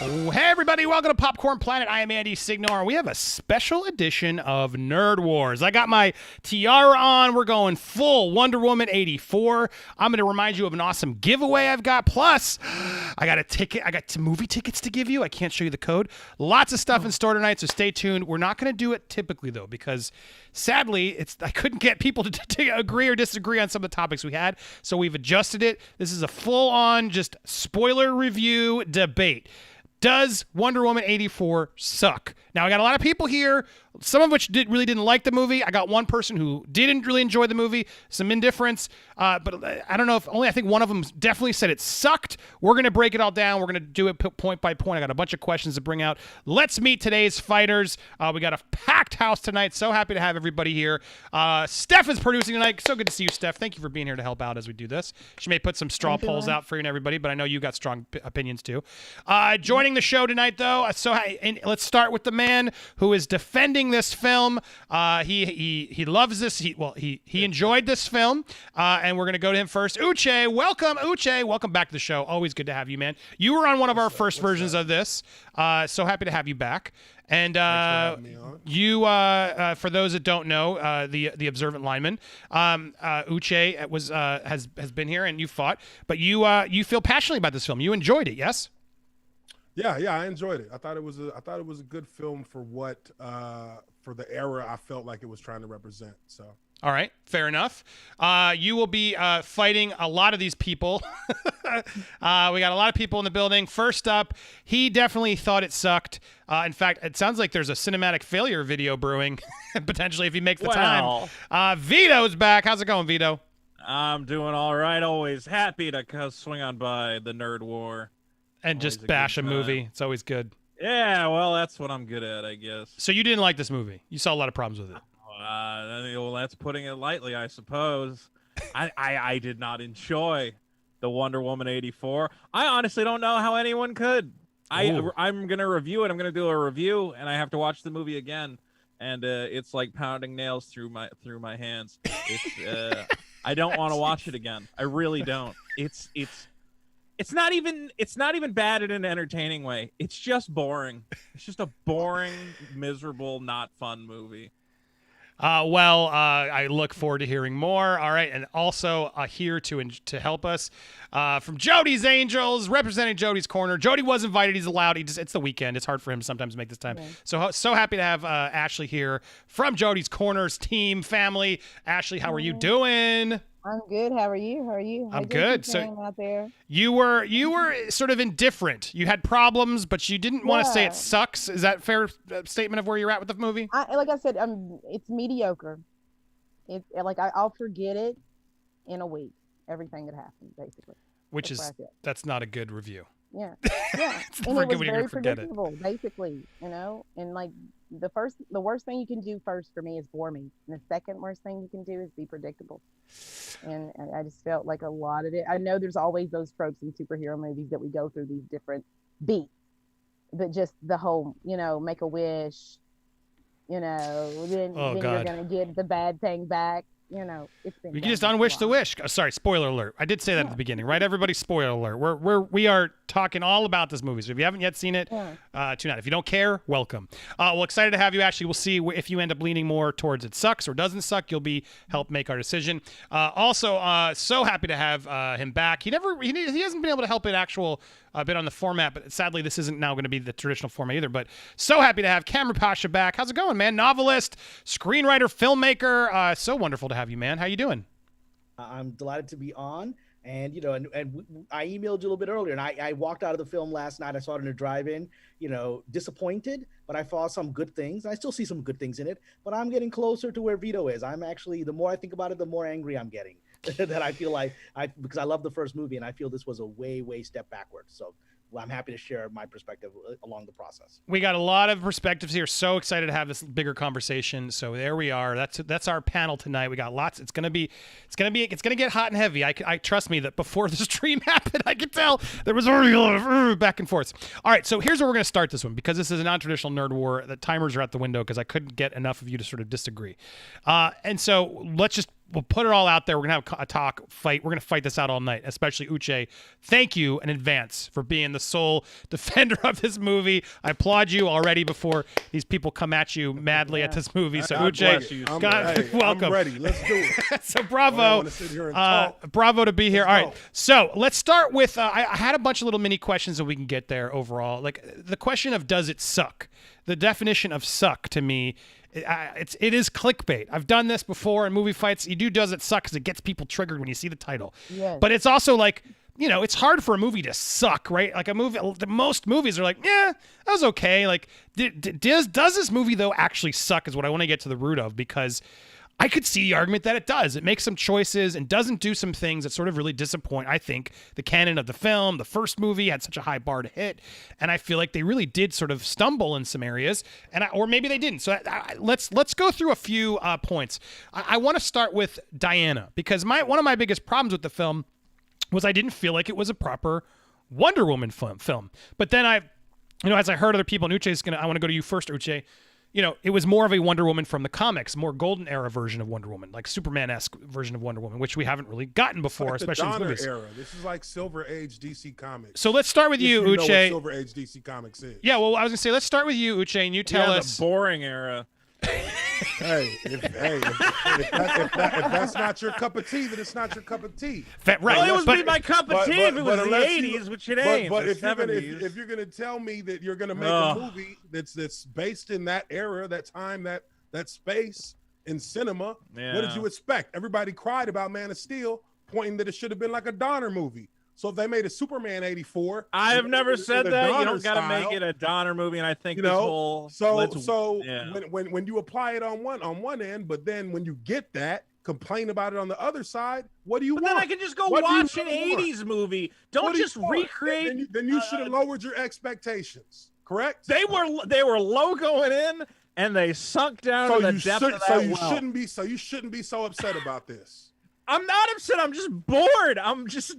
Oh, hey everybody, welcome to Popcorn Planet. I am Andy Signor, and we have a special edition of Nerd Wars. I got my tiara on. We're going full Wonder Woman 84. I'm going to remind you of an awesome giveaway I've got. Plus, I got a ticket. I got some movie tickets to give you. I can't show you the code. Lots of stuff in store tonight, so stay tuned. We're not going to do it typically, though, because sadly, I couldn't get people to agree or disagree on some of the topics we had, so we've adjusted it. This is a full-on just spoiler review debate. Does Wonder Woman 84 suck? Now, I got a lot of people here, some of which really didn't like the movie. I got one person who didn't really enjoy the movie, some indifference. But I don't know if I think one of them definitely said it sucked. We're going to break it all down. We're going to do it point by point. I got a bunch of questions to bring out. Let's meet today's fighters. We got a packed house tonight. So happy to have everybody here. Steph is producing tonight. So good to see you, Steph. Thank you for being here to help out as we do this. She may put some straw polls out for you and everybody, but I know you got strong opinions too. Joining the show tonight, though, let's start with the man who is defending this film. He loves this. He enjoyed this film, and we're gonna go to him first. Uche, welcome, Uche. Welcome back to the show. Always good to have you, man. You were on one of our first versions of this. So happy to have you back. And you, for those that don't know, the observant lineman, Uche has been here and you fought, but you feel passionately about this film. You enjoyed it, yes? Yeah, I enjoyed it. I thought it was a good film for what for the era I felt like it was trying to represent. So. All right, fair enough. You will be fighting a lot of these people. We got a lot of people in the building. First up, he definitely thought it sucked. In fact, it sounds like there's a cinematic failure video brewing, potentially, if he makes the time. Vito's back. How's it going, Vito? I'm doing all right. Always happy to swing on by the Nerd War. And always just bash a movie. It's always good. Yeah, well, that's what I'm good at, I guess. So you didn't like this movie. You saw a lot of problems with it. Well, that's putting it lightly, I suppose. I did not enjoy the Wonder Woman 84. I honestly don't know how anyone could. I'm going to review it. I'm going to do a review, and I have to watch the movie again. And it's like pounding nails through my hands. It's I don't want to watch it again. I really don't. It's not even bad in an entertaining way. It's just boring. It's just a boring, miserable, not fun movie. I look forward to hearing more. All right, and also here to help us from Jody's Angels, representing Jody's Corner. Jody was invited. He's allowed. It's the weekend. It's hard for him sometimes to make this time. Yeah. So happy to have Ashley here from Jody's Corner's team, family. Ashley, how are you doing? I'm good. How are you? I'm good. So out there? You were sort of indifferent. You had problems, but you didn't want to say it sucks. Is that a fair statement of where you're at with the movie? Like I said, it's mediocre. It's like I'll forget it in a week. Everything that happened, basically. That's not a good review. Yeah. It's and never it was good when you're very gonna forget predictable, basically, and like the worst thing you can do first for me is bore me. And the second worst thing you can do is be predictable. And I just felt like a lot of it. I know there's always those tropes in superhero movies that we go through these different beats, but just the whole, make a wish, then you're gonna get the bad thing back. It's been. You can just unwish the wish. Sorry, spoiler alert. I did say that at the beginning, right? Everybody, spoiler alert. We are talking all about this movie. So if you haven't yet seen it, tune out. If you don't care, welcome. Well, excited to have you. Actually, we'll see if you end up leaning more towards it sucks or doesn't suck. You'll help make our decision. Also, so happy to have him back. He hasn't been able to help a bit on the format, but sadly this isn't now going to be the traditional format either. But so happy to have Cameron Pasha back. How's it going, man? Novelist, screenwriter, filmmaker. So wonderful to have you, man. How you doing? I'm delighted to be on. And, and I emailed you a little bit earlier, and I walked out of the film last night. I saw it in a drive-in, disappointed, but I saw some good things. I still see some good things in it, but I'm getting closer to where Vito is. I'm actually, the more I think about it, the more angry I'm getting. That I feel like because I love the first movie and I feel this was a way step backwards. So I'm happy to share my perspective along the process. We got a lot of perspectives here. So excited to have this bigger conversation. So there we are. That's our panel tonight. We got lots. It's gonna get hot and heavy. I trust me that before the stream happened, I could tell there was already a lot of back and forth. All right, so here's where we're gonna start this one because this is a non-traditional nerd war. The timers are out the window because I couldn't get enough of you to sort of disagree. And so let's just we'll put it all out there. We're gonna have a talk, fight. We're gonna fight this out all night. Especially Uche. Thank you in advance for being the sole defender of this movie. I applaud you already before these people come at you madly at this movie. So God bless Uche, you. welcome. I'm ready. Let's do it. So I bravo, want to sit here and talk. bravo to be here. Let's All right, go. so let's start with. I had a bunch of little mini questions that we can get there overall. Like the question of does it suck? The definition of suck to me, it is clickbait. I've done this before in movie fights. You do does it suck because it gets people triggered when you see the title. Yes. But it's also like, you know, it's hard for a movie to suck, right? Like a movie, most movies are like, yeah, that was okay. Like, does this movie though actually suck? Is what I want to get to the root of, because I could see the argument that it does. It makes some choices and doesn't do some things that sort of really disappoint, I think, the canon of the film. The first movie had such a high bar to hit, and I feel like they really did sort of stumble in some areas, or maybe they didn't. So let's go through a few points. I want to start with Diana, because one of my biggest problems with the film was I didn't feel like it was a proper Wonder Woman film. But then as I heard other people, and Uche's I want to go to you first, Uche. You know, it was more of a Wonder Woman from the comics, more golden era version of Wonder Woman, like Superman-esque version of Wonder Woman, which we haven't really gotten before, Like the especially in Donner movies. era. This is like Silver Age DC Comics. So let's start with If you, know what Uche. Silver Age DC Comics is. Yeah, well, I was gonna say let's start with you, Uche, and you tell us. The boring era. Hey, if that's not your cup of tea, then it's not your cup of tea. Right, Well, it was but- be my cup of tea if it was the unless you- 80s, which it ain't. But the if you're, gonna, 70s. if you're gonna tell me that you're gonna make Ugh. a movie that's based in that era, that time, that space in cinema, what did Yeah. you expect? Everybody cried about Man of Steel, pointing that it should have been like a Donner movie. So if they made a Superman 84, I have never in said the that. You Donner don't got to style, make it a Donner movie, and I think you this know. whole So yeah. when you apply it on one end, but then when you get that, complain about it on the other side. What do you But want? then I can just go What do you watch an really want? 80s movie. What Don't do you just want? recreate. Then you should have lowered your expectations. Correct? They were low going in, and they sunk down to the depth of that well. You shouldn't be so upset about this. I'm not upset. I'm just bored. I'm just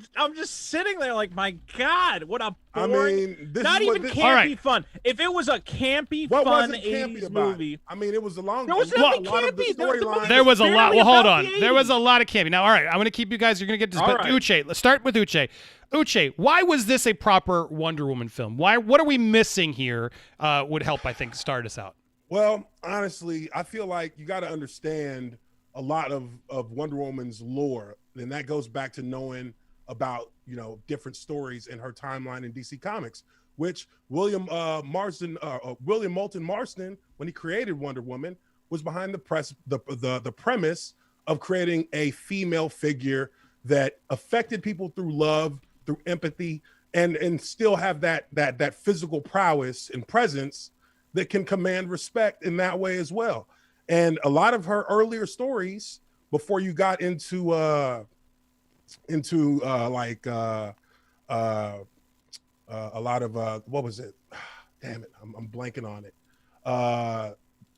sitting there like, my God, what a I boring. mean, this Not is what even this, campy All right. fun. If it was a campy, what fun wasn't campy 80s about movie. it? I mean, it was a long. There was a nothing lot of the campy. The movie storylines. There was a lot. barely Well, hold about on. the There was 80s. a lot of camping. Now, all right, I'm going to keep you guys. You're going to get this. All But right. Uche, let's start with Uche. Uche, why was this a proper Wonder Woman film? What are we missing here? Would help, I think, start us out. Well, honestly, I feel like you got to understand a lot of Wonder Woman's lore, and that goes back to knowing about different stories in her timeline in DC Comics, which William Moulton Marston, when he created Wonder Woman, was behind the premise of creating a female figure that affected people through love, through empathy, and still have that physical prowess and presence that can command respect in that way as well. And a lot of her earlier stories, before you got into a lot of what was it? Damn it, I'm blanking on it.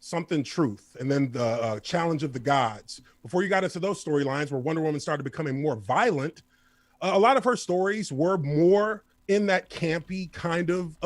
Something Truth, and then the Challenge of the Gods. Before you got into those storylines where Wonder Woman started becoming more violent, a lot of her stories were more in that campy kind of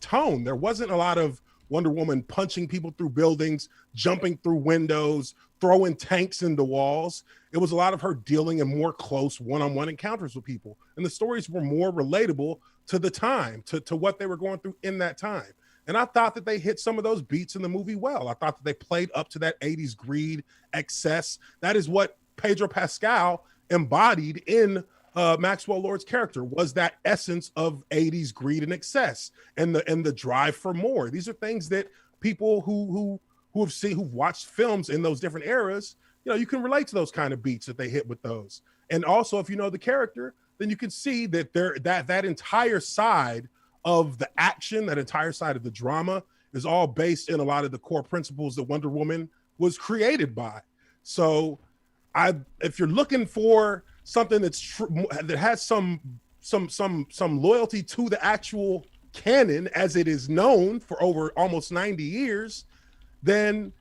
tone. There wasn't a lot of Wonder Woman punching people through buildings, jumping through windows, throwing tanks into walls. It was a lot of her dealing in more close one-on-one encounters with people. And the stories were more relatable to the time, to what they were going through in that time. And I thought that they hit some of those beats in the movie well. I thought that they played up to that 80s greed, excess. That is what Pedro Pascal embodied in Maxwell Lord's character, was that essence of 80s greed and excess, and the drive for more. These are things that people who've watched films in those different eras, you can relate to those kind of beats that they hit with those. And also, if you know the character, then you can see that that entire side of the action, that entire side of the drama, is all based in a lot of the core principles that Wonder Woman was created by. So if you're looking for something that has some loyalty to the actual canon as it is known for over almost 90 years, then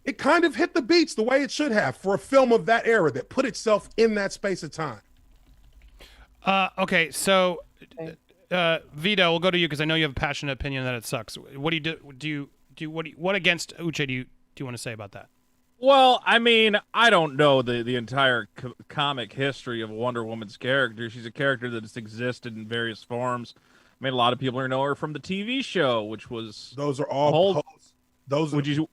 it kind of hit the beats the way it should have for a film of that era that put itself in that space of time. Okay, so Vito, we'll go to you because I know you have a passionate opinion that it sucks. What do you do? What against Uche do you want to say about that? Well, I mean, I don't know the entire comic history of Wonder Woman's character. She's a character that has existed in various forms. I mean, a lot of people know her from the TV show, which was Those are a all whole. posts. Those are Would you?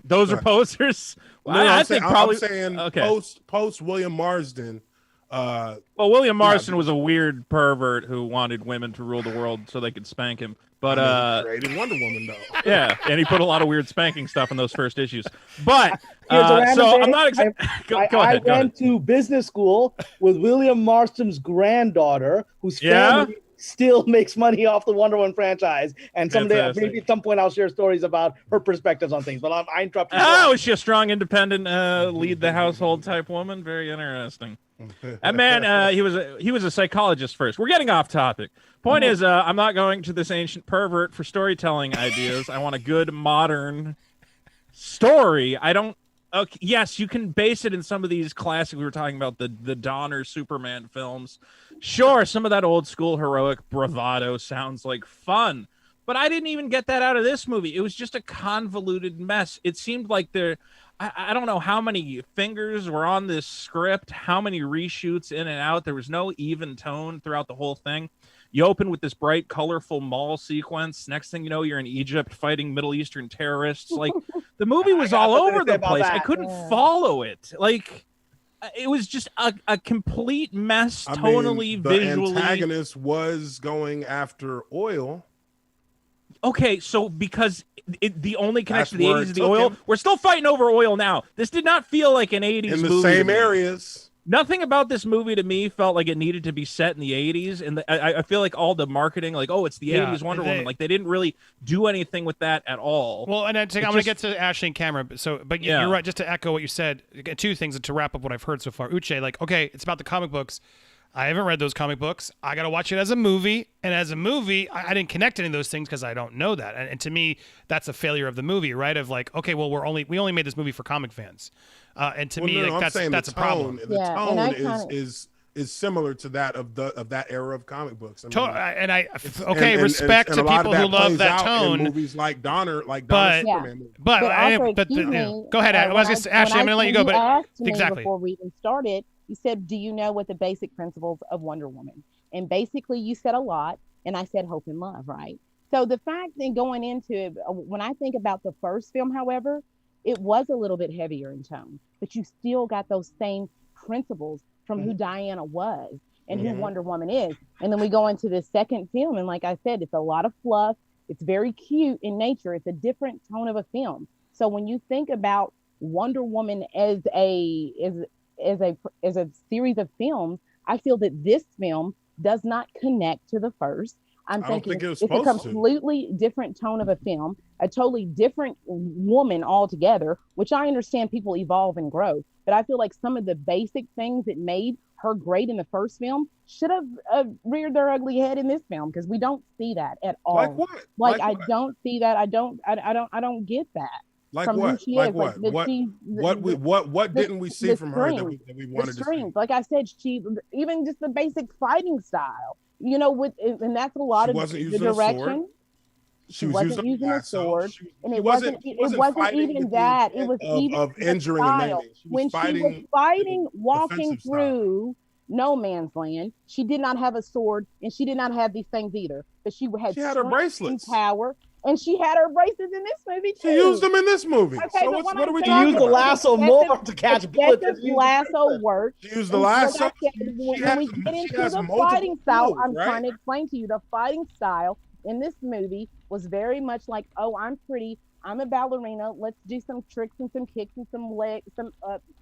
Those are Sorry. posters. no, I I'm think saying, probably. I'm saying Okay. post William Marsden. Well, William yeah, Marston was a weird pervert who wanted women to rule the world so they could spank him. But I mean, he created Wonder Woman though. yeah, and he put a lot of weird spanking stuff in those first issues. But Here's a random so thing. I'm not exactly. Go ahead. Go I ahead. went to business school with William Marston's granddaughter, whose family still makes money off the Wonder Woman franchise. And someday, Fantastic. maybe at some point, I'll share stories about her perspectives on things. But I interrupt you. Oh, is she a strong, independent, lead the household type woman? Very interesting. That man, he was a psychologist first. We're getting off topic. Point is, I'm not going to this ancient pervert for storytelling ideas. I want a good modern story. I don't. Okay, yes, you can base it in some of these classic. We were talking about the Donner Superman films. Sure, some of that old school heroic bravado sounds like fun, but I didn't even get that out of this movie. It was just a convoluted mess. It seemed like I don't know how many fingers were on this script, how many reshoots in and out. There was no even tone throughout the whole thing. You open with this bright, colorful mall sequence. Next thing you know, you're in Egypt fighting Middle Eastern terrorists. Like, the movie was all over the place. I couldn't follow it. Like, it was just a complete mess, tonally, the visually. The antagonist was going after oil. Okay, so because the only connection to That's the where 80s it is the took oil, him. we're still fighting over oil now. This did not feel like an 80s In the movie. same to me. areas. Nothing about this movie to me felt like it needed to be set in the 80s. And I feel like all the marketing, like, oh, it's the 80s Wonder Woman. Like, they didn't really do anything with that at all. Well, and I'm going to get to Ashley and Cameron. But you're right. Just to echo what you said, two things to wrap up what I've heard so far. Uche, like, okay, it's about the comic books. I haven't read those comic books. I got to watch it as a movie. And as a movie, I didn't connect any of those things because I don't know that. And to me, that's a failure of the movie, right? Of like, okay, well, we only made this movie for comic fans. And to me, like, that's a problem. The tone is similar to that of that era of comic books. I mean, respect to people who love that tone. In movies like Donner, Superman movies. But go ahead, Ashley. I'm going to let you go. You But asked me exactly before we even started, you said, "Do you know what the basic principles of Wonder Woman?" And basically, you said a lot, and I said hope and love, right? So the fact that going into it, when I think about the first film, however, it was a little bit heavier in tone, but you still got those same principles from who Diana was and who Wonder Woman is. And then we go into the second film, and like I said, it's a lot of fluff. It's very cute in nature. It's a different tone of a film. So when you think about Wonder Woman as a series of films, I feel that this film does not connect to the first. I'm thinking it's a completely different tone of a film, a totally different woman altogether, which I understand people evolve and grow. But I feel like some of the basic things that made her great in the first film should have reared their ugly head in this film, because we don't see that at all. Like what? Like I don't see that. I don't get that. Like what? Like what? What didn't we see from her that we wanted to see? Like I said, she even just the basic fighting style. You know, and that's a lot of the direction. She wasn't using a sword, and it wasn't even that. It was even of injuring and maiming. When she was fighting, walking through no man's land, she did not have a sword, and she did not have these things either. But she had her bracelets, power, and she had her bracelets in this movie too. She used them in this movie. Okay, so what are we talking about? She used the lasso more to catch bullets. Lasso work. She used the lasso. When we get into the fighting style, I'm trying to explain to you the fighting style in this movie was very much like, oh, I'm pretty, I'm a ballerina, let's do some tricks and some kicks and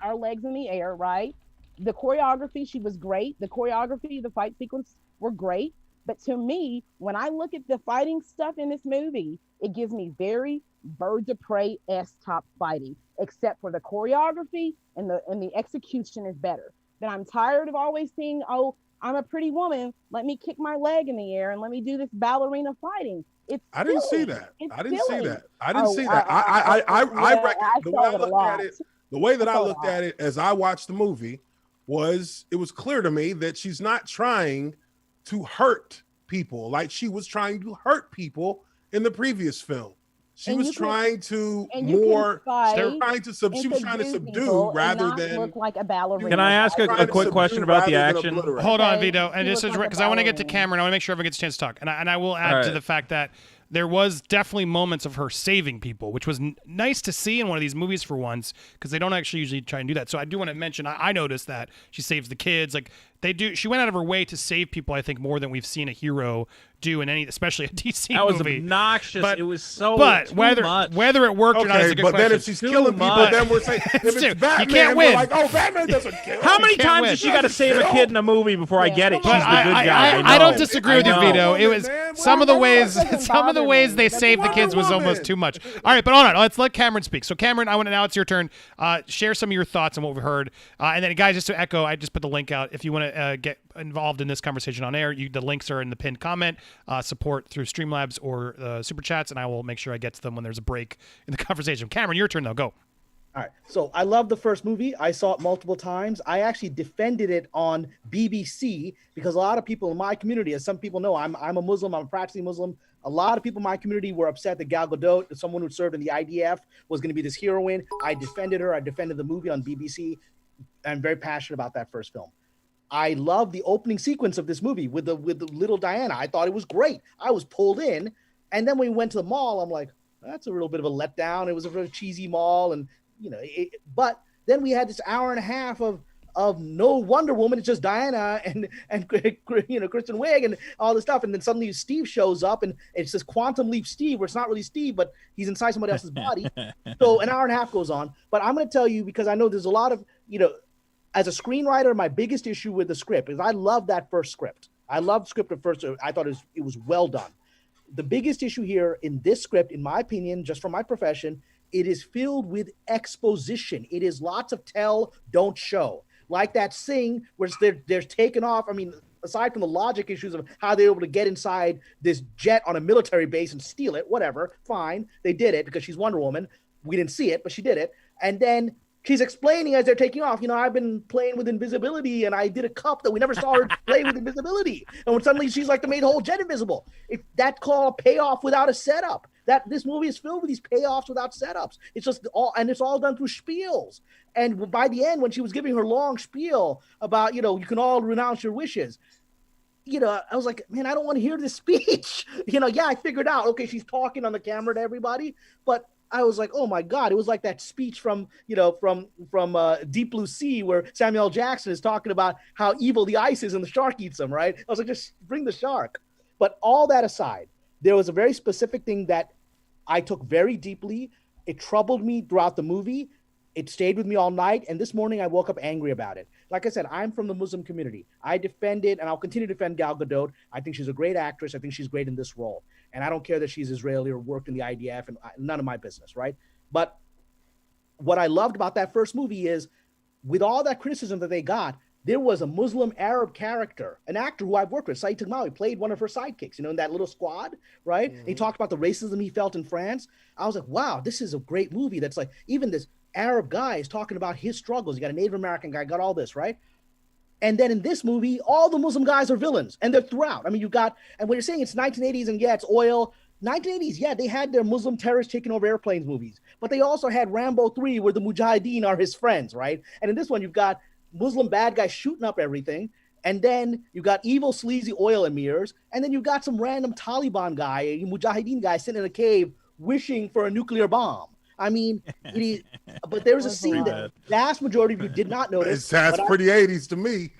our legs in the air, right? The choreography, she was great. The choreography, the fight sequence were great. But to me, when I look at the fighting stuff in this movie, it gives me very Birds of Prey-esque top fighting, except for the choreography and the execution is better. But I'm tired of always seeing, oh, I'm a pretty woman, let me kick my leg in the air and let me do this ballerina fighting. I didn't see that. I didn't see that. The way that I looked at it as I watched the movie was, it was clear to me that she's not trying to hurt people like she was trying to hurt people in the previous film. She And was you can- trying to and you can more. fight They're trying to she was trying to subdue rather than look like a ballerina. Can I ask trying a to quick subdue question about the rather than action? obliterate. Hold on, Okay, Vito, and she this is looked like a because I want to get to ballerina. Cameron. I want to make sure everyone gets a chance to talk, and I will add All to right. the fact that there was definitely moments of her saving people, which was nice to see in one of these movies for once, because they don't actually usually try and do that. So I do want to mention I noticed that she saves the kids. Like they do, she went out of her way to save people. I think more than we've seen a hero do in any, especially a DC That was movie. obnoxious. But- it was so. But too whether much. whether it worked or not is a Okay, good but question. then if she's Too killing people, much. then we're saying if It's it's too- you Batman, can't we're win. like, oh, Batman doesn't kill. How many can't times win. does she got to save a kid in a movie before I get it? She's But the good guy. I don't know. disagree with you, I Vito. know. It was Man, some of the Wonder ways, Woman doesn't some of the bother ways me. they That's saved the Wonder kids was Woman. almost too much. All right, but hold on, let's let Cameron speak. So Cameron, now it's your turn. Share some of your thoughts on what we heard, and then guys, just to echo, I just put the link out. If you want to get involved in this conversation on air, the links are in the pinned comment. Support through Streamlabs or Super Chats, and I will make sure I get to them when there's a break in the conversation. Cameron, your turn though. Go. All right. So I love the first movie. I saw it multiple times. I actually defended it on BBC because a lot of people in my community, as some people know, I'm a Muslim. I'm a practicing Muslim. A lot of people in my community were upset that Gal Gadot, someone who served in the IDF, was going to be this heroine. I defended her. I defended the movie on BBC. I'm very passionate about that first film. I love the opening sequence of this movie with the little Diana. I thought it was great. I was pulled in, and then when we went to the mall, I'm like, that's a little bit of a letdown. It was a very cheesy mall, and but then we had this hour and a half of no Wonder Woman. It's just Diana and Kristen Wiig and all this stuff, and then suddenly Steve shows up, and it's this quantum leap Steve, where it's not really Steve, but he's inside somebody else's body. So an hour and a half goes on. But I'm going to tell you, because I know there's a lot of as a screenwriter, my biggest issue with the script is I love that first script. I love the script at first. I thought it was well done. The biggest issue here in this script, in my opinion, just from my profession, it is filled with exposition. It is lots of tell, don't show. Like that scene where they're taken off. I mean, aside from the logic issues of how they're able to get inside this jet on a military base and steal it, whatever, fine. They did it because she's Wonder Woman. We didn't see it, but she did it. And then she's explaining as they're taking off, I've been playing with invisibility, and I did a cup that we never saw her play with invisibility. And when suddenly she's like, made the whole jet invisible. If that called a payoff without a setup. That this movie is filled with these payoffs without setups. It's just it's all done through spiels. And by the end, when she was giving her long spiel about, you can all renounce your wishes, I was like, man, I don't want to hear this speech. I figured out, okay, she's talking on the camera to everybody, but I was like, oh my God, it was like that speech from Deep Blue Sea where Samuel L. Jackson is talking about how evil the ice is and the shark eats them, right? I was like, just bring the shark. But all that aside, there was a very specific thing that I took very deeply. It troubled me throughout the movie. It stayed with me all night. And this morning I woke up angry about it. Like I said, I'm from the Muslim community. I defend it, and I'll continue to defend Gal Gadot. I think she's a great actress. I think she's great in this role. And I don't care that she's Israeli or worked in the IDF, and none of my business, right? But what I loved about that first movie is, with all that criticism that they got, there was a Muslim Arab character, an actor who I've worked with, Saeed Taghmaoui, played one of her sidekicks, in that little squad, right? Mm-hmm. He talked about the racism he felt in France. I was like, wow, this is a great movie. That's like, even this Arab guy is talking about his struggles. You got a Native American guy, got all this, right? And then in this movie, all the Muslim guys are villains, and they're throughout. I mean, and when you're saying it's 1980s and it's oil, 1980s, they had their Muslim terrorists taking over airplanes movies, but they also had Rambo 3 where the Mujahideen are his friends, right? And in this one, you've got Muslim bad guys shooting up everything, and then you've got evil, sleazy oil emirs, and then you've got some random Taliban guy, a Mujahideen guy sitting in a cave wishing for a nuclear bomb. I mean, but there's a scene that vast majority of you did not notice. It sounds pretty 80s to me.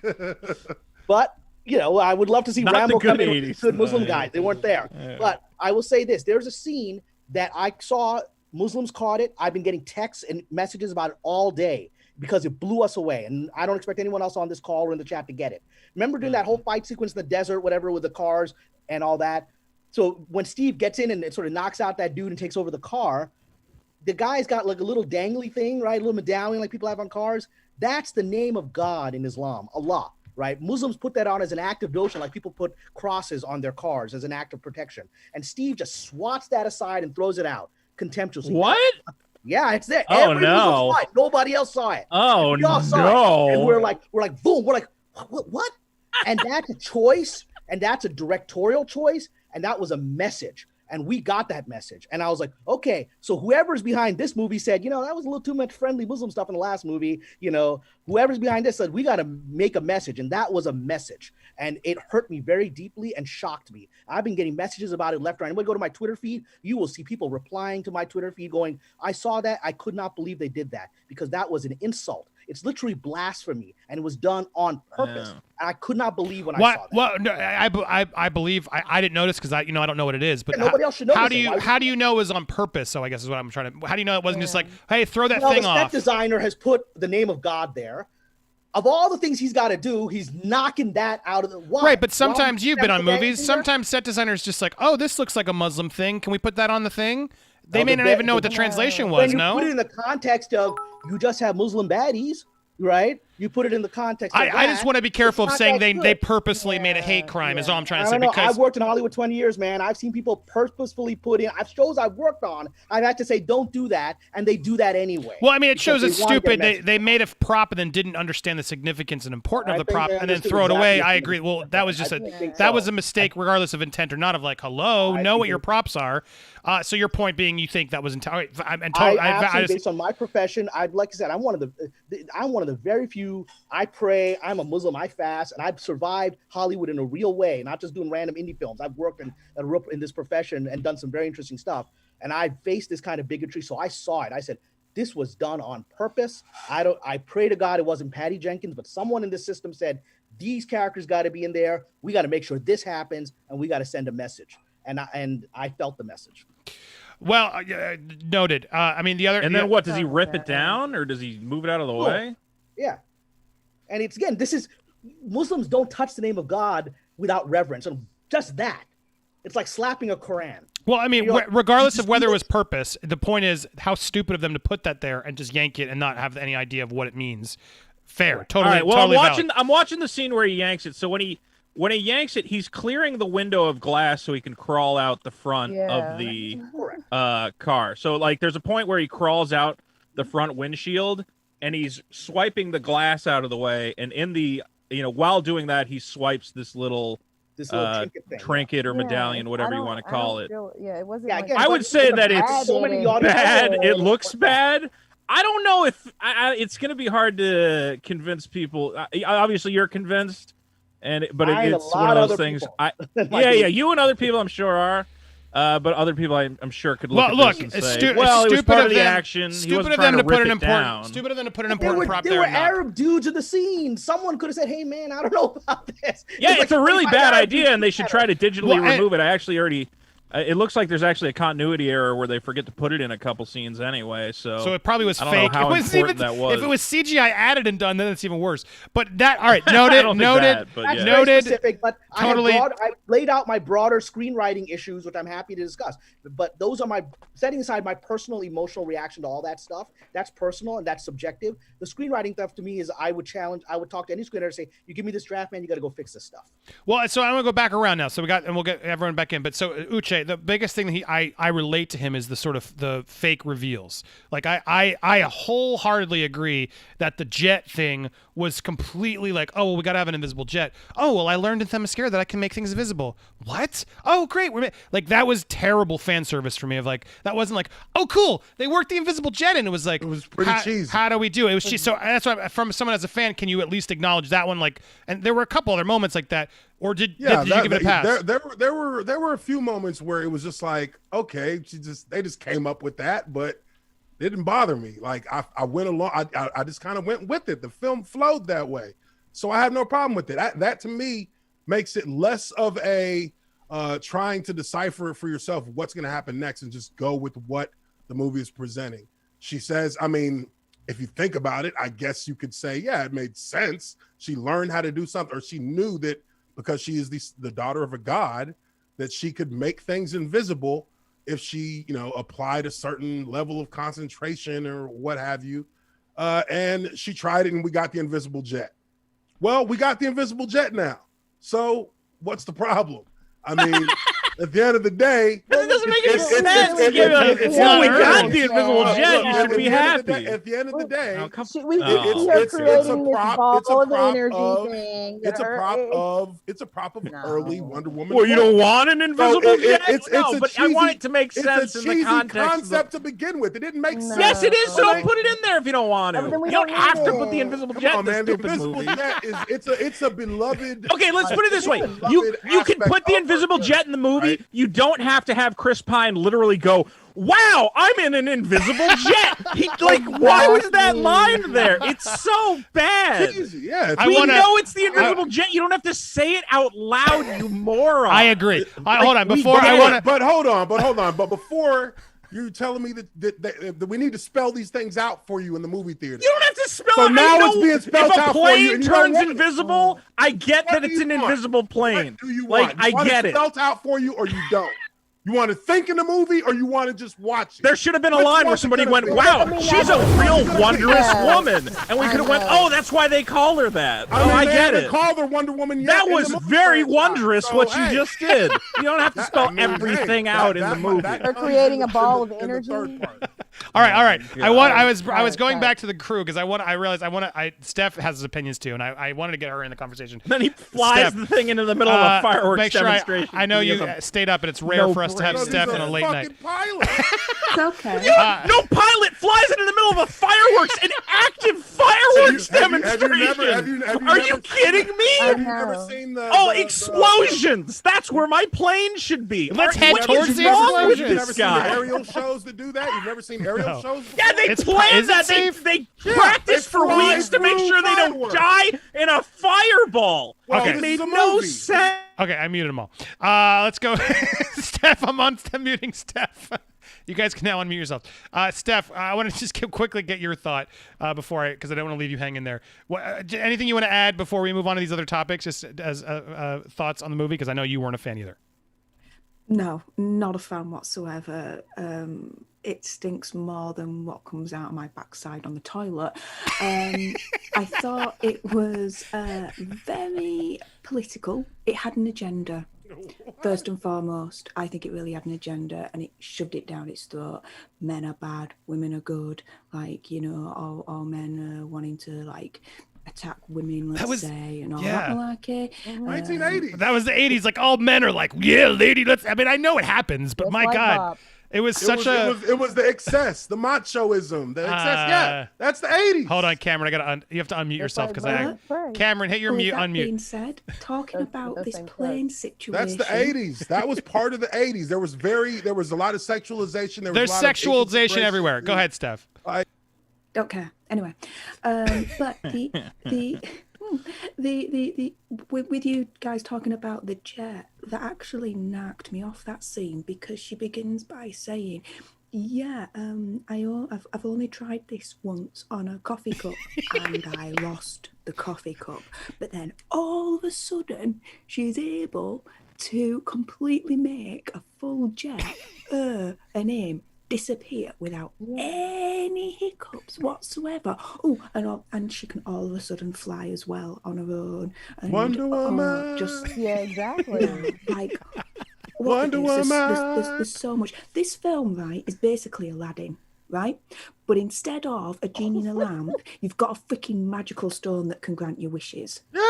But, I would love to see Not Rambo the good come in 80s. with good Muslim guys. They weren't there. Yeah. But I will say this. There's a scene that I saw Muslims caught it. I've been getting texts and messages about it all day because it blew us away. And I don't expect anyone else on this call or in the chat to get it. Remember during that whole fight sequence in the desert, whatever, with the cars and all that? So when Steve gets in and it sort of knocks out that dude and takes over the car, the guy's got like a little dangly thing, right? A little medallion like people have on cars. That's the name of God in Islam, Allah, right? Muslims put that on as an act of devotion, like people put crosses on their cars as an act of protection. And Steve just swats that aside and throws it out contemptuously. What? Yeah, it's there. Oh, Every no. Muslim saw it. Nobody else saw it. Oh, We all saw no. it. And we're like, boom. We're like, what? And that's a choice. And that's a directorial choice. And that was a message. And we got that message. And I was like, okay, so whoever's behind this movie said, that was a little too much friendly Muslim stuff in the last movie. Whoever's behind this said, we got to make a message. And that was a message. And it hurt me very deeply and shocked me. I've been getting messages about it left, right. And when you go to my Twitter feed, you will see people replying to my Twitter feed going, I saw that. I could not believe they did that, because that was an insult. It's literally blasphemy, and it was done on purpose. And I could not believe when I saw that. Well, no, I believe I didn't notice because I don't know what it is. But nobody else should know. How do you know it was on purpose? So I guess is what I'm trying to. How do you know it wasn't just like, hey, throw that thing the off? set designer has put the name of God there. Of all the things he's got to do, he's knocking that out of the why? Right, but sometimes you've been on movies. Sometimes set designers just like, oh, this looks like a Muslim thing. Can we put that on the thing? They may not even know what the translation was. When you put it in the context of you just have Muslim baddies, right? You put it in the context of I just want to be careful of saying they purposely made a hate crime, is all I'm trying to say. Because I've worked in Hollywood 20 years, man. I've seen people purposefully put in shows I've worked on. I've had to say, don't do that, and they do that anyway. Well, I mean, it shows it's stupid. They made a prop and then didn't understand the significance and importance of the prop and then throw it away. I agree. Well, that was just that was a mistake, regardless of intent or not. Of like, hello, know what your props are. So your point being, you think that was entirely? Based on my profession, like I said, I'm one of the very few. I pray. I'm a Muslim. I fast, and I've survived Hollywood in a real way, not just doing random indie films. I've worked in this profession and done some very interesting stuff. And I faced this kind of bigotry, so I saw it. I said, this was done on purpose. I pray to God it wasn't Patty Jenkins, but someone in the system said, these characters got to be in there. We got to make sure this happens, and we got to send a message. And I felt the message. Well, noted. I mean, the other. And then what? Does he rip it down, or does he move it out of the way? Yeah. And it's, again, Muslims don't touch the name of God without reverence. And just that, it's like slapping a Quran. Well, I mean, regardless of whether it was purpose, the point is how stupid of them to put that there and just yank it and not have any idea of what it means. Fair, totally. All right, well, totally I'm watching the scene where he yanks it. So when he yanks it, he's clearing the window of glass so he can crawl out the front of the car. So like, there's a point where he crawls out the front windshield. And he's swiping the glass out of the way, and in the while doing that, he swipes this little trinket or medallion, whatever you want to call it. It wasn't. I would say that it's so many bad. It looks bad. I don't know if it's going to be hard to convince people. Obviously, you're convinced, but it's one of those things. You and other people, I'm sure, are. But other people, I'm sure, could look at this and say, well, it was part of the action. Stupid of them to put an important prop there. There were Arab dudes in the scene. Someone could have said, hey, man, I don't know about this. Yeah, it's a really bad idea, and they should try to digitally remove it. I actually already... it looks like there's actually a continuity error where they forget to put it in a couple scenes anyway. So it probably was I don't fake. know how important that was. If it was CGI added and done, then it's even worse. But that, all right, noted, noted. That's very specific, but totally. I laid out my broader screenwriting issues, which I'm happy to discuss. But those are setting aside my personal emotional reaction to all that stuff. That's personal and that's subjective. The screenwriting stuff to me is I would talk to any screenwriter and say, you give me this draft, man, you got to go fix this stuff. Well, so I'm going to go back around now. So we'll get everyone back in. But so Uche, the biggest thing that I relate to him is the sort of the fake reveals. Like I wholeheartedly agree that the jet thing was completely like, oh, well, we got to have an invisible jet. Oh, well, I learned in Themyscira that I can make things invisible. What? Oh, great. Like that was terrible fan service for me. Of like, that wasn't like, oh, cool, they worked the invisible jet in. It was like, it was pretty cheesy. How do we do it? It was cheesy. So that's why, from someone as a fan, can you at least acknowledge that one? Like, and there were a couple other moments like that. Or did you give it a pass? There were a few moments where it was just like, okay, they just came up with that, but it didn't bother me. Like I went along, I just kind of went with it. The film flowed that way, so I have no problem with it. That to me makes it less of a trying to decipher for yourself what's going to happen next and just go with what the movie is presenting. She says, I mean, if you think about it, I guess you could say, yeah, it made sense. She learned how to do something, or she knew that because she is the daughter of a god, that she could make things invisible if she, applied a certain level of concentration or what have you. And she tried it, and we got the invisible jet. Well, we got the invisible jet now. So what's the problem? I mean, at the end of the day, it doesn't doesn't make any sense. It's Well, not we her. got the invisible Look, jet. look, You at should the be end of the happy. day- At the end of the day, Oh, come- We Oh. see her it's a creating this prop- ball it's a of prop energy of- thing. it's a that prop her- of No. early Wonder Woman. Well, you don't want an invisible jet? it's No, a but I want cheesy- it to make sense It's a in the cheesy context. concept to begin with. It didn't make sense. Yes, it is. So But don't put it in there if you don't want to. But then we You don't don't have need to put the it. invisible Come jet on, in the man. The stupid invisible movie. jet it's a beloved. Okay, let's put it this way. Beloved You can aspect put the of invisible her, jet in the movie. right? You don't have to have Chris Pine literally go, "Wow, I'm in an invisible jet." Why was that line there? It's so bad. Cheesy, yeah. I We wanna- know it's the invisible jet. You don't have to say it out loud, you moron. I agree. Hold on. we Before get I it. want to. But hold on. But before you're telling me that we need to spell these things out for you in the movie theater. You don't have to spell So it. now I know it's being spelled if a out for you, plane and you don't turns want it. invisible, I get What that do it's you an want? invisible plane. What do you Like, want? You I want get it it. spelled out for you, or you don't. You want to think in the movie, or you want to just watch it. There should have been a Which line where one's it somebody gonna went, be? "Wow, I mean, she's I a know. real Yeah. wondrous woman," and we I could have went, know. "Oh, that's why they call her that." I Oh, mean, I they get haven't it. called her Wonder Woman yet. That in was the movie very franchise. wondrous So, what you hey, just did. You don't have to spell I mean, everything hey, out in that- the movie. that They're comes creating in a ball the- of in the energy. third part. All right. I was Right, going right. back to the crew because I realized Steph has his opinions too, and I wanted to get her in the conversation. Then he flies Steph, the thing into the middle of a fireworks make sure demonstration. I know He you has a- stayed up, and it's rare No for us to have brain. He's Steph a in a late fucking night. pilot. It's okay. No pilot flies into the middle of a fireworks, an active fireworks demonstration. Are you kidding me? Have you No. ever seen the? Oh, the- explosions! That's where my plane should be. Let's Are- head what towards is the wrong with explosions. You've never this seen the guy? aerial shows that do that? You've never seen aerial No. shows? Yeah, they Is planned it that. safe? They Yeah, practiced they for fly weeks to make through sure they don't fireworks. die in a fireball. Well, Okay. It this made is a no movie. sense. Okay, I muted them all. Let's go. Steph, I'm muting Steph. You guys can now unmute yourself. Steph, I want to just quickly get your thought before because I don't want to leave you hanging there. Anything you want to add before we move on to these other topics, just as thoughts on the movie? Because I know you weren't a fan either. No, not a fan whatsoever. It stinks more than what comes out of my backside on the toilet. I thought it was very political. It had an agenda. First and foremost, I think it really had an agenda, and it shoved it down its throat. Men are bad, women are good. Like, you know, all men are wanting to like attack women, let's say, and all yeah. that malarkey. 1980. That was the 80s. Like, all men are like, yeah, lady, let's. I mean, I know it happens, but Just my like God. Bob. It was It such was, a. it was the excess, the machoism, the excess. Yeah, that's the 80s. Hold on, Cameron. You have to unmute yourself because I. Right. Cameron, hit your With mute. that being Unmute. said, talking Those- about those this things plane work. situation. That's the 80s. That was part of the 80s. There was a lot of sexualization. There's a lot of sexualization integration. everywhere. Go ahead, Steph. Don't care. Anyway, but with you guys talking about the jet, that actually knocked me off that scene because she begins by saying, "Yeah, I've only tried this once on a coffee cup and I lost the coffee cup." But then all of a sudden, she's able to completely make a full jet, her and him, disappear without any hiccups whatsoever. Oh, and she can all of a sudden fly as well on her own. And, Wonder Woman. just Yeah, exactly. like what Wonder it is, Woman. there's so much. This film, right, is basically Aladdin, right? But instead of a genie in a lamp, you've got a freaking magical stone that can grant you wishes. Yeah,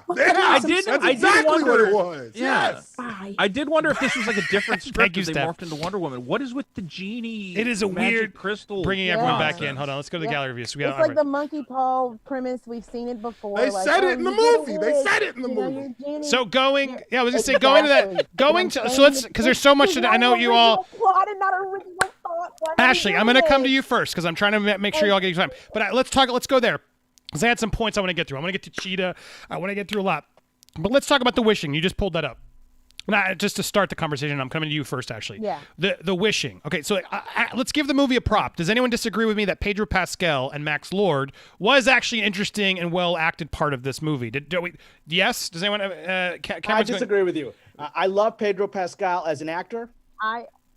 What yeah. the hell? That's I did exactly what it wonder- was. Yeah. Yes. Bye. I did wonder if this was like a different script Thank you, as they Steph. morphed into Wonder Woman. What is with the genie? It is a magic weird crystal. Bringing everyone back nonsense? in. Hold on. Let's go to the Yeah. gallery view. So we It's got like the monkey paw premise. We've seen it before. They like, said oh, it in the you get a movie. They wish, said it in the you know, movie. your genie- So going, Yeah. yeah, I was gonna say going to that, Exactly. going But I'm to. So saying let's because there's so much it's to. I know not you all. original plot and not original thought. Why would you Ashley, do I'm gonna come to this? you first because I'm trying to make sure you all get your time. But let's talk. Let's go there because I had some points I want to get through. I want to get to Cheetah. I want to get through a lot. But let's talk about the wishing. You just pulled that up. Now, just to start the conversation, I'm coming to you first, actually. Yeah. The wishing. Okay, so let's give the movie a prop. Does anyone disagree with me that Pedro Pascal and Max Lord was actually an interesting and well acted part of this movie? Do we? Yes. Does anyone? I Cameron's going- disagree with you. I love Pedro Pascal as an actor,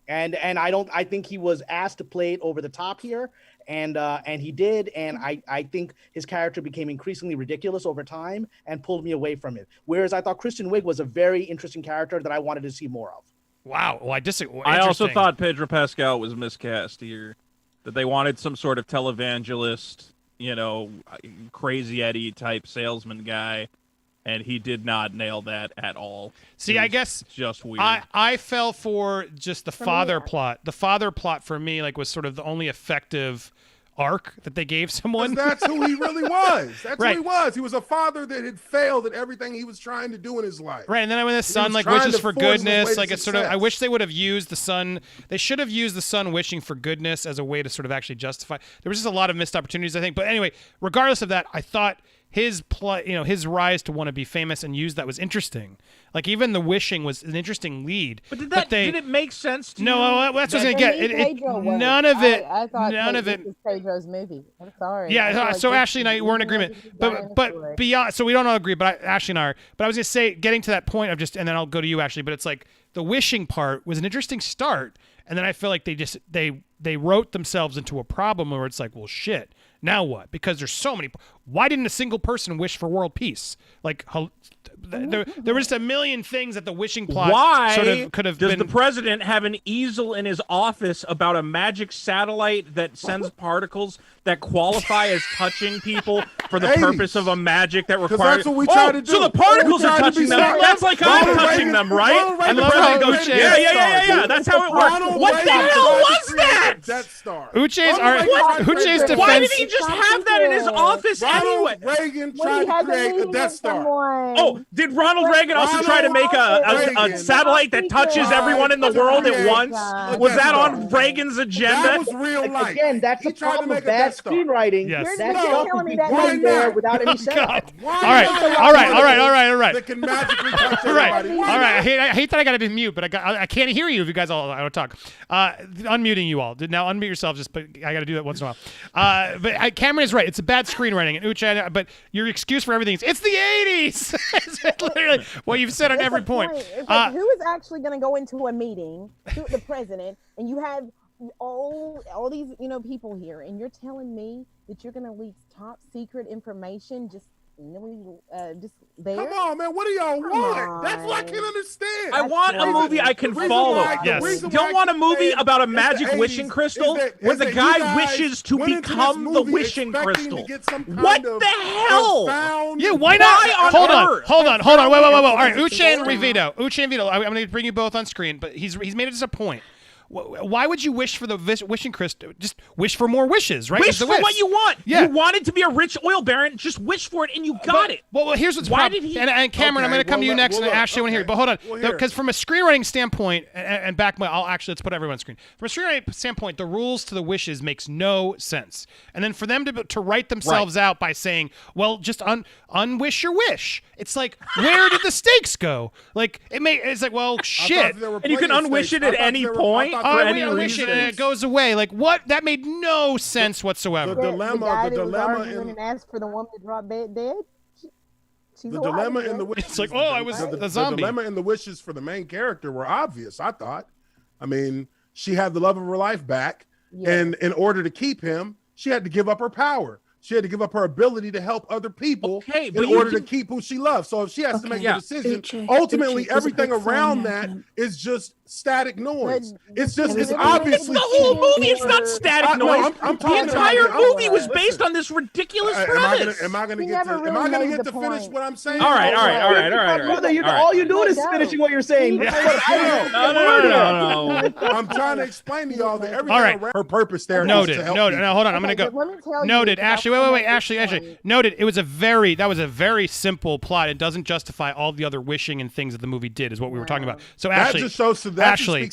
and I think he was asked to play it over the top here, and he did, and I think his character became increasingly ridiculous over time and pulled me away from it. Whereas I thought Kristen Wiig was a very interesting character that I wanted to see more of. Wow. Well, I disagree. I also thought Pedro Pascal was miscast here. That they wanted some sort of televangelist, you know, crazy Eddie type salesman guy, and he did not nail that at all. See, I guess just weird. I fell for just the father plot. The father plot for me like was sort of the only effective arc that they gave someone. That's who he really was. That's Right. who he was. He was a father that had failed at everything he was trying to do in his life. Right, and then when the son was like trying wishes to for force his way goodness, to like it's sort of. I success. wish they would have used the son. They should have used the son wishing for goodness as a way to sort of actually justify. There was just a lot of missed opportunities, I think. But anyway, regardless of that, I thought his his rise to want to be famous and use that was interesting. Like even the wishing was an interesting lead. But did it make sense to you? No, that's what I was gonna get. None of it. This is Pedro's movie. I'm sorry. Yeah, so Ashley and I were in agreement, but beyond, so we don't all agree. But Ashley and I are. But I was gonna say, getting to that point of just, and then I'll go to you, Ashley. But it's like the wishing part was an interesting start, and then I feel like they wrote themselves into a problem where it's like, well, shit, now what? Because there's so many. Why didn't a single person wish for world peace? Like there were just a million things that the wishing plot sort of could have been. Does the president have an easel in his office about a magic satellite that sends particles that qualify as touching people for the purpose of a magic that requires? That's what we try to do. So the particles are touching them. That's like I'm touching them, right? And the president goes, yeah. That's how it works. What the hell was that? Death Star. Uche's defense. Why did he just have that in his office anyway? Ronald Reagan tried to create a Death Star. Oh, did Ronald Reagan also try to make a satellite that touches everyone in the world at once? Was that on Reagan's agenda? That was real life. Again, that's the problem with bad screenwriting. Yes. That stuff would be right there without any setup. All right. That can magically touch All right. everybody. I hate that I got to be mute, but I can't hear you if you guys all don't talk. Unmuting you all. Now unmute yourself. But I got to do that once in a while. But Cameron is right. It's a bad screenwriting. And Uche, but your excuse for everything is it's the 80s. It's literally what you've said on every point. It's like, who is actually going to go into a meeting, the president, and you have all these people here, and you're telling me that you're going to leak top secret information just there? Come on, man. What do y'all want? That's what I can't understand. I want a movie I can follow. Yes. You don't want a movie about a magic wishing crystal where the guy wishes to become the wishing crystal. What the hell? Yeah, why not? Hold on. Wait. All right, Uche and Vito. I'm going to bring you both on screen, but he's made it as a point. Why would you wish for the wishing crystal? Just wish for more wishes, right? Wish for what you want. Yeah. You wanted to be a rich oil baron. Just wish for it, and you got it. Well, here's what's Why did he? And Cameron, I'm going to come to you next, and Ashley, I want to hear you. But hold on, because from a screenwriting standpoint, and back my, let's put everyone on screen. From a screenwriting standpoint, the rules to the wishes makes no sense. And then for them to write themselves out by saying, well, just unwish your wish. It's like, where did the stakes go? Like it's like, well, shit. And you can unwish it at any point for any reason. And it goes away. Like what? That made no sense whatsoever. The dilemma and asked for the woman to drop dead. She's the dilemma in the wishes. It's like, I was a zombie. The dilemma in the wishes for the main character were obvious. I thought. I mean, she had the love of her life back, and in order to keep him, she had to give up her power. She had to give up her ability to help other people in order to keep who she loves. So if she has to make a decision, ultimately everything around that is just static noise. It's obviously the whole movie is not static noise. The entire movie was based on this ridiculous premise. Am I going to get to finish what I'm saying? All right. Brother, all you're doing is finishing what you're saying. No. I'm trying to explain to y'all that everything around her purpose there. Noted. Now hold on. I'm going to go. Noted. Ashley. Wait. Ashley. Noted. It was a very simple plot. It doesn't justify all the other wishing and things that the movie did. Is what we were talking about. So Ashley. That just shows that Ashley,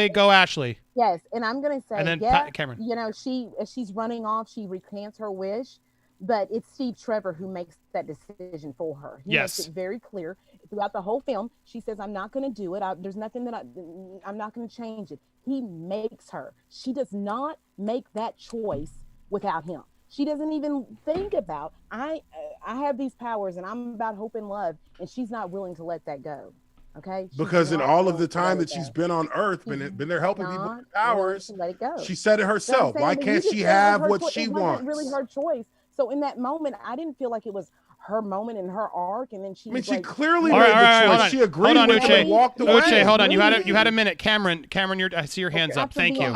go Ashley. Yes, and I'm gonna say, and then Cameron. She's running off. She recants her wish, but it's Steve Trevor who makes that decision for her. He makes it very clear throughout the whole film. She says, "I'm not going to do it. There's nothing that I'm not going to change it." He makes her. She does not make that choice without him. She doesn't even think about I have these powers and I'm about hope and love, and she's not willing to let that go. Okay. Because in all of the time that she's been on Earth, been there helping people with powers, let it go. She said it herself. Why can't she have what she wants? It was a really hard choice. So in that moment, I didn't feel like it was her moment in her arc, and then she. I mean, she like, clearly All made right, all right, the hold choice. on. She agreed Hold on, with it Uche. and walked away. Uche, hold on. You had Really? a minute. Cameron, I see your hands up. Thank you.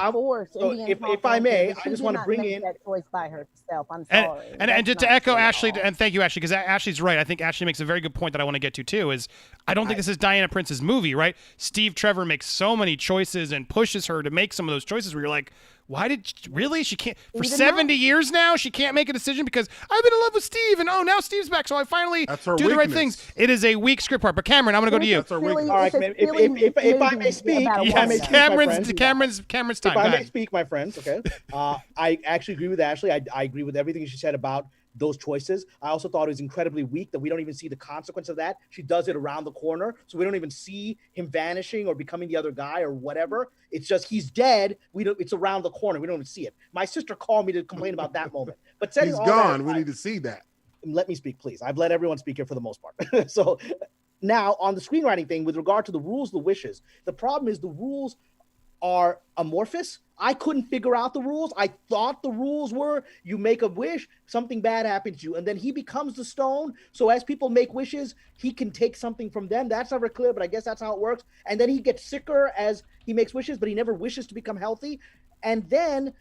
So if I may, I just want to bring in that choice by herself. I'm sorry. And to That's not echo fair at Ashley, all. and thank you, Ashley, because Ashley's right. I think Ashley makes a very good point that I want to get to too. Is I don't think this is Diana Prince's movie, right? Steve Trevor makes so many choices and pushes her to make some of those choices where you're like, why did really she can't for Even 70 years now she can't make a decision because I've been in love with Steve and now Steve's back, so I finally That's her do the right weakness. things. It is a weak script part. But Cameron, I'm going to go to you. That's her Silly- weakness. All right, it's a man, silly if I may movie speak, about a if I may woman. speak, my friends. Cameron's time. If Go I may ahead. speak, my friends, okay. I actually agree with Ashley. I agree with everything she said about those choices. I also thought it was incredibly weak that we don't even see the consequence of that. She does it around the corner, so we don't even see him vanishing or becoming the other guy or whatever. It's just he's dead. It's around the corner. We don't even see it. My sister called me to complain about that moment. But setting He's all gone. that We aside- need to see that. let me speak, please. I've let everyone speak here for the most part. So now on the screenwriting thing, with regard to the rules, the wishes, the problem is the rules are amorphous. I couldn't figure out the rules. I thought the rules were you make a wish, something bad happens to you, and then he becomes the stone. So as people make wishes, he can take something from them. That's never clear, but I guess that's how it works. And then he gets sicker as he makes wishes, but he never wishes to become healthy. And then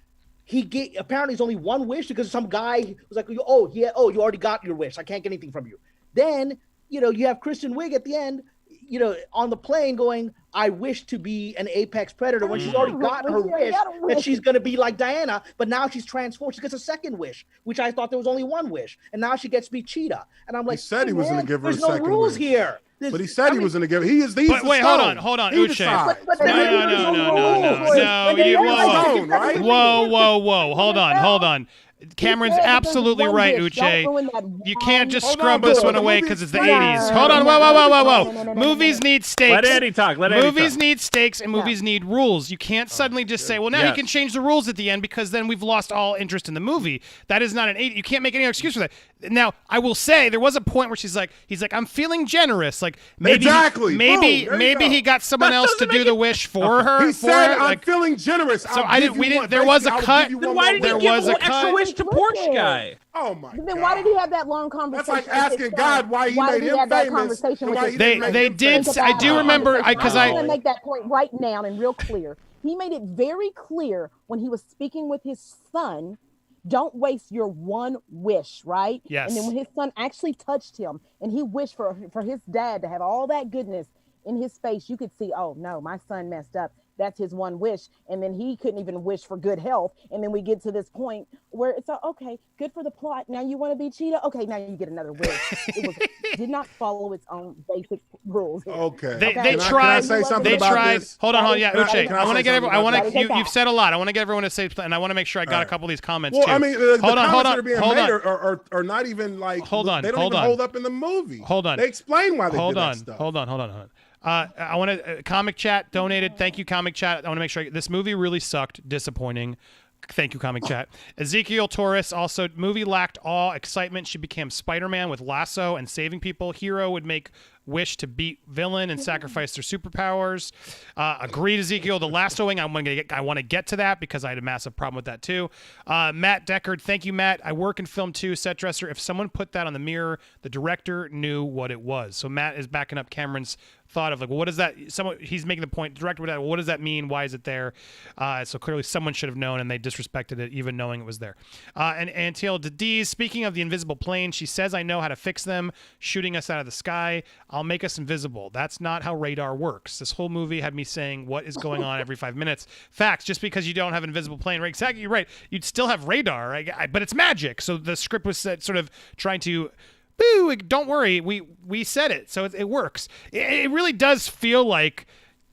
apparently it's only one wish because some guy was like, oh, yeah, oh, you already got your wish. I can't get anything from you. Then, you have Kristen Wiig at the end, on the plane going, I wish to be an apex predator when she's already got her wish that she's going to be like Diana, but now she's transformed. She gets a second wish, which I thought there was only one wish. And now she gets to be Cheetah. And I'm like, said he was gonna give her a there's no second rules wish. here. But he said he was going to give. He's But the wait, stone. hold on, He Uche. decides. But No, there's no, no no, rules. you- But whoa, there's whoa. Stone, right? Whoa. Hold on. Cameron's said that absolutely there's one right, wish. Don't Uche. ruin that You can't just Hold on, scrub but this the one away movie because it's the explains- 80s. No, Hold on, no, whoa. no. Movies need stakes. Let Eddie talk. Movies need stakes and movies need rules. You can't suddenly just say, well, now he Yes. can change the rules at the end because then we've lost all interest in the movie. That is not an 80. You can't make any excuse for that. Now, I will say there was a point where he's like, I'm feeling generous. Like maybe Exactly. maybe Boom, there you go. he got someone That else to doesn't do make the it- wish for her. He for said, her, I'm like, feeling generous. So I didn't- we didn't- there was a cut. Then why did he There give was an a extra cut. wish to Porch Guy? Oh my Then God. why did he have that long That's conversation? like with his asking son? God why he made did he him have that famous. conversation with Why his he They didn't make they him did. famous. I do remember because I'm gonna make that point right now and real clear. He made it very clear when he was speaking with his son. Don't waste your one wish, right? Yes. And then when his son actually touched him and he wished for his dad to have all that goodness in his face, you could see, oh no, my son messed up. That's his one wish. And then he couldn't even wish for good health. And then we get to this point where it's okay, good for the plot. Now you want to be Cheetah? Okay, now you get another wish. Did not follow its own basic rules. Okay. They Can I tried. say something They about tried. this? Hold on. Yeah, Can I- Uche. can I I want to say get. something I want about to. that? You've said a lot. I want to get everyone to say, and I want to make sure I got a Alright. couple of these comments Well, too. I mean, the hold on. comments Hold that on. are being Hold made on. are not even like. Hold on, They don't hold even on. hold up in the movie. Hold on. They explain why they Hold did on. that stuff. Hold on. I want to. Comic Chat donated. Thank you, Comic Chat. I want to make sure this movie really sucked. Disappointing. Thank you, Comic Chat. Ezekiel Torres also, movie lacked awe, excitement. She became Spider-Man with lasso and saving people. Hero would make wish to beat villain and sacrifice their superpowers. Agreed, Ezekiel. The lassoing, I want to get to that because I had a massive problem with that too. Matt Deckard, thank you, Matt. I work in film too, set dresser. If someone put that on the mirror, the director knew what it was. So Matt is backing up Cameron's thought of like, well, what is that? He's making the point. The director would have, what does that mean? Why is it there? So clearly someone should have known, and they disrespected it, even knowing it was there. And Antiel Dadiz, speaking of the invisible plane, she says, "I know how to fix them, shooting us out of the sky. I'll make us invisible." That's not how radar works. This whole movie had me saying, "What is going on?" every 5 minutes. Facts. Just because you don't have an invisible plane, right? Exactly, you're right. You'd still have radar, right? But it's magic. So the script was sort of trying to. Boo! Don't worry, we said it, so it works. It really does feel like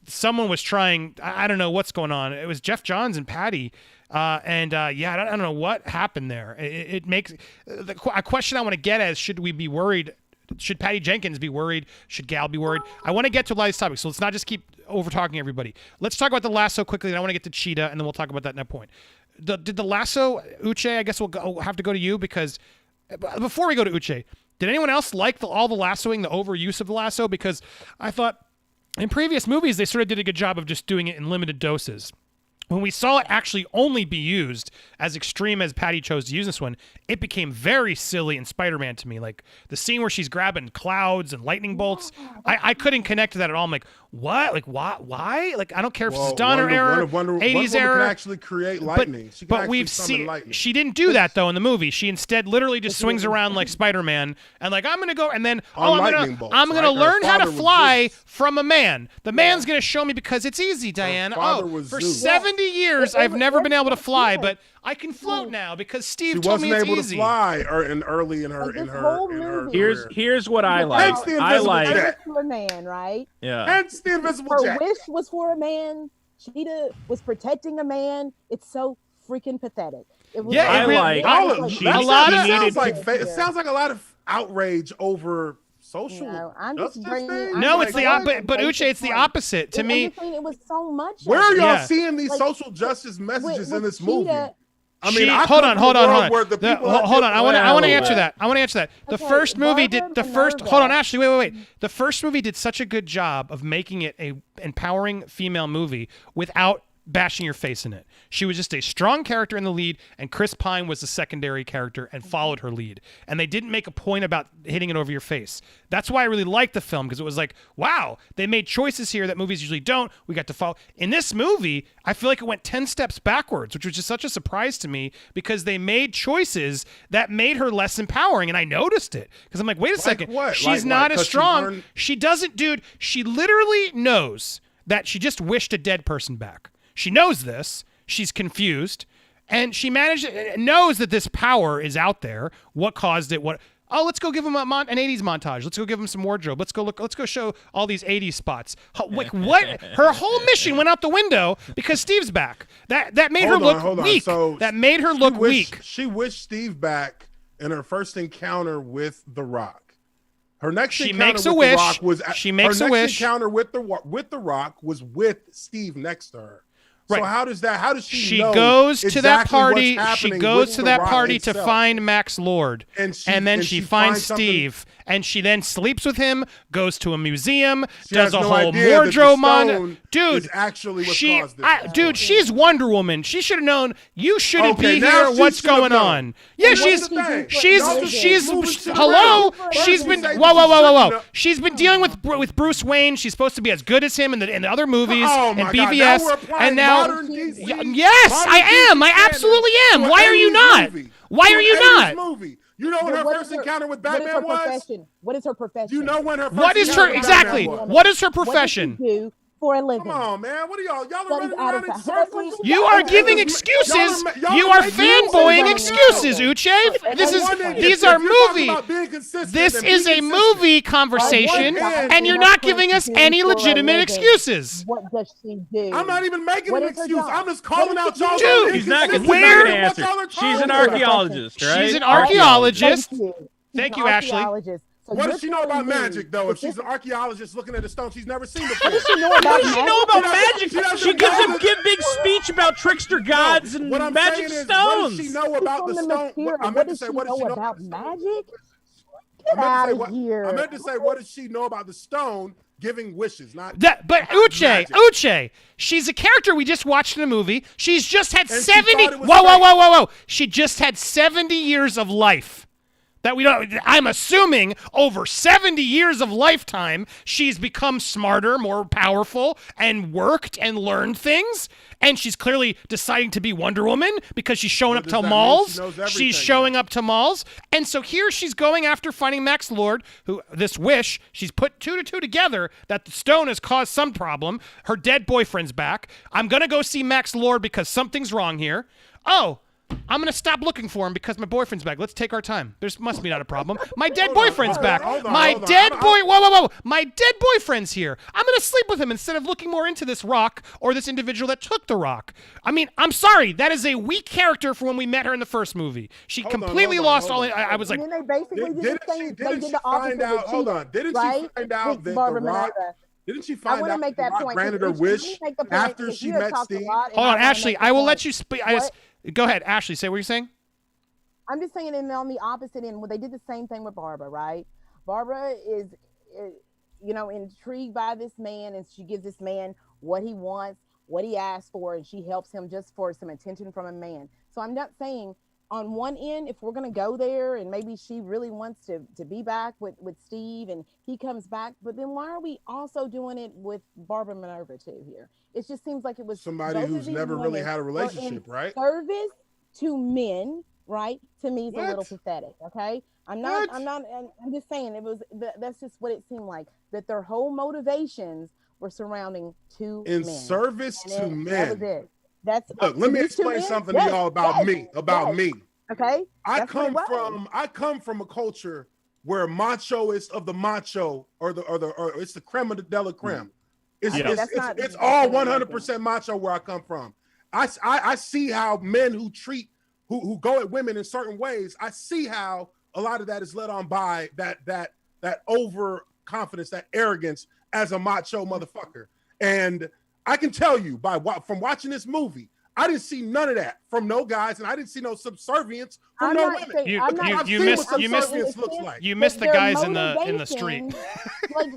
someone was trying. I don't know what's going on. It was Jeff Johns and Patty, I don't know what happened there. It makes a question I want to get at is: should we be worried? Should Patty Jenkins be worried? Should Gal be worried? I want to get to a lot of these topics, so let's not just keep over talking everybody. Let's talk about the lasso quickly, and I want to get to Cheetah, and then we'll talk about that in a point. Did the lasso, Uche? I guess we'll have to go to you because before we go to Uche. Did anyone else like all the lassoing, the overuse of the lasso? Because I thought in previous movies, they sort of did a good job of just doing it in limited doses. when we saw it actually only be used as extreme as Patty chose to use this one, it became very silly in Spider-Man to me. Like the scene where she's grabbing clouds and lightning bolts, I couldn't connect to that at all. I'm like, what? Like, why? Like, I don't care if it's Donner era, 80s era. Can actually create lightning. But we've seen she didn't do that though in the movie. She instead literally just swings around like Spider-Man and like, I'm gonna go and then I'm gonna learn how to fly from a man. The man's gonna show me because it's easy, Diane. For 70 years I've never been able to fly, but I can float now because Steve told me it's easy. She wasn't able to fly early in her Here's what I like. I like for a man, right? Yeah. Hence the invisible Her jet. wish was for a man. Cheetah was protecting a man. It's so freaking pathetic. It was it sounds like a lot of outrage over social. I'm just justice. No, it's the opposite. But Uche, it's the opposite to me. It was so much. Where are y'all seeing these social justice messages in this movie? I mean, hold on. Hold on. I want to answer that. The first movie did Hold on, Ashley. Wait. The first movie did such a good job of making it a empowering female movie without bashing your face in it. She was just a strong character in the lead, and Chris Pine was the secondary character and followed her lead. And they didn't make a point about hitting it over your face. That's why I really liked the film, because it was like, wow, they made choices here that movies usually don't. We got to follow. In this movie, I feel like it went 10 steps backwards, which was just such a surprise to me, because they made choices that made her less empowering, and I noticed it. Because I'm like, wait a second. What? She's not as strong. She doesn't, dude. She literally knows that she just wished a dead person back. She knows this. She's confused, and she knows that this power is out there. What caused it? Oh, let's go give him an 80s montage. Let's go give him some wardrobe. Let's go show all these 80s spots. Like what? Her whole mission went out the window because Steve's back. That made her look weak. So that made her look weak. She wished Steve back in her first encounter with The Rock. Her next encounter with The Rock was with Steve next to her. Right. So how does she know goes to exactly that party. What's She goes to that party itself? to find Max Lord, and then she finds Steve, and she then sleeps with him. Goes to a museum, does a whole wardrobe montage. Dude, actually what caused this. Dude, she's Wonder Woman. She should have known. You shouldn't be here. What's going on? Yeah, she's hello. She's been whoa. She's been dealing with Bruce Wayne. She's supposed to be as good as him in the other movies and BVS, and now. Yes, I am. I absolutely am. Why are you not? Why are you not? Movie. You know what her first encounter with Batman was? What is her profession? You know when her What is her exactly? What is her profession? What does she do for a living? Come on, man. What are y'all? Y'all are running around in circles. You are giving excuses. You are fanboying excuses, Uche. These are movie. This is a movie conversation, and you're not giving us any legitimate excuses. What does she do? I'm not even making an excuse. I'm just calling out y'all. Dude, she's not going where? to answer. She's an archaeologist, right? She's an archaeologist. Thank you, Ashley. So what does she know about magic, though? If she's an archaeologist looking at a stone she's never seen before. What does she know about magic? She gives a big speech about trickster gods and magic stones. What does she know about the stone? I meant to say, what does she know about magic? Get out of here. I meant to say, what does she know about the stone giving wishes? But Uche, she's a character we just watched in a movie. She's just had 70. Whoa. She just had 70 years of life. That we don't. I'm assuming over 70 years of lifetime, she's become smarter, more powerful, and worked and learned things. And she's clearly deciding to be Wonder Woman because she's showing up to malls. She's showing up to malls. And so here she's going after finding Max Lord, who this wish, she's put 2 to 2 together that the stone has caused some problem. Her dead boyfriend's back. I'm going to go see Max Lord because something's wrong here. Oh, I'm going to stop looking for him because my boyfriend's back. Let's take our time. There must be not a problem. My dead boyfriend's back. My dead boyfriend's here. I'm going to sleep with him instead of looking more into this rock or this individual that took the rock. I mean, I'm sorry. That is a weak character from when we met her in the first movie. She completely lost all. I was like, and then they basically didn't she find out? Hold on. Didn't she find out that the rock? Didn't she find out that the rock granted her wish after she met Steve? Hold on, Ashley. I will let you speak. Go ahead, Ashley. Say what you're saying. I'm just saying, and on the opposite end, they did the same thing with Barbara, right? Barbara is, intrigued by this man, and she gives this man what he wants, what he asked for, and she helps him just for some attention from a man. So I'm not saying on one end, if we're going to go there and maybe she really wants to be back with Steve and he comes back, but then why are we also doing it with Barbara Minerva too here? It just seems like it was somebody who's never really had a relationship, right? Service to men, right? To me is a little pathetic. Okay. I'm just saying that's just what it seemed like, that their whole motivations were surrounding two men. Service to men. That was it. Look, let me explain something to y'all about me. Okay. I come from a culture where machoist of the macho or it's the creme de la creme. It's all 100% macho where I come from. I see how men who go at women in certain ways, I see how a lot of that is led on by that overconfidence, that arrogance as a macho motherfucker. And I can tell you from watching this movie, I didn't see none of that from no guys, and I didn't see no subservience from no women. You missed the guys in the street. we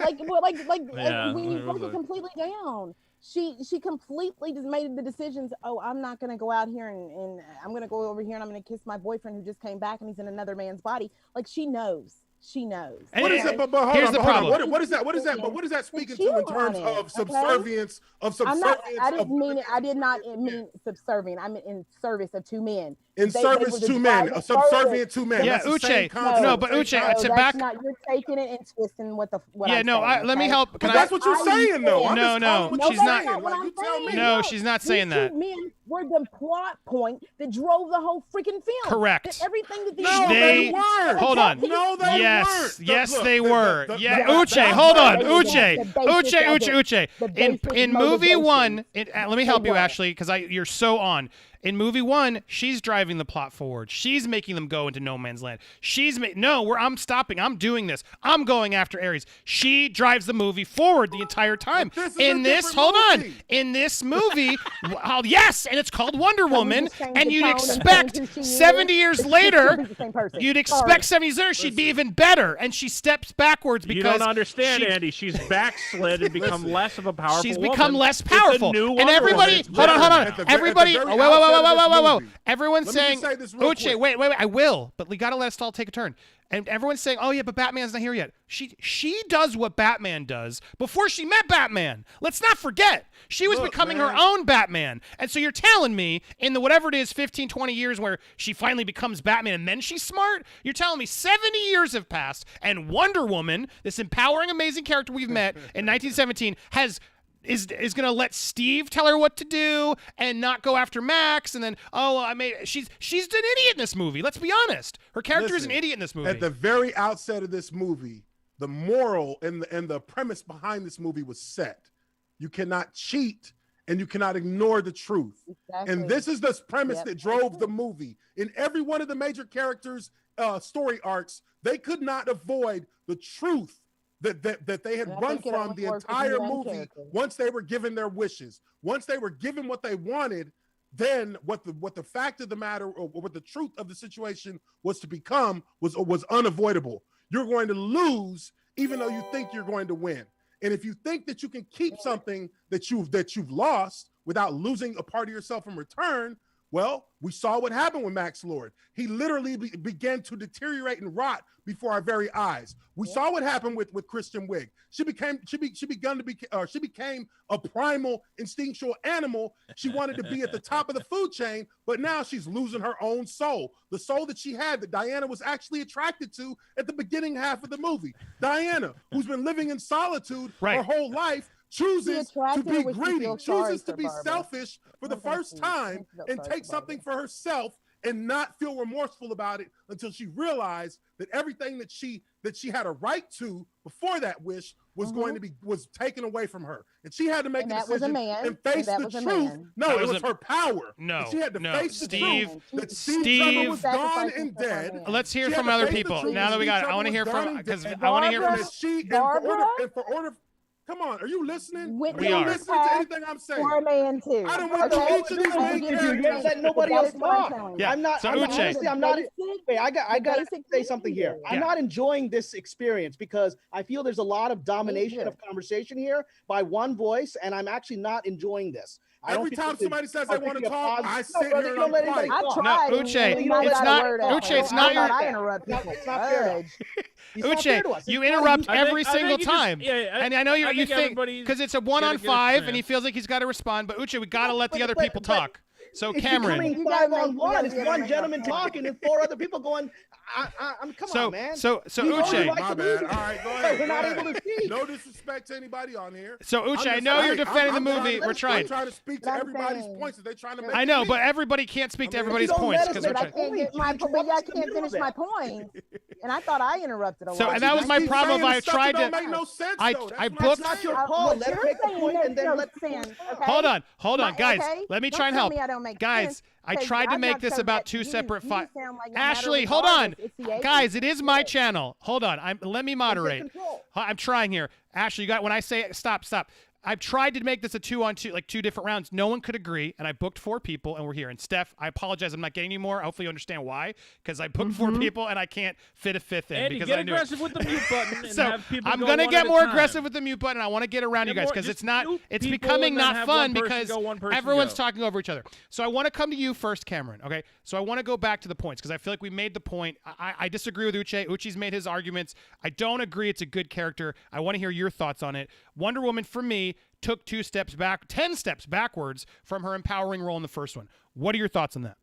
broke it completely down. She completely just made the decisions. Oh, I'm not going to go out here and I'm going to go over here and I'm going to kiss my boyfriend who just came back and he's in another man's body. Like she knows. What is it? But hold here's on, the problem. What is that? But what is that speaking to in terms of subservience? I didn't mean it. I did not mean subservient. I meant in service of two men. In service to men, a subservient to men. Yeah, Uche. No, but Uche, you're taking it and twisting what I'm saying. Let me help. That's what you're saying, though. No, she's not. No, she's not saying that. Two men were the plot point that drove the whole freaking film. Correct. Everything that they weren't. Hold on. No, they weren't. Yes, they were. Yeah, Uche, hold on. Uche. In movie one, let me help you, Ashley, because you're so on. In movie one, she's driving the plot forward. She's making them go into no man's land. I'm stopping. I'm doing this. I'm going after Ares. She drives the movie forward the entire time. In this movie, yes, and it's called Wonder Woman, and you'd expect 70 years later, she'd be even better, and she steps backwards because you don't understand, Andy. She's backslid and become less of a powerful She's woman. become less powerful. And everybody, hold on. Everybody, whoa. Everyone's saying, Uche, wait, I will, but we gotta let us all take a turn. And everyone's saying, oh yeah, but Batman's not here yet. She does what Batman does before she met Batman. Let's not forget. She was becoming her own Batman. And so you're telling me in the whatever it is, 15, 20 years where she finally becomes Batman and then she's smart? You're telling me 70 years have passed and Wonder Woman, this empowering, amazing character we've met in 1917, is going to let Steve tell her what to do and not go after Max, and then she's an idiot in this movie. Let's be honest. Her character is an idiot in this movie. At the very outset of this movie, the moral and the premise behind this movie was set. You cannot cheat and you cannot ignore the truth. Exactly. And this is the premise that drove the movie. In every one of the major characters' story arcs, they could not avoid the truth that they had run from the entire movie. Once they were given their wishes, once they were given what they wanted, then what the fact of the matter, or what the truth of the situation was to become, was unavoidable. You're going to lose even though you think you're going to win. And if you think that you can keep something that you've lost without losing a part of yourself in return, well, we saw what happened with Max Lord. He literally began to deteriorate and rot before our very eyes. We saw what happened with Kristen Wiig. She became a primal, instinctual animal. She wanted to be at the top of the food chain, but now she's losing her own soul. The soul that she had, that Diana was actually attracted to at the beginning half of the movie. Diana, who's been living in solitude her whole life, chooses to be greedy, chooses to be selfish for the first time and take something for herself and not feel remorseful about it until she realized that everything that she had a right to before that wish was was taken away from her. And she had to make a decision and face the truth. No, it was her power. No, she had to face the truth that Steve Trevor was gone and dead. Let's hear from other people. Now that we got it, I want to hear from, because I want to hear from Come on, are you listening? We are you listening to anything I'm saying? Too. I don't want to each of these main characters. Let nobody else talk. Yeah. I'm not. So honestly, I'm not. Wait, I got to say something here. I'm not enjoying this experience because I feel there's a lot of domination of conversation here by one voice, and I'm actually not enjoying this. Every time somebody says they want to talk, I sit brother, here you don't and let I'm anybody quiet. No, tried. Uche, You don't it's got a not. word out. Uche, it's not your. I interrupt people. It's not fair to us. He's not fair to Uche, us. you It's not interrupt you- every I think single you just- time. And I know you think think everybody's because it's a gotta get a 1-on-5 and he chance. feels like he's got to respond. But Uche, we got to let the but- other but- people but- talk. So It's Cameron. becoming You gotta 5-on-1. make- It's you gotta one make gentleman a point. talking and 4 other people going. Come So on, man. so We've already Uche. liked My the bad. movie. All right, go ahead. We're not go able ahead. to speak. No disrespect to anybody on here. So I'm Uche, I just know you're saying, defending I'm the trying movie. to- We're trying. I'm trying to speak to But I'm everybody's saying- points that they're trying to make. I know, to but me. everybody can't speak to I mean, everybody's you don't points let us because make we're But I trying. can't get my You but I interrupt in the can't middle of finish my that. point. And I thought I interrupted a So, lot. and that was my keep problem. saying I the stuff tried that to. don't make no sense, I- though. That's I what booked- I'm Not your saying. call. What Let her you're make the saying point makes and then no let sense, respond. okay? Hold on, guys. Okay? Let me Don't try and tell help. me I don't make Guys, sense, I 'cause tried to I'm make not this so about that two you- separate you files. sound like no matter Ashley, hold on. regardless, it's the Guys, it is my agent. channel. Hold on. Let me moderate. control. I'm trying here. Ashley, you got when I say stop. I've tried to make this a 2-on-2, like 2 different rounds. No one could agree, and I booked 4 people, and we're here. And Steph, I apologize, I'm not getting you more. Hopefully, you understand why, because I booked 4 people, and I can't fit a 5th in Andy, because get I knew aggressive with the mute button and so have people I'm go gonna one get at a more time. aggressive with the mute button. I want to get around you Get guys more- because just it's not. mute It's people becoming and then not have fun one person because go, one person everyone's go. talking over each other. So I want to come to you first, Cameron. Okay. So I want to go back to the points because I feel like we made the point. I disagree with Uche. Uche's made his arguments. I don't agree. It's a good character. I want to hear your thoughts on it. Wonder Woman for me took 2 steps back, 10 steps backwards from her empowering role in the first one. What are your thoughts on that?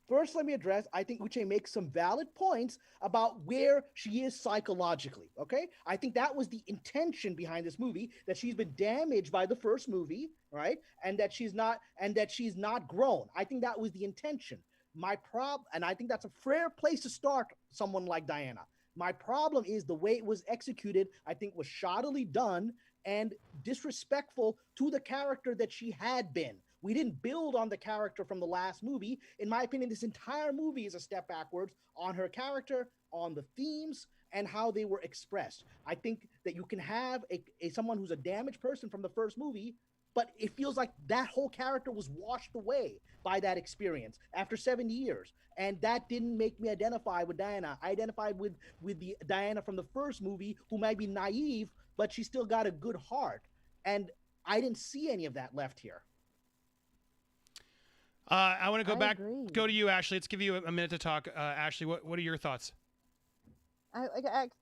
First, let me address, I think Uche makes some valid points about where she is psychologically, okay? I think that was the intention behind this movie, that she's been damaged by the first movie, right? And that she's not grown. I think that was the intention. And I think that's a fair place to start someone like Diana. My problem is the way it was executed, I think was shoddily done and disrespectful to the character that she had been. We didn't build on the character from the last movie. In my opinion, this entire movie is a step backwards on her character, on the themes, and how they were expressed. I think that you can have someone who's a damaged person from the first movie, but it feels like that whole character was washed away by that experience after 70 years. And that didn't make me identify with Diana. I identified with the Diana from the first movie, who might be naive, but she still got a good heart. And I didn't see any of that left here. I want to go back. agree. Go to you, Ashley. Let's give you a minute to talk. Ashley, what are your thoughts? I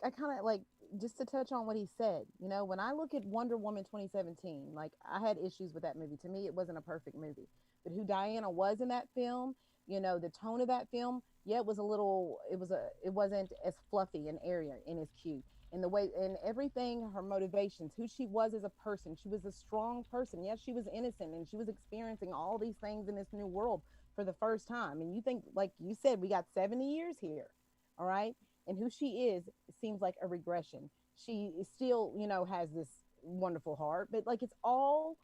kind of like, just to touch on what he said, you know, when I look at Wonder Woman 2017, like I had issues with that movie. To me, it wasn't a perfect movie, but who Diana was in that film, you know, the tone of that film, yeah, it wasn't as fluffy and airy and as cute. And the way and everything, her motivations, who she was as a person, she was a strong person. Yes, she was innocent and she was experiencing all these things in this new world for the first time. And you think, like you said, we got 70 years here, all right? And who she is seems like a regression. She still, you know, has this wonderful heart, but like it's all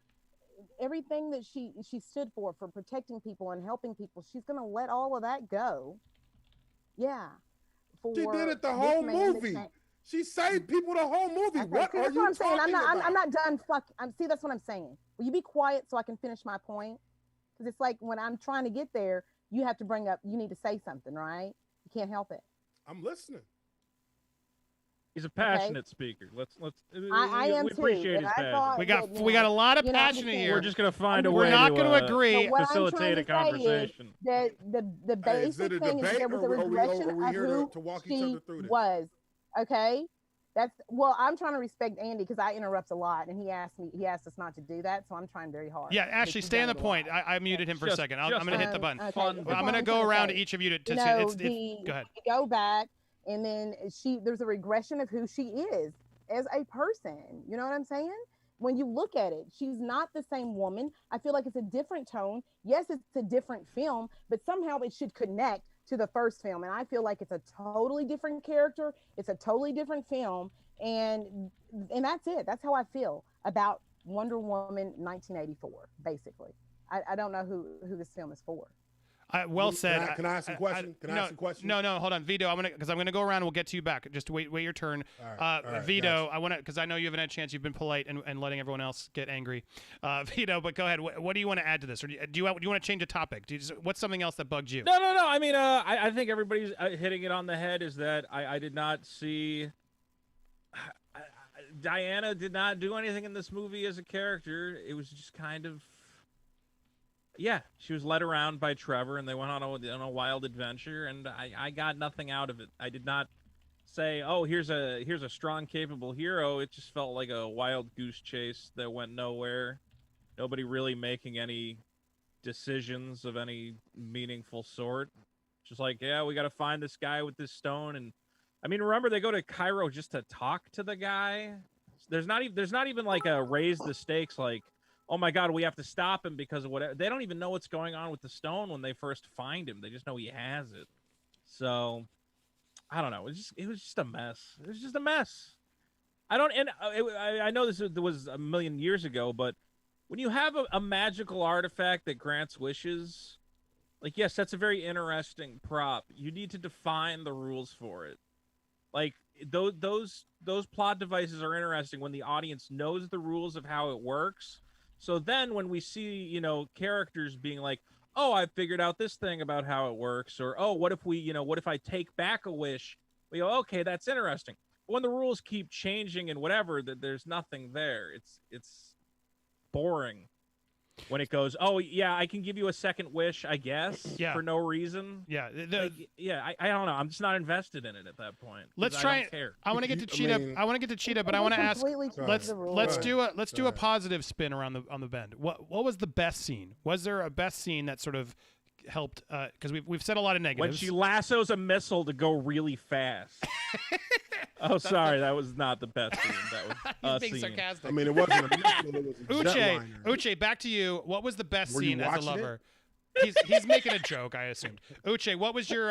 everything that she stood for protecting people and helping people. She's gonna let all of that go. Yeah. She did it the this whole man movie. that- She saved people the whole movie. Okay, What see, are that's you what I'm saying. talking about? I'm not done. See, that's what I'm saying. Will you be quiet so I can finish my point? Because it's like when I'm trying to get there, you have to bring up. You need to say something, right? You can't help it. I'm listening. He's a passionate speaker. Let's. I am we too, appreciate and his I passion. thought- We got you we got a know, lot of you know, I'm passion just saying. here. We're just gonna find a We're way. not to, going to agree. So what I'm facilitate a trying to say is conversation. the Hey, is it basic a thing is debate there was a or are we regression here of who to walk each other she through this? was. Okay, I'm trying to respect Andy because I interrupt a lot, and he asked us not to do that, so I'm trying very hard. Yeah, because Ashley, he's stay on done the it a point. lot. I muted him for a Just- second. I'm just- going to hit the button. Okay, Fun. that's I'm what going to I'm go trying around to say. each of you to You know, go ahead. go back, and then there's a regression of who she is as a person. You know what I'm saying? When you look at it, she's not the same woman. I feel like it's a different tone. Yes, it's a different film, but somehow it should connect to the first film. And I feel like it's a totally different character. It's a totally different film. And that's it. That's how I feel about Wonder Woman 1984, basically. I don't know who this film is for. Well said. Can I ask a question? Can I ask a question? No, hold on, Vito. I'm gonna go around and we'll get to you back. Just wait your turn. All right, Vito, gotcha. I want to because I know you haven't had a chance. You've been polite and letting everyone else get angry. Vito, but go ahead. What do you want to add to this, or do you want to change a topic? What's something else that bugged you? No. I mean, I think everybody's hitting it on the head. Is that I did not see. Diana did not do anything in this movie as a character. It was just kind of Yeah, she was led around by Trevor, and they went on a wild adventure, and I got nothing out of it. I did not say, oh, here's a strong, capable hero. It just felt like a wild goose chase that went nowhere. Nobody really making any decisions of any meaningful sort. Just like, yeah, we got to find this guy with this stone, and I mean, remember they go to Cairo just to talk to the guy. There's not even like a raise the stakes, like, oh my God, we have to stop him because of whatever. They don't even know what's going on with the stone when they first find him. They just know he has it. So I don't know. It was just a mess. It was just a mess. I know this was a million years ago, but when you have a magical artifact that grants wishes, like, yes, that's a very interesting prop. You need to define the rules for it. Like, those plot devices are interesting when the audience knows the rules of how it works. So then when we see, characters being like, oh, I figured out this thing about how it works, or, oh, what if I take back a wish? We go, okay, that's interesting. But when the rules keep changing and whatever, that there's nothing there. It's boring. When it goes, oh yeah, I can give you a second wish, I guess, for no reason. Yeah, I don't know. I'm just not invested in it at that point. Let's try. I don't care. I want to get to Cheetah. I want to get to Cheetah, but I want to ask. Let's do a positive spin around on the bend. What was the best scene? Was there a best scene that sort of helped? Because we've said a lot of negatives. When she lassos a missile to go really fast. Oh, sorry, that was not the best scene. That was being sarcastic. I mean, it wasn't a missile, it was a jetliner. Uche, back to you. What was the best Were scene you as a watching lover? He's making a joke, I assumed. Uche, what was your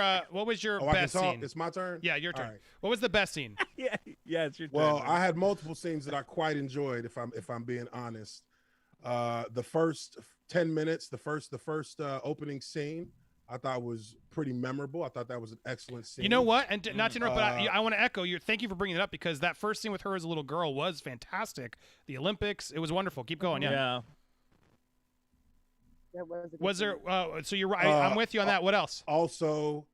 best scene? It's my turn? Yeah, your turn. Right. What was the best scene? yeah, it's your turn. Well, I had multiple scenes that I quite enjoyed, if I'm being honest. The first 10 minutes, the first opening scene, I thought was pretty memorable. I thought that was an excellent scene. You know what? And not to interrupt, but I want to echo your thank you for bringing it up, because that first scene with her as a little girl was fantastic. The Olympics, it was wonderful. Keep going. Yeah. Was there? So you're right. I'm with you on that. What else? Also,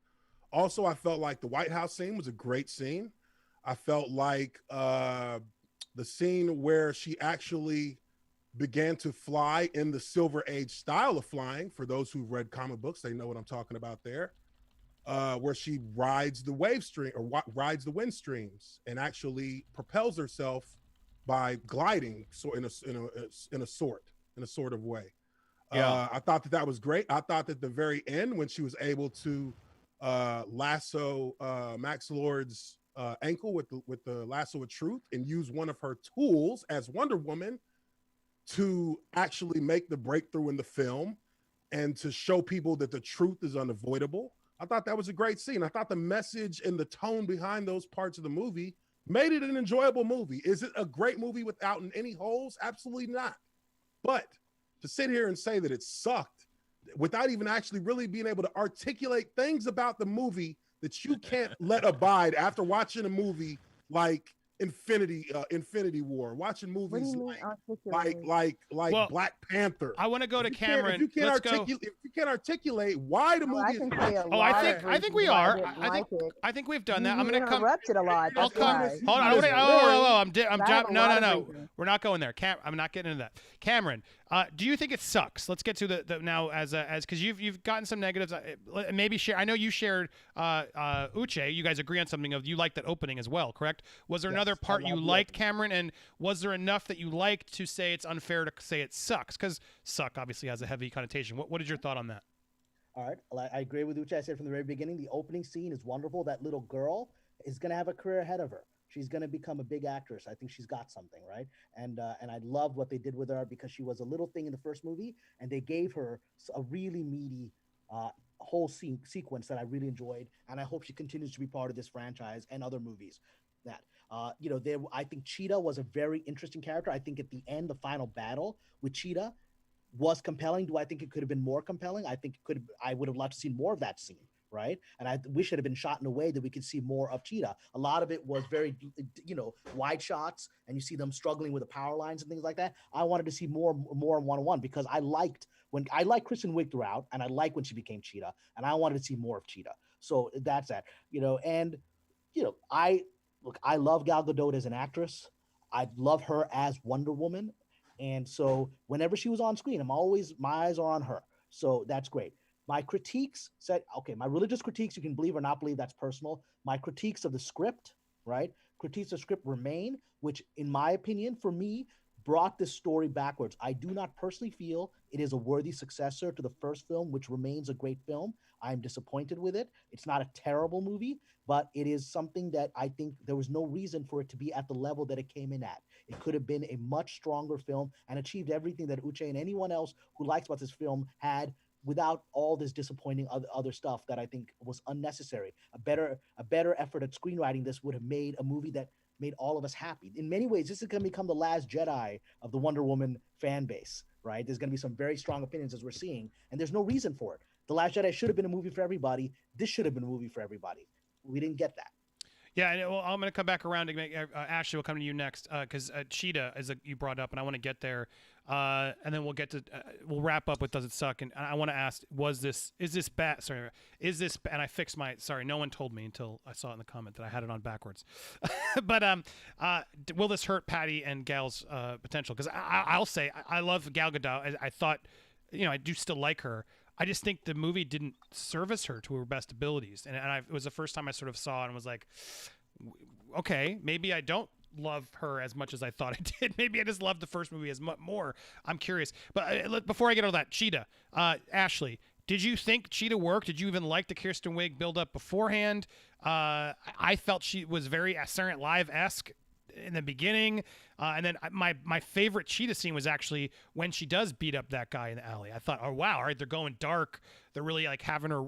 I felt like the White House scene was a great scene. I felt like the scene where she actually began to fly in the Silver Age style of flying. For those who've read comic books, they know what I'm talking about there. Where she rides the wave stream or rides the wind streams and actually propels herself by gliding, so in a sort of way. Yeah. I thought that was great. I thought that the very end, when she was able to lasso Max Lord's ankle with the lasso of truth and use one of her tools as Wonder Woman to actually make the breakthrough in the film and to show people that the truth is unavoidable. I thought that was a great scene. I thought the message and the tone behind those parts of the movie made it an enjoyable movie. Is it a great movie without any holes? Absolutely not. But to sit here and say that it sucked without even actually really being able to articulate things about the movie that you can't let abide after watching a movie like Infinity War, watching movies like well, Black Panther. I want to go to Cameron. If you can't articulate why the movie is I think we are. I think we've done that. I'm going to come. Interrupted a lot. I'll come. Hold on. No. We're not going there. I'm not getting into that. Cameron, do you think it sucks? Let's get to the now as because you've gotten some negatives. Maybe share. I know you shared Uche. You guys agree on something of you like that opening as well, correct? Was there another part you liked, Cameron? And was there enough that you liked to say it's unfair to say it sucks? Because suck obviously has a heavy connotation. What is your thought on that? All right, I agree with Uche. I said from the very beginning, the opening scene is wonderful. That little girl is going to have a career ahead of her. She's going to become a big actress. I think she's got something, right? And I love what they did with her because she was a little thing in the first movie, and they gave her a really meaty whole sequence that I really enjoyed, and I hope she continues to be part of this franchise and other movies. I think Cheetah was a very interesting character. I think at the end, the final battle with Cheetah was compelling. Do I think it could have been more compelling? I think I would have loved to see more of that scene, right? And I wish it had been shot in a way that we could see more of Cheetah. A lot of it was very, wide shots, and you see them struggling with the power lines and things like that. I wanted to see more one-on-one because I liked Kristen Wiig throughout, and I like when she became Cheetah, and I wanted to see more of Cheetah. So that's that, I love Gal Gadot as an actress. I love her as Wonder Woman. And so whenever she was on screen, my eyes are on her. So that's great. My critiques said, okay, my religious critiques, you can believe or not believe, that's personal. My critiques of the script, right? Critiques of script remain, which in my opinion, for me, brought this story backwards. I do not personally feel it is a worthy successor to the first film, which remains a great film. I'm disappointed with it. It's not a terrible movie, but it is something that I think there was no reason for it to be at the level that it came in at. It could have been a much stronger film and achieved everything that Uche and anyone else who likes about this film had without all this disappointing other stuff that I think was unnecessary. A better effort at screenwriting this would have made a movie that made all of us happy. In many ways, this is going to become the last Jedi of the Wonder Woman fan base, right? There's going to be some very strong opinions as we're seeing, and there's no reason for it. The Last Jedi should have been a movie for everybody. This should have been a movie for everybody. We didn't get that. Yeah, and well, I'm going to come back around to make Ashley. We'll come to you next because Cheetah, you brought up, and I want to get there, and then we'll get to we'll wrap up with Does It Suck? And I want to ask, is this bad? Sorry, is this? And I fixed my sorry. No one told me until I saw it in the comment that I had it on backwards. But will this hurt Patty and Gal's potential? Because I'll say I love Gal Gadot. I thought, I do still like her. I just think the movie didn't service her to her best abilities. And it was the first time I sort of saw it and was like, okay, maybe I don't love her as much as I thought I did. Maybe I just loved the first movie as much more. I'm curious. But before I get all that, Cheetah, Ashley, did you think Cheetah worked? Did you even like the Kirsten Wiig build-up beforehand? I felt she was very Saturday Night Live-esque in the beginning, and then my favorite Cheetah scene was actually when she does beat up that guy in the alley. I thought, oh wow, all right, they're going dark. They're really like having her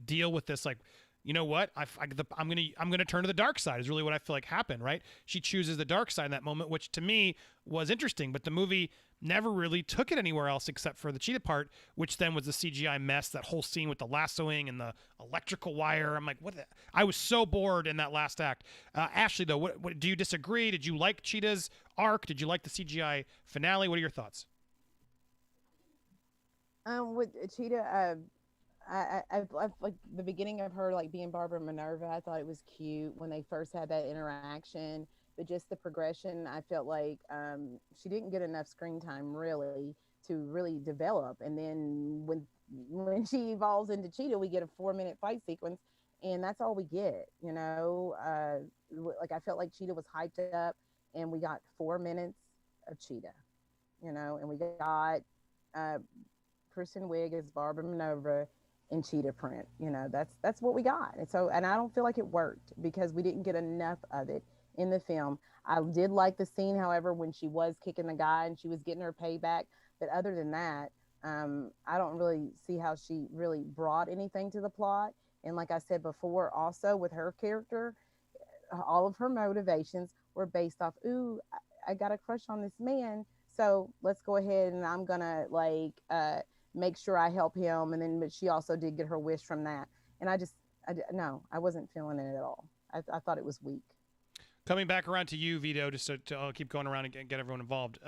deal with this. Like, you know what? I'm gonna turn to the dark side is really what I feel like happened. Right? She chooses the dark side in that moment, which to me was interesting. But the movie never really took it anywhere else except for the Cheetah part, which then was the CGI mess. That whole scene with the lassoing and the electrical wire. I'm like, what? I was so bored in that last act. Ashley, though, what do you disagree? Did you like Cheetah's arc? Did you like the CGI finale? What are your thoughts? With Cheetah, I like the beginning of her like being Barbara Minerva. I thought it was cute when they first had that interaction, but just the progression, I felt like she didn't get enough screen time really to really develop. And then when she evolves into Cheetah, we get a 4-minute fight sequence, and that's all we get. Like I felt like Cheetah was hyped up, and we got 4 minutes of Cheetah, and we got Kristen Wiig as Barbara Minerva in Cheetah print. That's what we got. And I don't feel like it worked because we didn't get enough of it in the film. I did like the scene, however, when she was kicking the guy and she was getting her payback. But other than that, I don't really see how she really brought anything to the plot. And like I said before, also with her character, all of her motivations were based off, ooh, I got a crush on this man, so let's go ahead and I'm gonna make sure I help him. And then, but she also did get her wish from that. And I wasn't feeling it at all. I thought it was weak. Coming back around to you, Vito, just to keep going around and get everyone involved.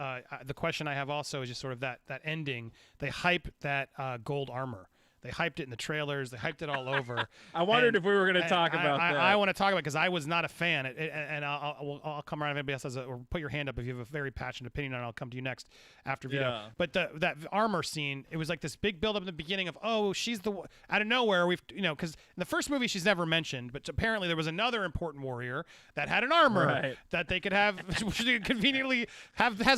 The question I have also is just sort of that ending. They hype that gold armor. They hyped it in the trailers. They hyped it all over. I wondered if we were going to talk about that. I want to talk about it because I was not a fan. And I'll come around if anybody else has or put your hand up if you have a very passionate opinion on it. I'll come to you next after Vito. Yeah. But that armor scene, it was like this big build up in the beginning of, oh, she's out of nowhere. Because in the first movie she's never mentioned, but apparently there was another important warrior that had an armor that they could have, conveniently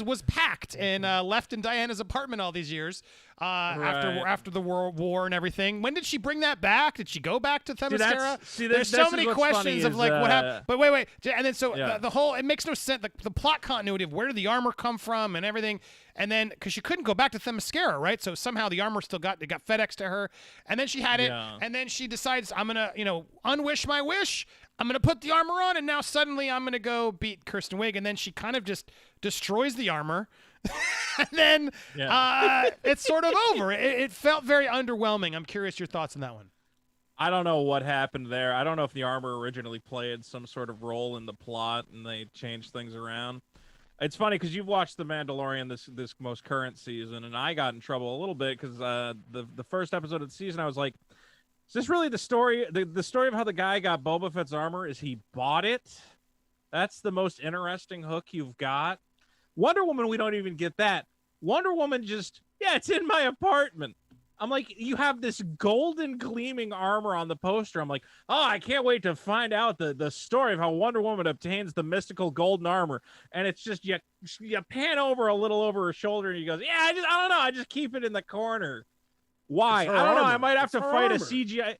was packed and left in Diana's apartment all these years after the war and everything. When did she bring that back? Did she go back to Themyscira? There's so many questions of like what happened. But wait, and then the whole, it makes no sense. The plot continuity of where did the armor come from and everything, and then because she couldn't go back to Themyscira, right? So somehow the armor got FedEx to her, and then she had it, and then she decides I'm gonna unwish my wish. I'm gonna put the armor on, and now suddenly I'm gonna go beat Kristen Wiig, and then she kind of just destroys the armor. And then it's sort of over. It felt very underwhelming. I'm curious your thoughts on that one. I don't know what happened there. I don't know if the armor originally played some sort of role in the plot and they changed things around. It's funny because you've watched The Mandalorian this most current season, and I got in trouble a little bit because the first episode of the season I was like, is this really the story? The story of how the guy got Boba Fett's armor is he bought it? That's the most interesting hook you've got. Wonder Woman, we don't even get that. Wonder Woman just, it's in my apartment. I'm like, you have this golden gleaming armor on the poster. I'm like, oh, I can't wait to find out the story of how Wonder Woman obtains the mystical golden armor. And it's just you pan over a little over her shoulder, and he goes, yeah, I don't know, I just keep it in the corner. Why? I don't know. I might have to fight a CGI.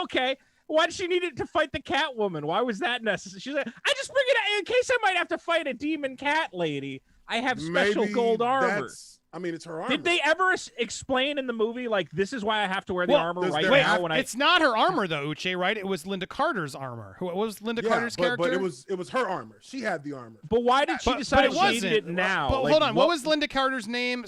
Okay. Why did she need it to fight the Catwoman? Why was that necessary? She's like, I just bring it in case I might have to fight a demon cat lady. I have special gold armor. I mean, it's her armor. Did they ever explain in the movie, like, this is why I have to wear the armor right now? It's not her armor, though, Uche, right? It was Linda Carter's armor. What was Linda Carter's character? But it was her armor. She had the armor. But why did she decide she needed it now? But hold on. What was Linda Carter's name?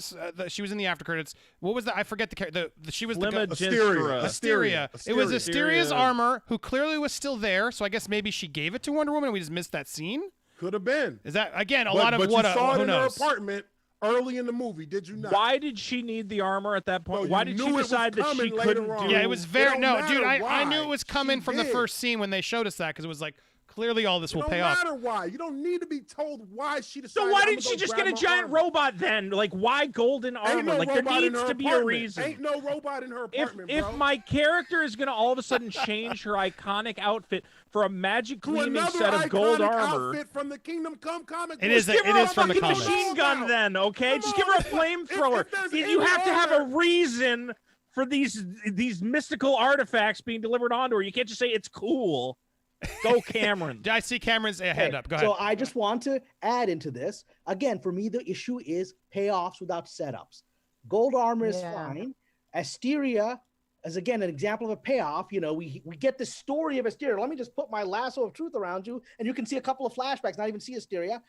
She was in the after credits. What was that? I forget the character. She was Asteria. It was Asteria's armor, who clearly was still there. So I guess maybe she gave it to Wonder Woman and we just missed that scene? Could have been. Is that, again, but what you saw it who in knows? her apartment early in the movie, did you not? Why did she need the armor at that point? No, why did she decide that she couldn't do it? Yeah, it was very dude. I knew it was coming from the first scene when they showed us that, because it was like, clearly all this will pay off. No matter why. You don't need to be told why she decided. So why didn't she just get a giant robot then? Like, why golden armor? Like, there needs to be a reason. Ain't no robot in her apartment, bro. If my character is going to all of a sudden change her iconic outfit for a magic gleaming set of gold armor. Outfit from the Kingdom Come comic. It is from the comics. Machine gun then, okay? Just give her a flamethrower. You have to have a reason for these mystical artifacts being delivered onto her. You can't just say it's cool. Go, Cameron. I see Cameron's hand up. Go ahead. So I just want to add into this. Again, for me, the issue is payoffs without setups. Gold armor is fine. Asteria is, again, an example of a payoff. You know, we get the story of Asteria. Let me just put my lasso of truth around you, and you can see a couple of flashbacks, not even see Asteria.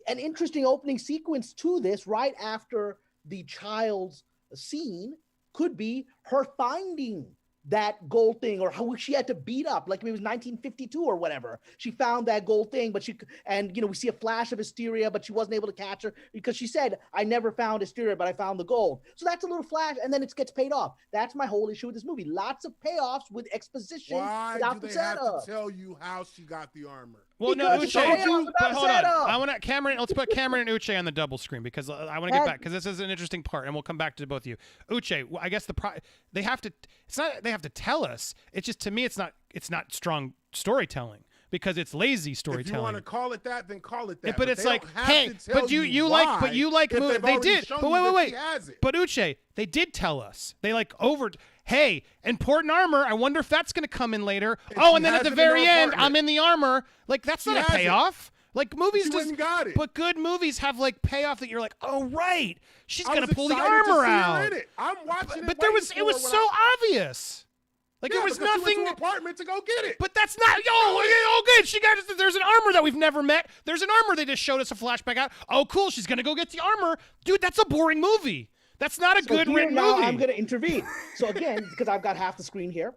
An interesting opening sequence to this right after the child's scene could be her finding that gold thing, or how she had to beat up, like it was 1952 or whatever. She found that gold thing, but we see a flash of Asteria, but she wasn't able to catch her because she said, I never found Asteria, but I found the gold. So that's a little flash, and then it gets paid off. That's my whole issue with this movie. Lots of payoffs with exposition. Why do they have to tell you how she got the armor? Well, no, Uche, but hold on. I want to Cameron. Let's put Cameron and Uche on the double screen because I want to get back, because this is an interesting part, and we'll come back to both of you. Uche, I guess they have to. It's not they have to tell us. It's just, to me, it's not strong storytelling, because it's lazy storytelling. If you want to call it that, then call it that. But it's like, hey, but you like they did. But wait. But Uche, they did tell us. They hey, important armor. I wonder if that's going to come in later. And then at the very end, I'm in the armor. Like, that's not a payoff. Like, movies just got it. But good movies have like payoff that you're like, oh right, she's going to pull the armor out. I'm watching but it was so obvious. Like, there was nothing. She went to an apartment to go get it. But that's not. Good. She got. There's an armor that we've never met. There's an armor they just showed us a flashback out. Oh, cool. She's gonna go get the armor, dude. That's a boring movie. That's not a good written movie. I'm gonna intervene. So again, because I've got half the screen here.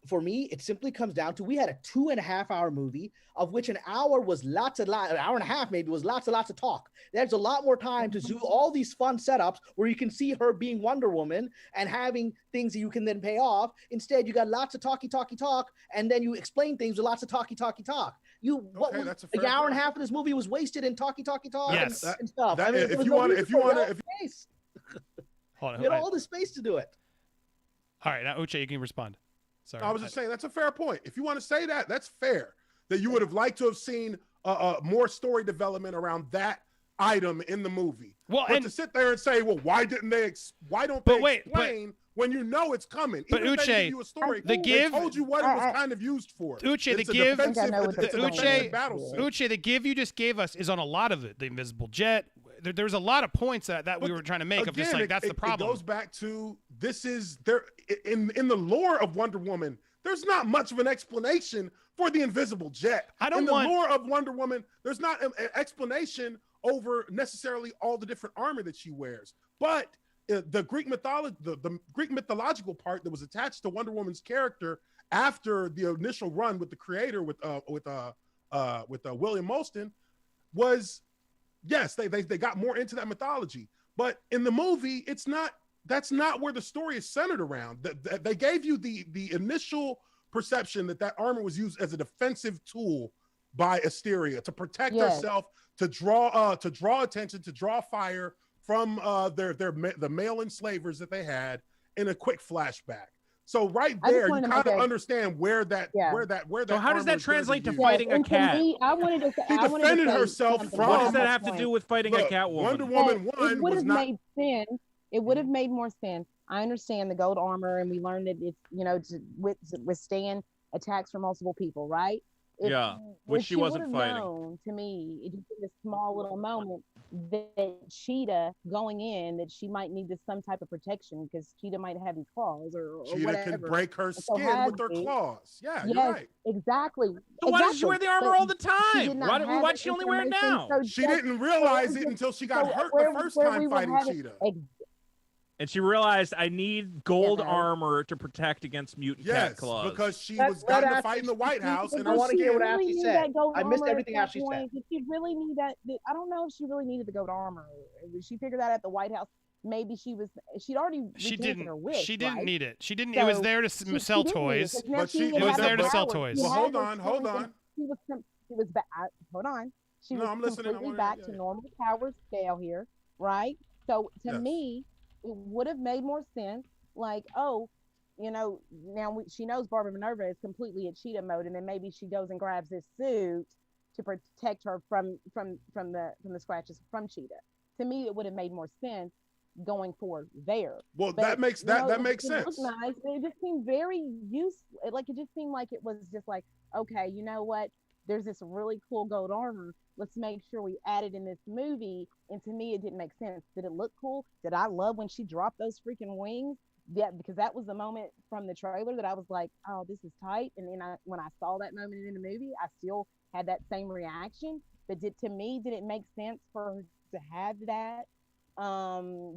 For me, it simply comes down to, we had a 2.5-hour movie, of which an hour was an hour and a half maybe was lots and lots of talk. There's a lot more time to do all these fun setups where you can see her being Wonder Woman and having things that you can then pay off. Instead, you got lots of talk, and then you explain things with lots of talk. That's a fair an hour point. and a half of this movie was wasted in talk Yes. and stuff. If you want to, Hold on. You had all the space to do it. All right, now Uche, you can respond. Sorry. I was just saying, that's a fair point. If you want to say that, that's fair. That you would have liked to have seen more story development around that item in the movie. Well, but to sit there and say, well, why don't they explain when you know it's coming? But Even if Uche, they give you a story, they told you what it was kind of used for. Uche, the give you just gave us is on a lot of it. The invisible jet. There's a lot of points that we were trying to make. Again, of just like, that's the problem. It goes back to, this is there in the lore of Wonder Woman. There's not much of an explanation for the invisible jet. In the lore of Wonder Woman, there's not an explanation over necessarily all the different armor that she wears. But the Greek mythology, the Greek mythological part that was attached to Wonder Woman's character after the initial run with the creator with William Molston was, yes, they got more into that mythology. But in the movie, that's not where the story is centered around. They gave you the initial perception that armor was used as a defensive tool by Asteria to protect herself, to draw attention, to draw fire from the male enslavers that they had in a quick flashback. So right there, you kind of understand where that. So how does that translate to used. fighting a cat? Me, I wanted to. She defended herself from. What does that have to do with fighting a Catwoman? Wonder Woman 1 it would was have not. made sense. It would have made more sense. I understand the gold armor, and we learned that it's to withstand attacks from multiple people, right? Which she wasn't fighting. Known, to me, it just in a small little moment that Cheetah going in, that she might need some type of protection because Cheetah might have these claws or Cheetah whatever. can break her skin with her claws. Yeah, yes, you're right. Exactly. So why does she wear the armor all the time? Why'd she only wear it now? So she didn't realize it until she got hurt the first time fighting Cheetah. And she realized I need gold armor to protect against mutant cat claws. Because she was got to fight in the White House, and I want to hear what Ashley said. I missed everything Ashley said. Did she really need that? I don't know if she really needed the gold armor. She figured that at the White House. Maybe she'd already retaken her wish. She didn't need it. She didn't. So it was there to sell toys. But it was there to sell toys. Well, hold on. She was back. Hold on. She was completely back to normal power scale here, right? So to me, it would have made more sense. Like, now she knows Barbara Minerva is completely at Cheetah mode, and then maybe she goes and grabs this suit to protect her from the scratches from Cheetah. To me, it would have made more sense going forward there. Well, that makes sense. Nice, but it just seemed very useful. It just seemed like it was just like, okay, you know what? There's this really cool gold armor. Let's make sure we add it in this movie. And to me, it didn't make sense. Did it look cool? Did I love when she dropped those freaking wings? Yeah, because that was the moment from the trailer that I was like, oh, this is tight. And then when I saw that moment in the movie, I still had that same reaction. But did it make sense for her to have that?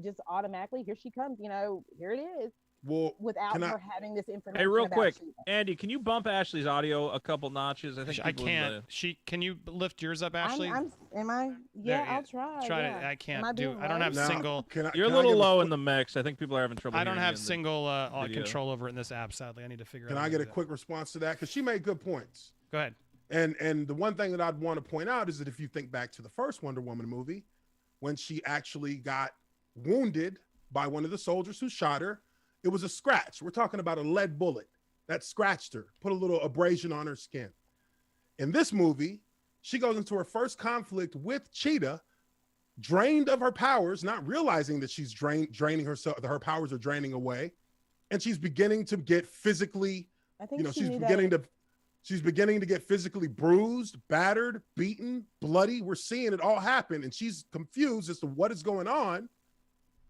Just automatically, here she comes, here it is. Well, without her having this information. Hey, real quick, Cheetah. Andy, can you bump Ashley's audio a couple notches? I think I can't. Can you lift yours up, Ashley? Am I? Yeah, I'll try. Try it. I can't do. I don't have single. You're a little low in the mix. I think people are having trouble. I don't have single control over it in this app. Sadly, I need to figure out. Can I get a quick response to that? Because she made good points. Go ahead. And the one thing that I'd want to point out is that if you think back to the first Wonder Woman movie, when she actually got wounded by one of the soldiers who shot her, it was a scratch. We're talking about a lead bullet that scratched her, put a little abrasion on her skin. In this movie, she goes into her first conflict with Cheetah, drained of her powers, not realizing that she's draining herself, that her powers are draining away. And she's beginning to get physically, she's beginning to get physically bruised, battered, beaten, bloody. We're seeing it all happen. And she's confused as to what is going on.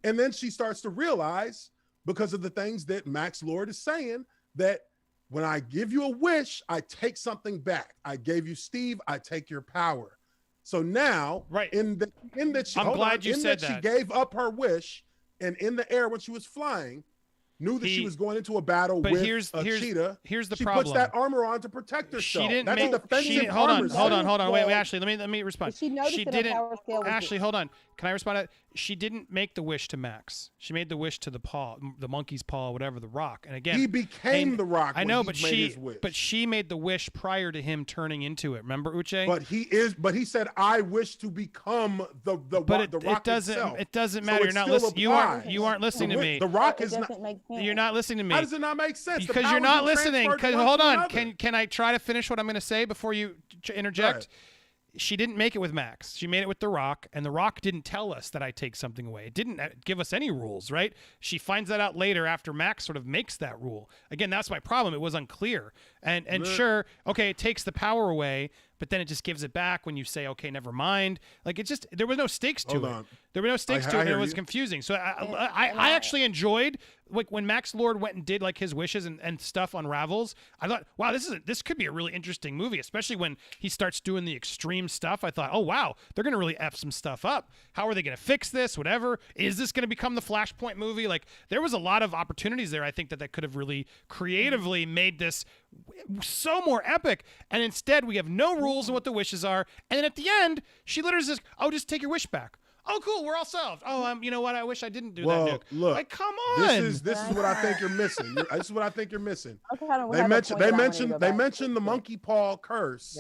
And then she starts to realize, because of the things that Max Lord is saying, that when I give you a wish, I take something back. I gave you Steve, I take your power. So now, in that she gave up her wish, and in the air when she was flying, knew that she was going into a battle with Cheetah. Here's the she problem. She puts that armor on to protect herself. She didn't That's make, a defensive hold armor. on. Wait, Ashley, let me respond. She didn't. Ashley, hold on. Can I respond? She didn't make the wish to Max. She made the wish to the monkey's paw, whatever, the Rock. And again, he became the Rock. I know, but she made the wish prior to him turning into it. Remember, Uche? But he said, "I wish to become the Rock itself." It doesn't matter. You're not listening. You aren't listening to me. The Rock is not. You're not listening to me. How does it not make sense? Because you're not listening. Hold on. Can I try to finish what I'm going to say before you interject? She didn't make it with Max. She made it with The Rock, and The Rock didn't tell us that I take something away. It didn't give us any rules, right? She finds that out later after Max sort of makes that rule. Again, that's my problem. It was unclear. And sure, okay, it takes the power away, but then it just gives it back when you say, okay, never mind. Like, there were no stakes to it. There were no stakes to it, and it was confusing. So I actually enjoyed, like, when Max Lord went and did like his wishes and stuff unravels. I thought, wow, this could be a really interesting movie, especially when he starts doing the extreme stuff. I thought, oh wow, they're gonna really F some stuff up. How are they gonna fix this? Whatever. Is this gonna become the Flashpoint movie? Like, there was a lot of opportunities there. I think that could have really creatively made this so more epic. And instead, we have no rules on what the wishes are. And then at the end, she literally says, "Oh, just take your wish back." Oh, cool, we're all solved. Oh, you know what? I wish I didn't do that. Nuke. Look, like, come on. This is what I think you're missing. This is what I think you're missing. They mentioned the monkey paw curse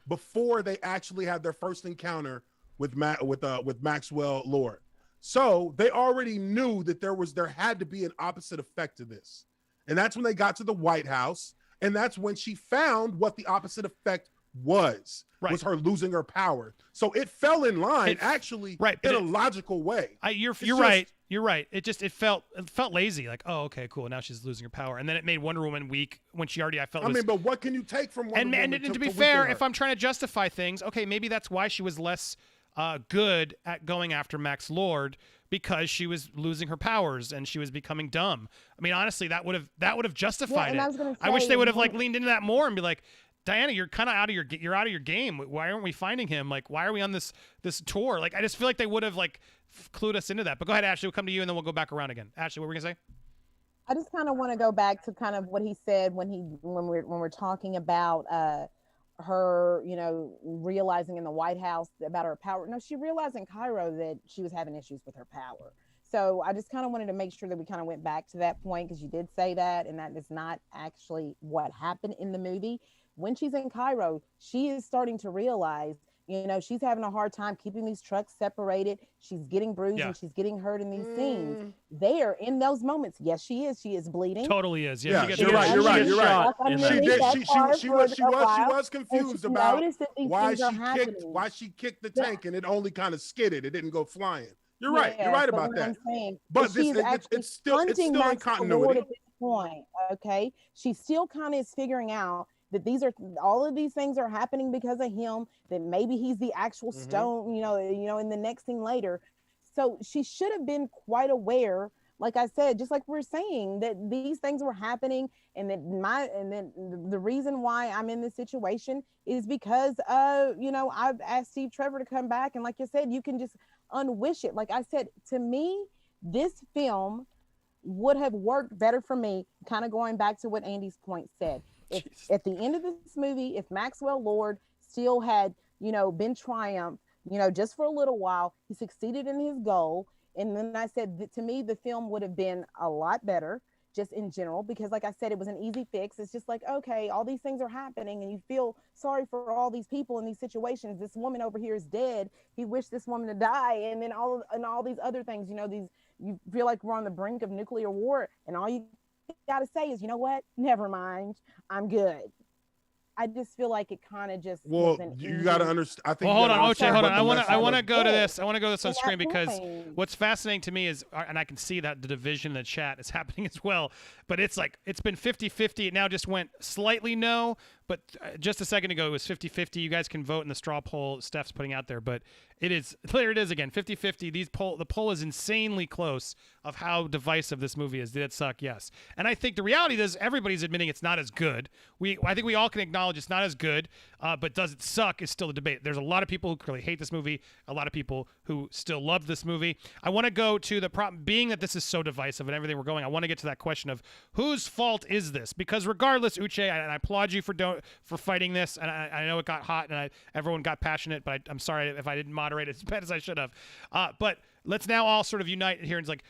before they actually had their first encounter with Maxwell Lord. So they already knew that there had to be an opposite effect to this. And that's when they got to the White House. And that's when she found what the opposite effect was her losing her power. So it fell in line in a logical way. You're right. You're right. It felt lazy. Like, oh, okay, cool. Now she's losing her power, and then it made Wonder Woman weak when she already. But what can you take from Wonder Woman? And to be fair, if I'm trying to justify things, okay, maybe that's why she was less good at going after Max Lord, because she was losing her powers and she was becoming dumb. I mean, honestly, that would have justified it. I wish they would have leaned into that more and be like, Diana, you're kind of out of your game. Why aren't we finding him? Like, why are we on this tour? Like, I just feel like they would have clued us into that. But go ahead, Ashley. We'll come to you and then we'll go back around again. Ashley, what were we gonna say? I just kind of want to go back to kind of what he said when we're talking about her, realizing in the White House about her power. No, she realized in Cairo that she was having issues with her power. So I just kind of wanted to make sure that we kind of went back to that point, because you did say that, and that is not actually what happened in the movie. When she's in Cairo, she is starting to realize, she's having a hard time keeping these trucks separated. She's getting bruised and she's getting hurt in these scenes. They are in those moments. Yes, she is. She is bleeding. Totally is. Yeah, you're right. She was confused about why she kicked the tank, and it only kind of skidded. It didn't go flying. You're right. You're right about that. But it's still in continuity. At this point, okay, she still kind of is figuring out that all of these things are happening because of him, that maybe he's the actual stone, and the next thing later. So she should have been quite aware, like I said, just like we're saying, that these things were happening, and that the reason why I'm in this situation is because I've asked Steve Trevor to come back, and like you said, you can just unwish it. Like I said, to me, this film would have worked better for me, kind of going back to what Andy's point said. If at the end of this movie, if Maxwell Lord still had, been triumphed, just for a little while, he succeeded in his goal. And then I said that to me, the film would have been a lot better just in general, because like I said, it was an easy fix. It's just like, okay, all these things are happening and you feel sorry for all these people in these situations. This woman over here is dead. He wished this woman to die. And then all these other things, you feel like we're on the brink of nuclear war, and all you got to say is, you know what? Never mind. I'm good. I just feel like it kind of just. Well, you got to understand. I think. Well, hold on, Oche, hold on. I want to go to this. I want to go to this on screen, because what's fascinating to me is, and I can see that the division in the chat is happening as well. But it's been 50-50. It now just went slightly no, but just a second ago it was 50-50. You guys can vote in the straw poll Steph's putting out there, but there it is again, 50-50. The poll is insanely close of how divisive this movie is. Did it suck? Yes. And I think the reality is everybody's admitting it's not as good. I think we all can acknowledge it's not as good, but does it suck is still a debate. There's a lot of people who clearly hate this movie, a lot of people who still love this movie. I want to go to the problem, being that this is so divisive and everything we're going, I want to get to that question of whose fault is this? Because regardless, Uche, and I applaud you for fighting this, and I know it got hot and everyone got passionate, but I'm sorry if I didn't moderate it as bad as I should have. But let's now all sort of unite here, and it's like,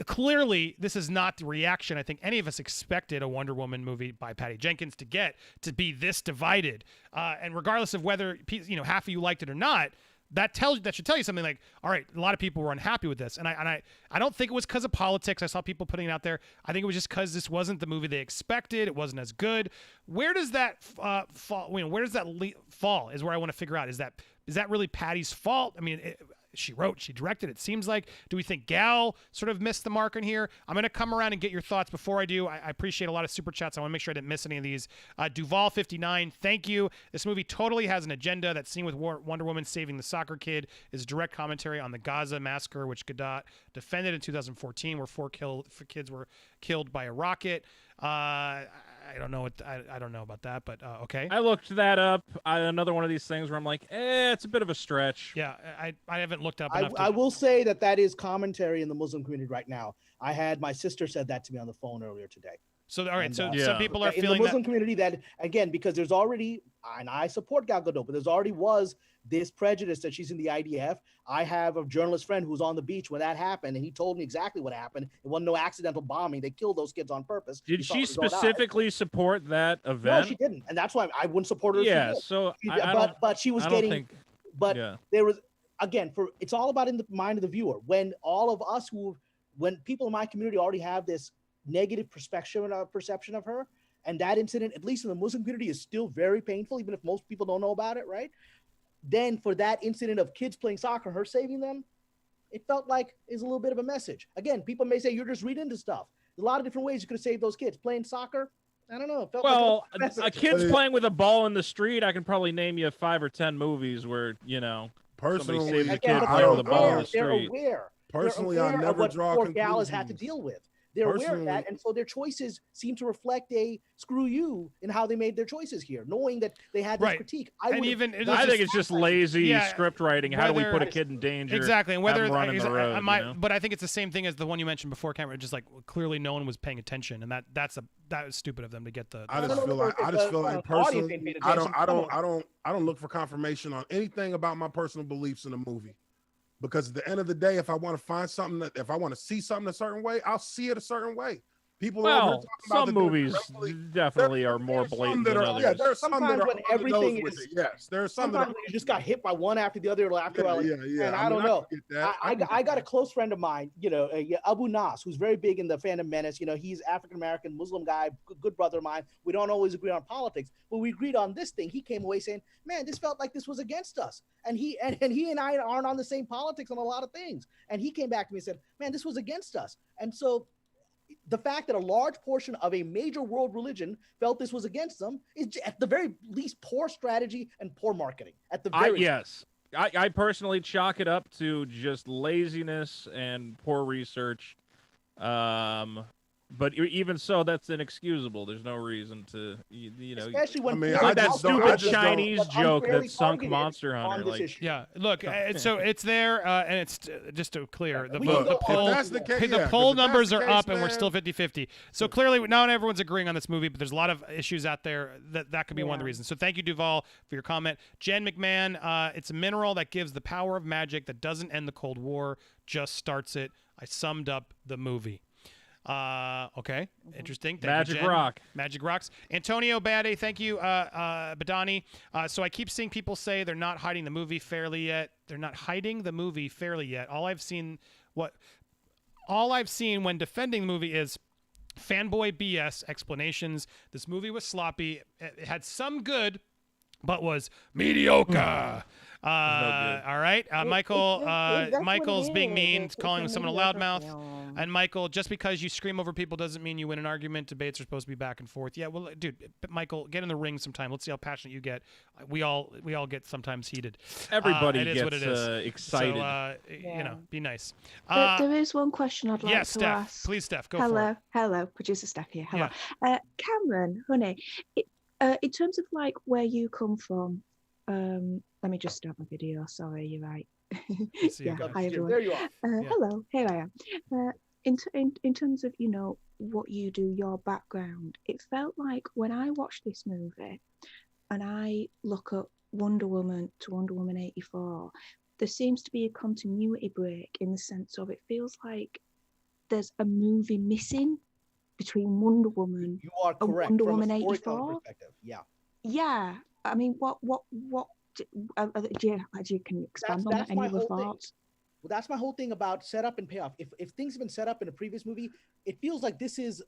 clearly this is not the reaction I think any of us expected a Wonder Woman movie by Patty Jenkins to be this divided. And regardless of whether half of you liked it or not, that should tell you something. Like, all right, a lot of people were unhappy with this, and I don't think it was because of politics. I saw people putting it out there. I think it was just because this wasn't the movie they expected. It wasn't as good. Where does that fall? Where does that fall? Is where I want to figure out. Is that really Patty's fault? I mean, she wrote, she directed, it seems like. Do we think Gal sort of missed the mark in here? I'm going to come around and get your thoughts. Before I do, I appreciate a lot of super chats. I want to make sure I didn't miss any of these. Duval59, thank you. This movie totally has an agenda. That scene with Wonder Woman saving the soccer kid is direct commentary on the Gaza massacre, which Gadot defended in 2014, where four kids were killed by a rocket. I don't know I don't know about that, but okay. I looked that up. Another one of these things where I'm like, it's a bit of a stretch. Yeah, I haven't looked up enough. I will say that is commentary in the Muslim community right now. I had my sister said that to me on the phone earlier today. So all right, some people are in feeling the Muslim community that, again, because there's already, and I support Gal Gadot, but there's already was this prejudice that she's in the IDF. I have a journalist friend who's on the beach when that happened, and he told me exactly what happened. It wasn't no accidental bombing. They killed those kids on purpose. Did she specifically support that event? No, she didn't, and that's why I wouldn't support her. Yeah, so but she was getting. There was. again, it's all about in the mind of the viewer. When all of us when people in my community already have this negative perception of her, and that incident, at least in the Muslim community, is still very painful, even if most people don't know about it, right? Then for that incident of kids playing soccer, her saving them, it felt like is a little bit of a message. Again, people may say you're just reading into stuff. There's a lot of different ways you could have saved those kids. Playing soccer, I don't know. It felt like a kid's playing with a ball in the street. I can probably name you 5 or 10 movies where, you know, Personally, somebody saves a Again, kid but playing with a ball in the they're street. aware. Personally, They're I aware never of what draw poor conclusions. Gal has had to deal with. They're aware of that, and so their choices seem to reflect a screw you in how they made their choices here, knowing that they had this critique. I think it's just lazy script writing. How do we put a kid in danger? Exactly, and whether run in the road, but I think it's the same thing as the one you mentioned before, Cameron. Just like clearly no one was paying attention, and that was stupid of them to get the. I just feel like personally, I don't look for confirmation on anything about my personal beliefs in a movie. Because at the end of the day, if I want to find something if I want to see something a certain way, I'll see it a certain way. People some movies definitely are more blatant than others. Yeah, there are some sometimes that are when everything is yes, there are some sometimes you just got hit by one after the other after and I don't know. I got a close friend of mine, you know, Abu Nas, who's very big in the Phantom Menace. You know, he's African American, Muslim guy, good brother of mine. We don't always agree on politics, but we agreed on this thing. He came away saying, "Man, this felt like this was against us." And he and I aren't on the same politics on a lot of things. And he came back to me and said, "Man, this was against us." And so the fact that a large portion of a major world religion felt this was against them is at the very least poor strategy and poor marketing. At the very least. I personally chalk it up to just laziness and poor research. But even so, that's inexcusable. There's no reason to, you know, especially when it's like that stupid Chinese joke that sunk Monster Hunter. Like, yeah, look, so it's there, and it's just to clear the poll numbers are up, and we're still 50-50. So clearly, not everyone's agreeing on this movie, but there's a lot of issues out there that could be one of the reasons. So thank you, Duval, for your comment. Jen McMahon, it's a mineral that gives the power of magic that doesn't end the Cold War, just starts it. I summed up the movie. Okay, interesting. Thank you, Jen. Magic rocks. Antonio Bade, thank you, Badani. So I keep seeing people say they're not hiding the movie fairly yet. They're not hiding the movie fairly yet. All I've seen when defending the movie is fanboy BS explanations. This movie was sloppy. It had some good, but was mediocre. All right. Michael's being mean, calling someone a loudmouth. And Michael, just because you scream over people doesn't mean you win an argument. Debates are supposed to be back and forth. Yeah, well, dude, Michael, get in the ring sometime. Let's see how passionate you get. We all get sometimes heated. Everybody gets what it is. Excited. So, you know, be nice. There is one question I'd like to Steph. ask. Please, Steph, go for it. Hello, producer Steph here. Hello. Yeah. Cameron, honey, in terms of like where you come from, let me just start my video. Sorry, you're right. Hi everyone. There you are. Hello, here I am. In terms of, you know, what you do, your background, it felt like when I watched this movie and I look at Wonder Woman to Wonder Woman 84, there seems to be a continuity break in the sense of it feels like there's a movie missing between Wonder Woman and Wonder Woman 84. Yeah. I mean, what can you expand on that? Any other thoughts? Well, that's my whole thing about setup and payoff. If things have been set up in a previous movie, it feels like this is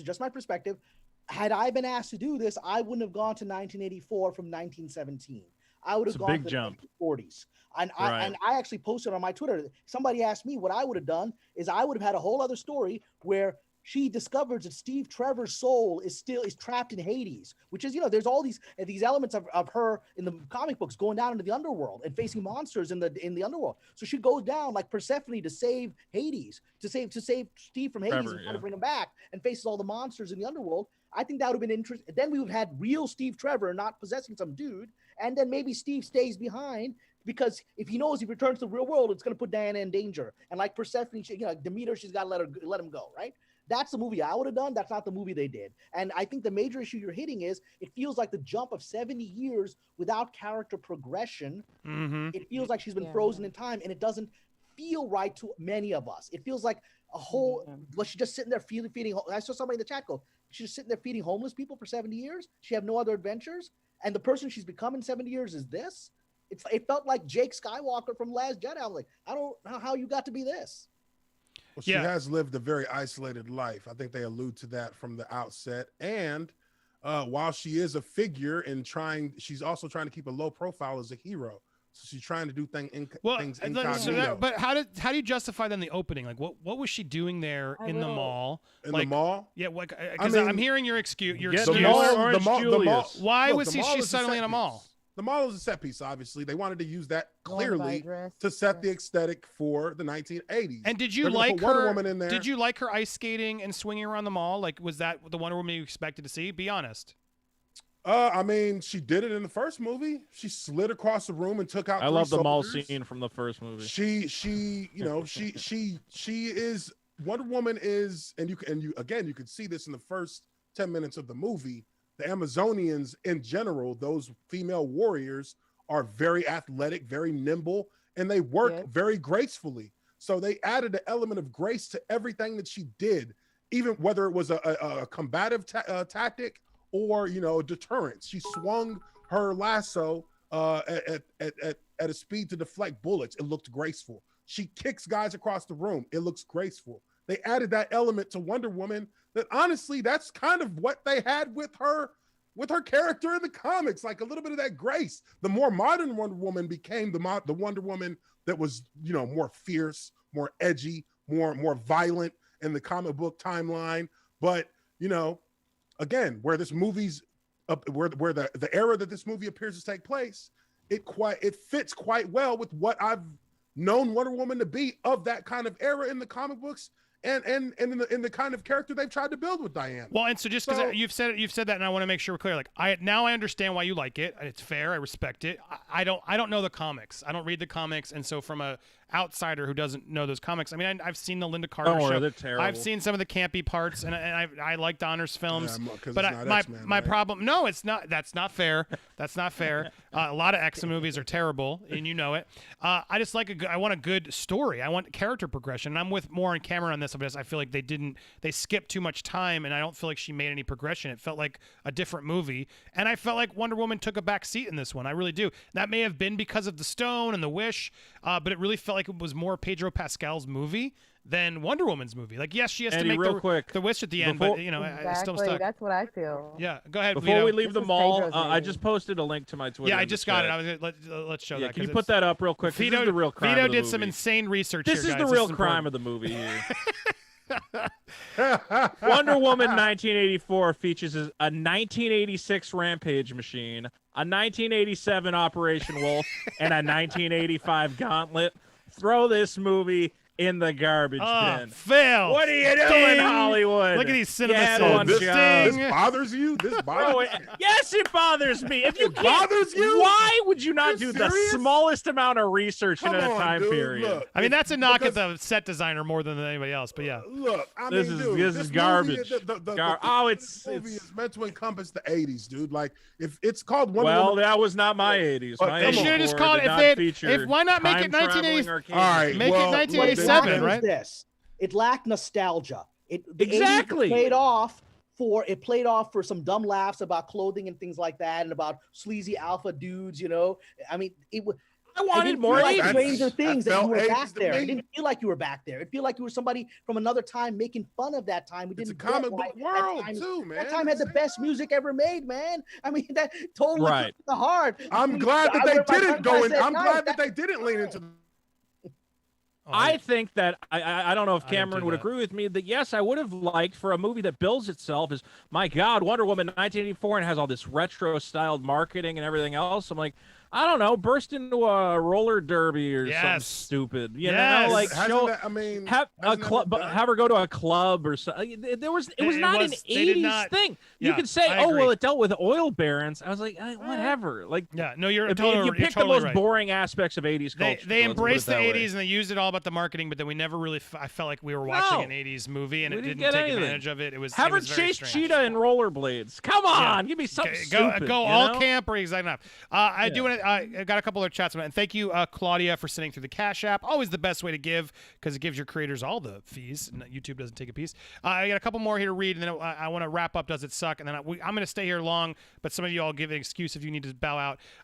just my perspective. Had I been asked to do this, I wouldn't have gone to 1984 from 1917. I would have gone to the 1940s. And I actually posted on my Twitter. Somebody asked me what I would have done is I would have had a whole other story where she discovers that Steve Trevor's soul is trapped in Hades, which is, you know, there's all these elements of her in the comic books going down into the underworld and facing monsters in the underworld. So she goes down like Persephone to save Hades, to save Steve from Hades and try to bring him back, and faces all the monsters in the underworld. I think that would have been interesting. Then we would have had real Steve Trevor, not possessing some dude, and then maybe Steve stays behind because if he knows he returns to the real world, it's going to put Diana in danger. And like Persephone, Demeter, she's got to let him go, right? That's the movie I would have done. That's not the movie they did. And I think the major issue you're hitting is it feels like the jump of 70 years without character progression. Mm-hmm. It feels like she's been frozen in time, and it doesn't feel right to many of us. It feels like a whole, was she just sitting there feeding? I saw somebody in the chat go, she's just sitting there feeding homeless people for 70 years. She have no other adventures. And the person she's become in 70 years is this. It felt like Jake Skywalker from Last Jedi. I was like, I don't know how you got to be this. Well, she has lived a very isolated life. I think they allude to that from the outset. And while she is a figure and she's also trying to keep a low profile as a hero. So she's trying to do things incognito. But how do you justify then the opening? Like, what was she doing there in the mall? In the mall? Yeah, because I'm hearing your excuse. The mall. Why was she suddenly in a mall? The mall is a set piece, obviously. They wanted to use that clearly to set the aesthetic for the 1980s. And did you like her? Wonder Woman in there. Did you like her ice skating and swinging around the mall? Like, was that the Wonder Woman you expected to see? Be honest. I mean, she did it in the first movie. She slid across the room and took out. I love the mall scene from the first movie. She is Wonder Woman is, and you could see this in the first 10 minutes of the movie. The Amazonians in general, those female warriors, are very athletic, very nimble, and they work very gracefully. So they added an element of grace to everything that she did, even whether it was a combative tactic or deterrence. She swung her lasso at a speed to deflect bullets. It looked graceful. She kicks guys across the room. It looks graceful. They added that element to Wonder Woman that honestly, that's kind of what they had with her character in the comics, like a little bit of that grace. The more modern Wonder Woman became the Wonder Woman that was, more fierce, more edgy, more violent in the comic book timeline. But, again, where this movie's where the era that this movie appears to take place, it fits quite well with what I've known Wonder Woman to be of that kind of era in the comic books and in the kind of character they've tried to build with Diana. Well, and so just because you've said that, and I want to make sure we're clear. Like, I understand why you like it. It's fair. I respect it. I don't know the comics. I don't read the comics, and so from a outsider who doesn't know those comics, I mean, I've seen the Linda Carter show. They're terrible. I've seen some of the campy parts, and I like Donner's films. Yeah, but my problem, no, it's not. That's not fair. That's not fair. A lot of X movies are terrible, and you know it. I just like I want a good story. I want character progression, and I'm with Moore and Cameron on this. Because I feel like they skipped too much time, and I don't feel like she made any progression. It felt like a different movie, and I felt like Wonder Woman took a back seat in this one. I really do. That may have been because of the stone and the wish, but it really felt like it was more Pedro Pascal's movie than Wonder Woman's movie. Like, yes, she has to make the wish at the end, but it's still stuck. That's what I feel. Yeah, go ahead. Before we leave the mall, I just posted a link to my Twitter. Yeah, I just got it. I was let's show that. Can you put that up real quick? Vito, this is the real crime Vito of the did movie. some insane research. This here, is guys. the real crime of the movie here. Wonder Woman 1984 features a 1986 Rampage machine, a 1987 Operation Wolf, and a 1985 Gauntlet. Throw this movie in the garbage bin. Phil, what are you doing, Hollywood? Look at these cinema this bothers you? This bothers you? Yes, it bothers me. If you bothers you, why would you not do the smallest amount of research in a time period? Look, I mean, that's a knock at the set designer more than anybody else. But yeah, look, I this mean, is garbage. This movie is meant to encompass the '80s, dude. Like, if it's called Wonder Woman, that was not my '80s. They should have just called it. Why not make it 1980? All right, make it 1987. Right? It lacked nostalgia. Exactly played off for some dumb laughs about clothing and things like that, and about sleazy alpha dudes. I mean, I wanted more like 80s. Stranger Things that you were back there. Me. It didn't feel like you were back there. It felt like you were somebody from another time making fun of that time. It's a comic book world too, man. That time had the best music ever made, man. I mean, that totally hit the heart. I'm glad that they didn't go in. I'm glad that they didn't lean into. I think that I don't know if Cameron would agree with me that yes, I would have liked for a movie that bills itself as, my God, Wonder Woman 1984 and has all this retro styled marketing and everything else. I'm like, I don't know, burst into a roller derby or something stupid. You know, like have her go to a club or something. It was not an 80s thing. You could say, well, it dealt with oil barons. I was like, whatever. Like, you're you pick the most boring aspects of 80s culture. They embraced the 80s and they used it all about the marketing, but then we never really. I felt like we were watching an 80s movie and it didn't take advantage of it. It was have her chase Cheetah in rollerblades. Come on, give me something stupid. Go all camp or exactly enough. I do want to. I got a couple of chats on it. And thank you, Claudia, for sending through the Cash App. Always the best way to give because it gives your creators all the fees. And YouTube doesn't take a piece. I got a couple more here to read, and then I want to wrap up. Does it suck? And then I'm going to stay here long, but some of you all give an excuse if you need to bow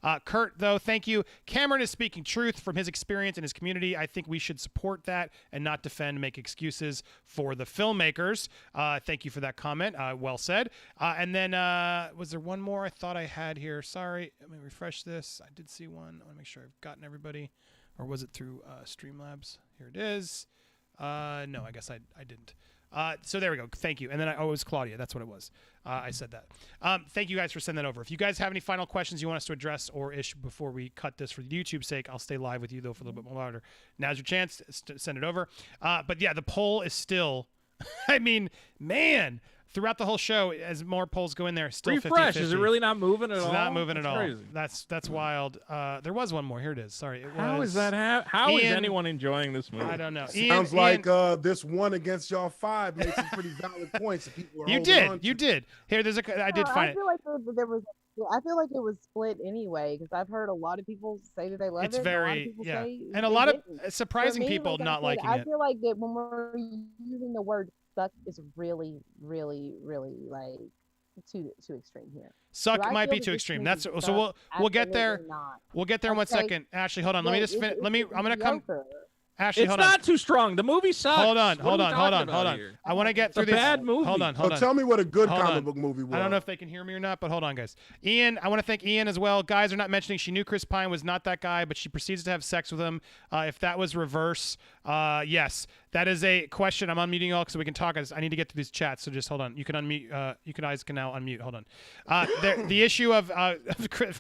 out. Kurt, though, thank you. Cameron is speaking truth from his experience in his community. I think we should support that and not defend, make excuses for the filmmakers. Thank you for that comment. Well said. And then was there one more I thought I had here? Sorry. Let me refresh this. I did see one. I want to make sure I've gotten everybody. Or was it through Streamlabs? Here it is. No, I guess I didn't. So there we go. Thank you. And then it was Claudia. That's what it was. I said that. Thank you guys for sending that over. If you guys have any final questions you want us to address or issue before we cut this for YouTube's sake, I'll stay live with you, though, for a little bit more longer. Now's your chance to send it over. But yeah, the poll is still, I mean, man, throughout the whole show, as more polls go in there, still 50-50. Refresh. Is it really not moving at all? It's not moving at all. Crazy. That's wild. There was one more. Here it is. Sorry. How is that? How is Ian, anyone enjoying this movie? I don't know. Sounds like this one against y'all 5 made some pretty valid points that people are You holding on did. You to. did. Here, there's a. I did find I it. feel like there was. I feel like it was split anyway because I've heard a lot of people say that they love It's it. very and a lot of people say and a they lot of didn't. surprising For me, people like I not said, liking I it. feel like that when we're using the word "suck" is really, really, really like too extreme here. Suck Do I might feel be that too this extreme. movie That's so sucks? we'll get there. Absolutely not. We'll get there in 1 Okay. second. Ashley, hold on. Let me just It's- let me. it's I'm gonna come. mediocre. Ashley, It's hold on. not too strong. The movie sucks. Hold on. What Hold are we on. Hold talking on. about Hold on. here? I want to get It's a through this. bad movie. Hold on. Hold So on. tell me what a good Hold comic on. book movie was. I don't know if they can hear me or not, but hold on, guys. Ian, I want to thank Ian as well. Guys are not mentioning she knew Chris Pine was not that guy, but she proceeds to have sex with him. If that was reverse, yes, that is a question. I'm unmuting y'all so we can talk. I need to get through these chats, so just hold on. You can unmute. You guys can now unmute. Hold on. The issue of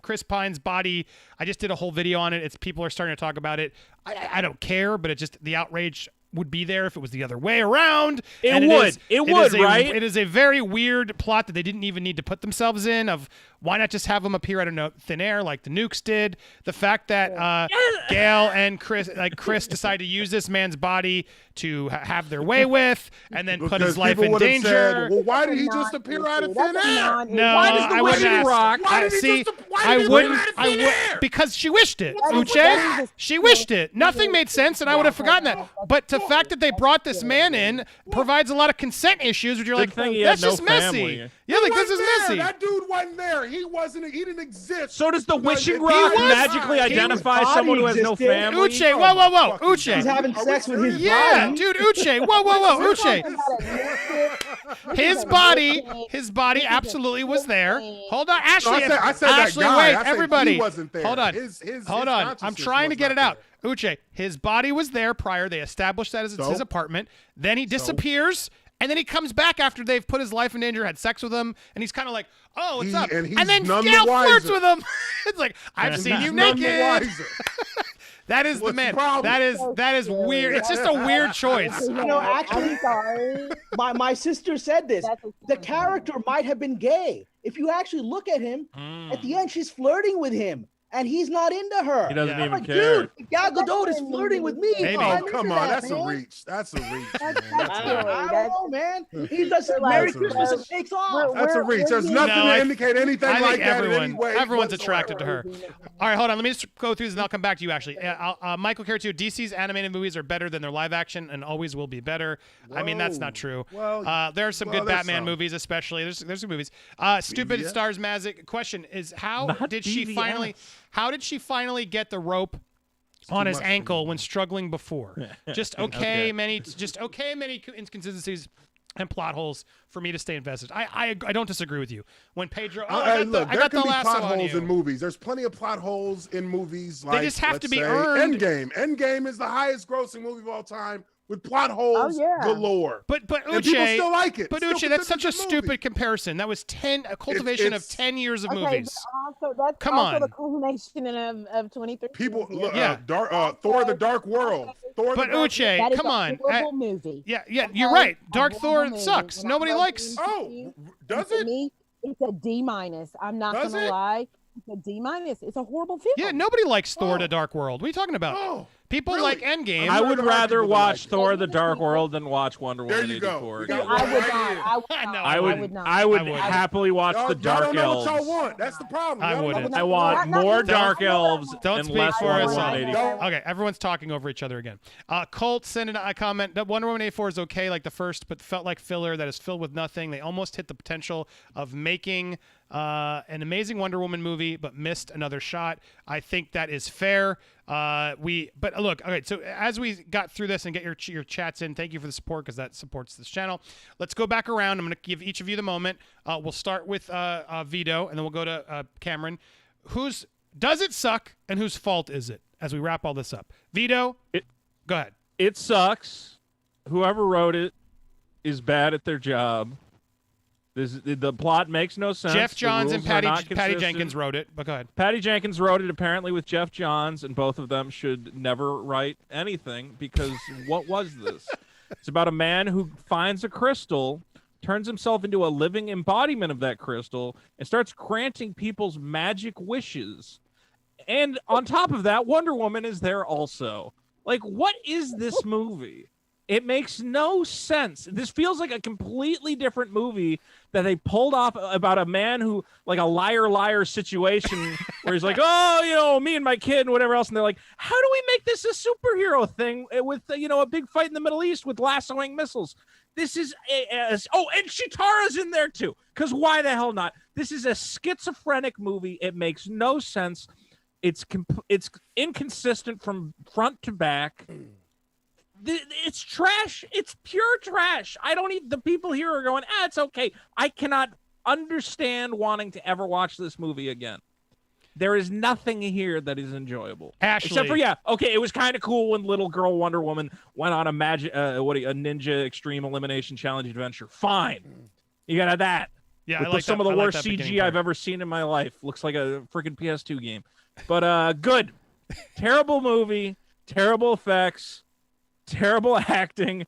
Chris Pine's body, I just did a whole video on it. People are starting to talk about it. I don't care, but it just the outrage would be there if it was the other way around. It And would. It would, right? It is a very weird plot that they didn't even need to put themselves in. Of why not just have them appear out of thin air like the Nukes did? The fact that Gail and Chris decide to use this man's body to have their way with, and then put Because his life people in would have danger. Said, well, why did he just appear out of thin air? No, Why does the I wouldn't Waiting ask. Rock- Why did he See, just- why did I he appear wouldn't. out of I thin would air? because she wished it. That's Uche, just- she wished it. Nothing made sense, and I would have forgotten that. But the fact that they brought this man in provides a lot of consent issues. Where you're like, thing he that's had no just messy. family. Yeah, like He this is wasn't there. messy. That dude wasn't there. He wasn't. He didn't exist. So does the Because wishing if rock he was- magically he identify was- someone who has no existed. family? Uche, whoa, Fucking Uche. He's having Are we sex with his serious? Yeah, body. dude, Uche, whoa, Uche. His body absolutely was there. Hold on, Ashley. I said that Ashley, guy. wait, I said everybody. he wasn't there. Hold on. His Hold on. I'm consciousness trying to was get it not out. Uche, his body was there prior. They established that as it's So? his apartment. Then he disappears. And then he comes back after they've put his life in danger, had sex with him, and he's kind of like, "Oh, what's up?" And he's then none the Gail flirts wiser. with him. It's like, "I've And seen he's you none the naked." wiser. That is the What's the man. problem? That is weird. It's just a weird choice. You know, actually, I'm sorry. my sister said this. That's The a- character might have been gay. If you actually look at him, at the end, she's flirting with him, and he's not into her. He doesn't Yeah. even I'm like, care. dude, Gal Gadot is flirting with me. Maybe. I'm Oh, into come on. that, That's man. a reach. That's a reach, man. That's That's a silly. reach. I don't know, man. He does Like, Merry That's a Christmas reach. and takes off. That's a reach. There's we're- nothing No, to I- indicate anything I think like that in any way everyone's whatsoever. attracted to her. All right, hold on. Let me just go through this, and I'll come back to you. Actually, Michael Care too. DC's animated movies are better than their live action, and always will be better. I mean, that's not true. Well, there are some well, good there's Batman some. movies, especially. There's some movies. Stupid Yeah. Stars Magic. Question is, how Not did she BVS. finally? How did she finally get the rope on his much for ankle you. when struggling before? Just okay, many inconsistencies and plot holes for me to stay invested. I don't disagree with you. When Pedro, Look, I there got can the be lasso plot on holes you. in movies. There's plenty of plot holes in movies. Like, just have to let's be say, earned. Endgame. Endgame is the highest grossing movie of all time with plot holes yeah. galore. But And people Uche, still like it. but Still Uche, that's consider such a it movie. stupid comparison. That was a cultivation of it's- 10 years of Okay, movies. but also, that's Come also on. the culmination of 23. People, look, Yeah. Thor: The Dark World. Thor: But the Dark Uche, That is come a on. horrible movie. Yeah, Okay? you're right. A Dark horrible Thor movie. sucks. When I Nobody go likes. into Oh, it, does to it? me, it's a D minus. I'm not Does gonna it? lie. It's a D minus. It's a horrible film. Yeah, nobody likes Thor: Oh. The Dark World. What are you talking about? Oh, People Really? like Endgame. I would There are rather people that watch like Thor: The Dark World than watch Wonder There Woman you go. 84. We again. got I one would right not. here. I would I not. know, I I would, would not. I would I would. happily watch Y'all the Dark don't know what y'all Elves. want. That's the problem. I Y'all don't know wouldn't. what I y'all want Not- more not- Dark not- Elves Don't and speak less for Wonder us. Woman 84. Okay, everyone's talking over each other again. Colt sent in a comment that Wonder Woman 84 is okay, like the first, but felt like filler that is filled with nothing. They almost hit the potential of making an amazing Wonder Woman movie, but missed another shot. I think that is fair. But look, okay. So as we got through this and get your chats in, thank you for the support because that supports this channel. Let's go back around. I'm going to give each of you the moment. We'll start with Vito, and then we'll go to Cameron. Does it suck, and whose fault is it? As we wrap all this up, Vito, go ahead. It sucks. Whoever wrote it is bad at their job. The plot makes no sense. Jeff The Johns and rules are not Patty consistent. Jenkins wrote it, but go ahead. Patty Jenkins wrote it apparently with Jeff Johns, and both of them should never write anything because what was this? It's about a man who finds a crystal, turns himself into a living embodiment of that crystal, and starts granting people's magic wishes. And on top of that, Wonder Woman is there also. Like, what is this movie? It makes no sense. This feels like a completely different movie that they pulled off about a man who, like a liar situation where he's like, oh, me and my kid and whatever else. And they're like, how do we make this a superhero thing with, a big fight in the Middle East with lassoing missiles? This is and Chitara's in there too. Because why the hell not? This is a schizophrenic movie. It makes no sense. It's inconsistent from front to back. It's trash. It's pure trash. The people here are going, it's okay. I cannot understand wanting to ever watch this movie again. There is nothing here that is enjoyable. Ashley. Except for, it was kind of cool when little girl Wonder Woman went on a ninja extreme elimination challenge adventure. Fine. You got that. Yeah, With I like some that. of the I like worst that beginning CG part. I've ever seen in my life. Looks like a freaking PS2 game. But good. Terrible movie. Terrible effects. Terrible acting.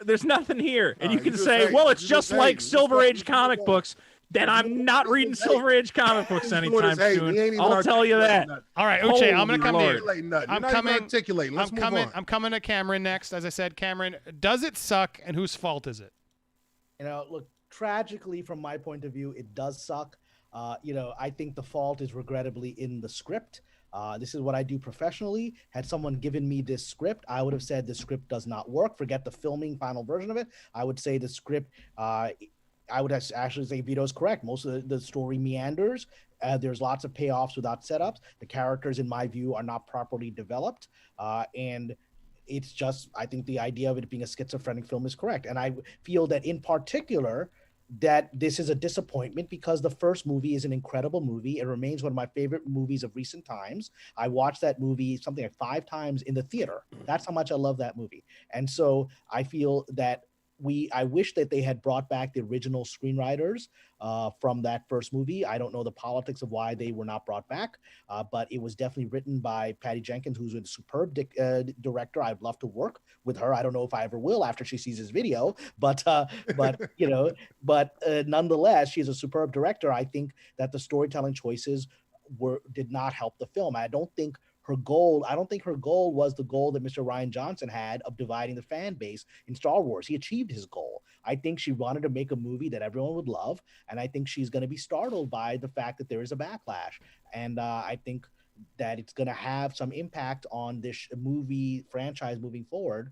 There's nothing here. And you can say, well, it's just like Silver Age comic books. Then I'm not reading Silver Age comic books anytime soon. I'll tell you that. All right, Uche, I'm going to come to Lord. you. I'm articulating. Let's move on. I'm coming to Cameron next. As I said, Cameron, does it suck, and whose fault is it? Look, tragically, from my point of view, it does suck. I think the fault is regrettably in the script. This is what I do professionally. Had someone given me this script, I would have said the script does not work. Forget the filming final version of it. I would say the script, I would actually say Vito's correct. Most of the story meanders. There's lots of payoffs without setups. The characters, in my view, are not properly developed. And it's just, I think the idea of it being a schizophrenic film is correct. And I feel that in particular, that this is a disappointment because the first movie is an incredible movie. It remains one of my favorite movies of recent times. I watched that movie something like 5 times in the theater. That's how much I love that movie. And so I feel that I wish that they had brought back the original screenwriters from that first movie. I don't know the politics of why they were not brought back, but it was definitely written by Patty Jenkins, who's a superb director. I'd love to work with her. I don't know if I ever will after she sees this video, but nonetheless, she's a superb director. I think that the storytelling choices did not help the film. I don't think her goal was the goal that Mr. Rian Johnson had of dividing the fan base in Star Wars. He achieved his goal. I think she wanted to make a movie that everyone would love, and I think she's going to be startled by the fact that there is a backlash. And I think that it's going to have some impact on this movie franchise moving forward.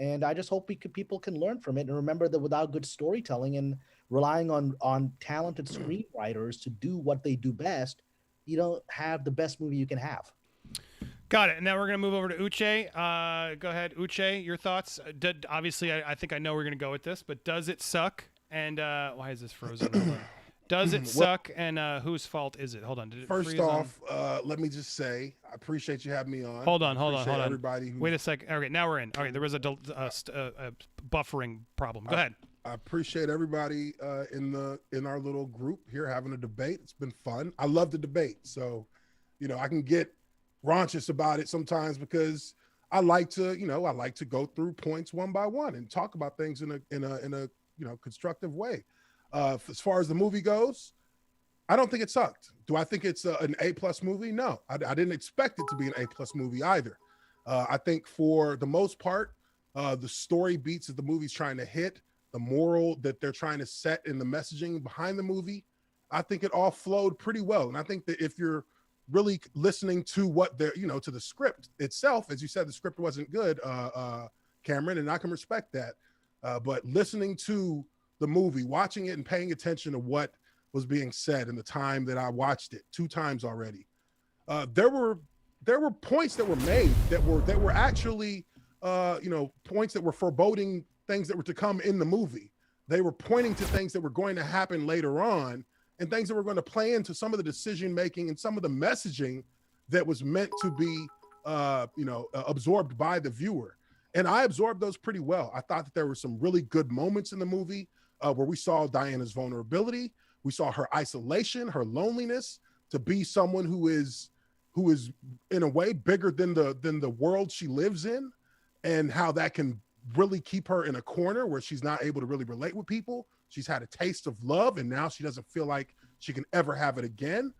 And I just hope people can learn from it and remember that without good storytelling and relying on talented screenwriters to do what they do best, you don't have the best movie you can have. Got it. And now we're going to move over to Uche. Go ahead, Uche, your thoughts. Obviously, I think I know we're going to go with this, but does it suck? And why is this frozen? Hold on. Does it suck? And whose fault is it? Hold on. Did it First freeze off, let me just say, I appreciate you having me on. Hold on. Everybody Wait a second. Okay, now we're in. Okay, there was a buffering problem. Go ahead. I appreciate everybody in our little group here having a debate. It's been fun. I love the debate. So, I can get raunchous about it sometimes because I like to go through points one by one and talk about things in a constructive way. As far as the movie goes, I don't think it sucked. Do I think it's an A+ movie? No, I didn't expect it to be an A+ movie either. I think for the most part, the story beats that the movie's trying to hit, the moral that they're trying to set in the messaging behind the movie, I think it all flowed pretty well. And I think that if you're really listening to what they're, to the script itself, as you said, the script wasn't good, Cameron, and I can respect that. But listening to the movie, watching it and paying attention to what was being said in the time that I watched it 2 times already, there were points that were made that were actually points that were foreboding things that were to come in the movie. They were pointing to things that were going to happen later on and things that were going to play into some of the decision making and some of the messaging that was meant to be absorbed by the viewer. And I absorbed those pretty well. I thought that there were some really good moments in the movie where we saw Diana's vulnerability. We saw her isolation, her loneliness, to be someone who is in a way bigger than the world she lives in, and how that can really keep her in a corner where she's not able to really relate with people. She's had a taste of love, and now she doesn't feel like she can ever have it again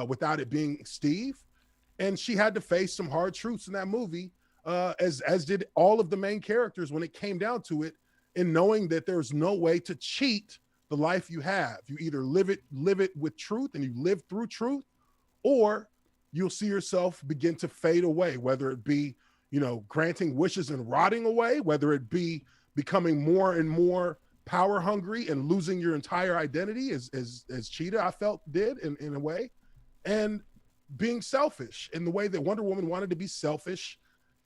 without it being Steve. And she had to face some hard truths in that movie, as did all of the main characters when it came down to it, in knowing that there's no way to cheat the life you have. You either live it with truth and you live through truth, or you'll see yourself begin to fade away, whether it be, granting wishes and rotting away, whether it be becoming more and more power hungry and losing your entire identity, as Cheetah, I felt, did in a way, and being selfish in the way that Wonder Woman wanted to be selfish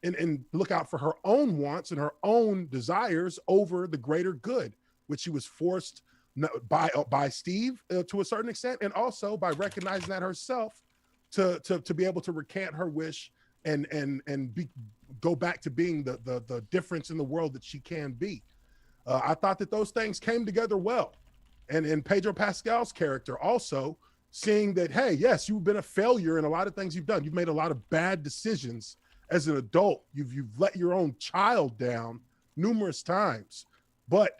and look out for her own wants and her own desires over the greater good, which she was forced by Steve to a certain extent, and also by recognizing that herself to be able to recant her wish and go back to being the difference in the world that she can be. I thought that those things came together well. And in Pedro Pascal's character also, seeing that, hey, yes, you've been a failure in a lot of things you've done. You've made a lot of bad decisions as an adult. You've let your own child down numerous times. But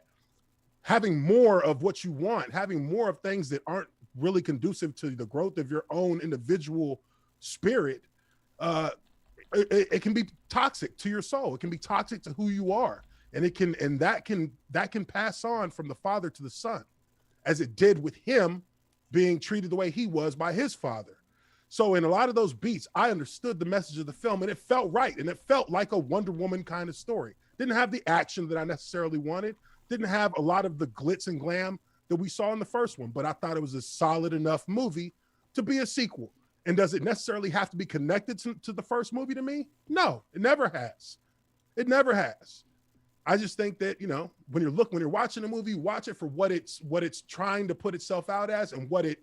having more of what you want, having more of things that aren't really conducive to the growth of your own individual spirit, it can be toxic to your soul. It can be toxic to who you are. And that can pass on from the father to the son, as it did with him being treated the way he was by his father. So in a lot of those beats, I understood the message of the film, and it felt right. And it felt like a Wonder Woman kind of story. Didn't have the action that I necessarily wanted. Didn't have a lot of the glitz and glam that we saw in the first one, but I thought it was a solid enough movie to be a sequel. And does it necessarily have to be connected to the first movie to me? No, it never has. It never has. I just think that, when you're watching a movie, watch it for what it's trying to put itself out as, and what it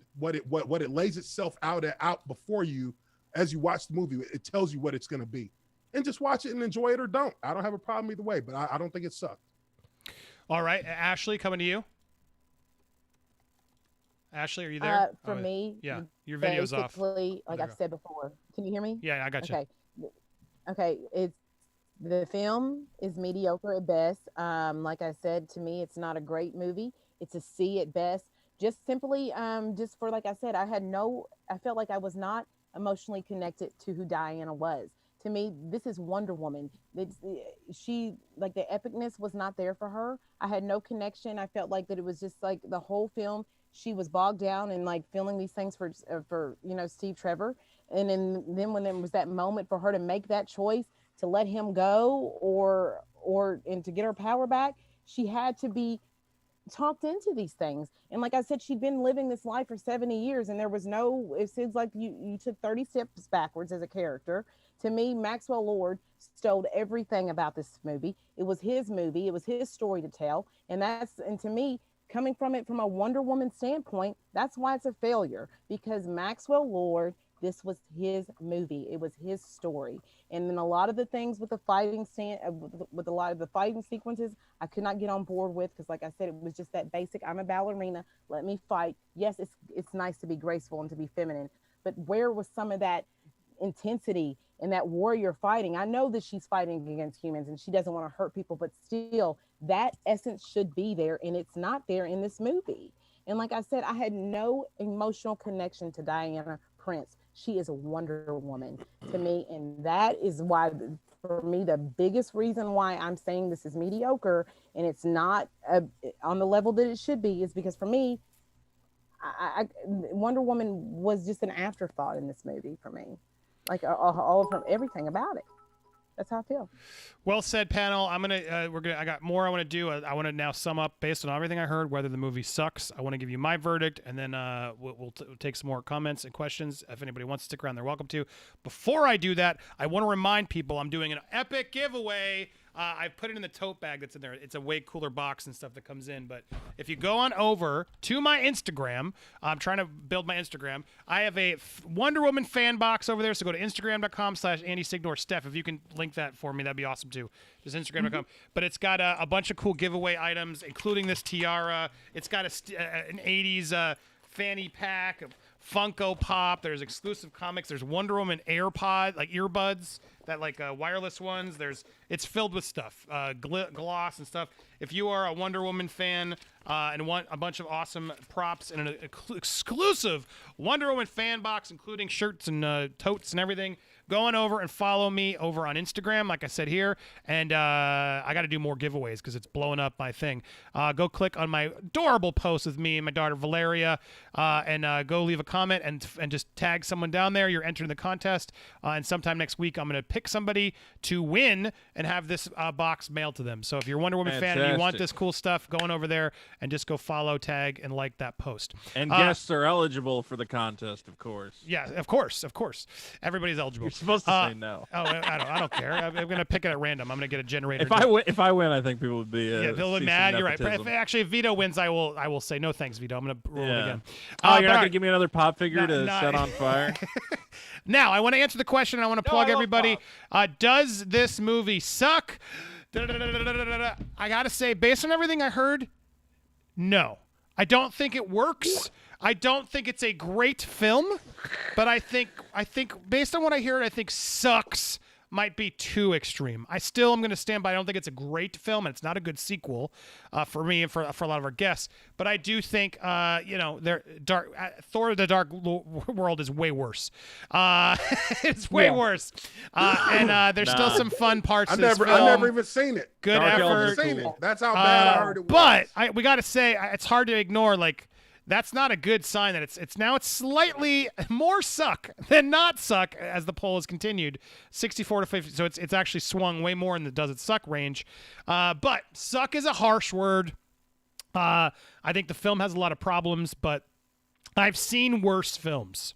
lays itself out before you as you watch the movie. It tells you what it's going to be, and just watch it and enjoy it or don't. I don't have a problem either way, but I don't think it sucked. All right, Ashley, coming to you. Ashley, are you there? For me, yeah, your video's off. Basically, like I've said before. Can you hear me? Yeah, I got you. Okay. The film is mediocre at best. Like I said, to me, it's not a great movie. It's a C at best. Just simply, just for, like I said, I felt like I was not emotionally connected to who Diana was. To me, this is Wonder Woman. She, like, the epicness was not there for her. I had no connection. I felt like that it was just like the whole film, she was bogged down and like feeling these things for Steve Trevor. And then when there was that moment for her to make that choice to let him go and to get her power back, she had to be talked into these things. And like I said, she'd been living this life for 70 years, and it seems like you took 30 steps backwards as a character. To me, Maxwell Lord stole everything about this movie. It was his movie. It was his story to tell. And to me, coming from it from a Wonder Woman standpoint, that's why it's a failure, because Maxwell Lord, this was his movie. It was his story. And then a lot of the things with the fighting with a lot of the fighting sequences, I could not get on board with, because like I said, it was just that basic, I'm a ballerina, let me fight. Yes, it's nice to be graceful and to be feminine, but where was some of that intensity and that warrior fighting? I know that she's fighting against humans and she doesn't want to hurt people, but still that essence should be there, and it's not there in this movie. And like I said, I had no emotional connection to Diana Prince. She is a Wonder Woman to me, and that is why, for me, the biggest reason why I'm saying this is mediocre and it's not on the level that it should be is because for me, Wonder Woman was just an afterthought in this movie for me. Like all from everything about it. That's how I feel. Well said, panel. I got more I want to do. I want to now sum up based on everything I heard whether the movie sucks. I want to give you my verdict, and then we'll take some more comments and questions. If anybody wants to stick around, they're welcome to. Before I do that, I want to remind people I'm doing an epic giveaway. I put it in the tote bag that's in there. It's a way cooler box and stuff that comes in. But if you go on over to my Instagram, I'm trying to build my Instagram. I have a Wonder Woman fan box over there. So go to Instagram.com/AndySignor. Steph, if you can link that for me, that'd be awesome too. Just Instagram.com. But it's got a bunch of cool giveaway items, including this tiara. It's got an 80s fanny pack of Funko Pop. There's exclusive comics. There's Wonder Woman AirPod, like earbuds, that like wireless ones. It's filled with stuff, gloss and stuff. If you are a Wonder Woman fan and want a bunch of awesome props and an exclusive Wonder Woman fan box, including shirts and totes and everything, go on over and follow me over on Instagram, like I said here. And I got to do more giveaways because it's blowing up my thing. Go click on my adorable post with me and my daughter Valeria, and go leave a comment and just tag someone down there. You're entering the contest. And sometime next week, I'm going to pick somebody to win and have this box mailed to them. So if you're a Wonder Woman fan and you want this cool stuff, go on over there and just go follow, tag, and like that post. And guests are eligible for the contest, of course. Yeah, of course. Everybody's eligible. You're supposed to say no. Oh, I don't care. I'm going to pick it at random. I'm going to get a generator. If I win, I think people would be they'll be mad. You're right. If Vito wins, I will say no thanks, Vito. I'm going to roll it again. Oh, you're not going to give me another pop figure to set on fire? Now, I want to answer the question, and I want to plug everybody. Does this movie suck? I got to say, based on everything I heard, no. I don't think it works. I don't think it's a great film, but I think based on what I heard, I think sucks might be too extreme. I still am going to stand by. I don't think it's a great film, and it's not a good sequel for me and for a lot of our guests. But I do think, Thor: The Dark World is way worse. It's way worse, and there's still some fun parts. I never even seen it. Good effort. That's how bad I heard it was. But we got to say, it's hard to ignore. Like, that's not a good sign that it's slightly more suck than not suck as the poll has continued, 64-50. So it's actually swung way more in the does it suck range. But suck is a harsh word. I think the film has a lot of problems, but I've seen worse films.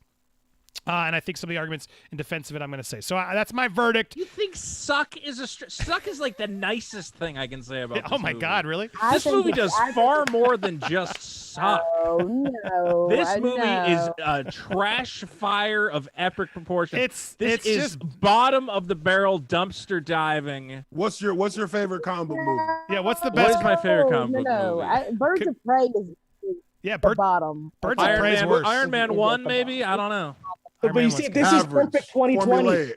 And I think some of the arguments in defense of it, I'm going to say. So that's my verdict. You think suck is suck is like the nicest thing I can say about this Oh my movie. God, really? This movie does far more than just suck. Oh, no. This movie is a trash fire of epic proportions. This is just bottom of the barrel dumpster diving. What's your favorite comic book movie? Yeah, what's the What best? is my favorite comic book movie? Birds of Prey is Yeah, the bottom. Birds of Prey is worse. Iron Man 1, maybe? I don't know. But you see, this is perfect 2020. Formulaic.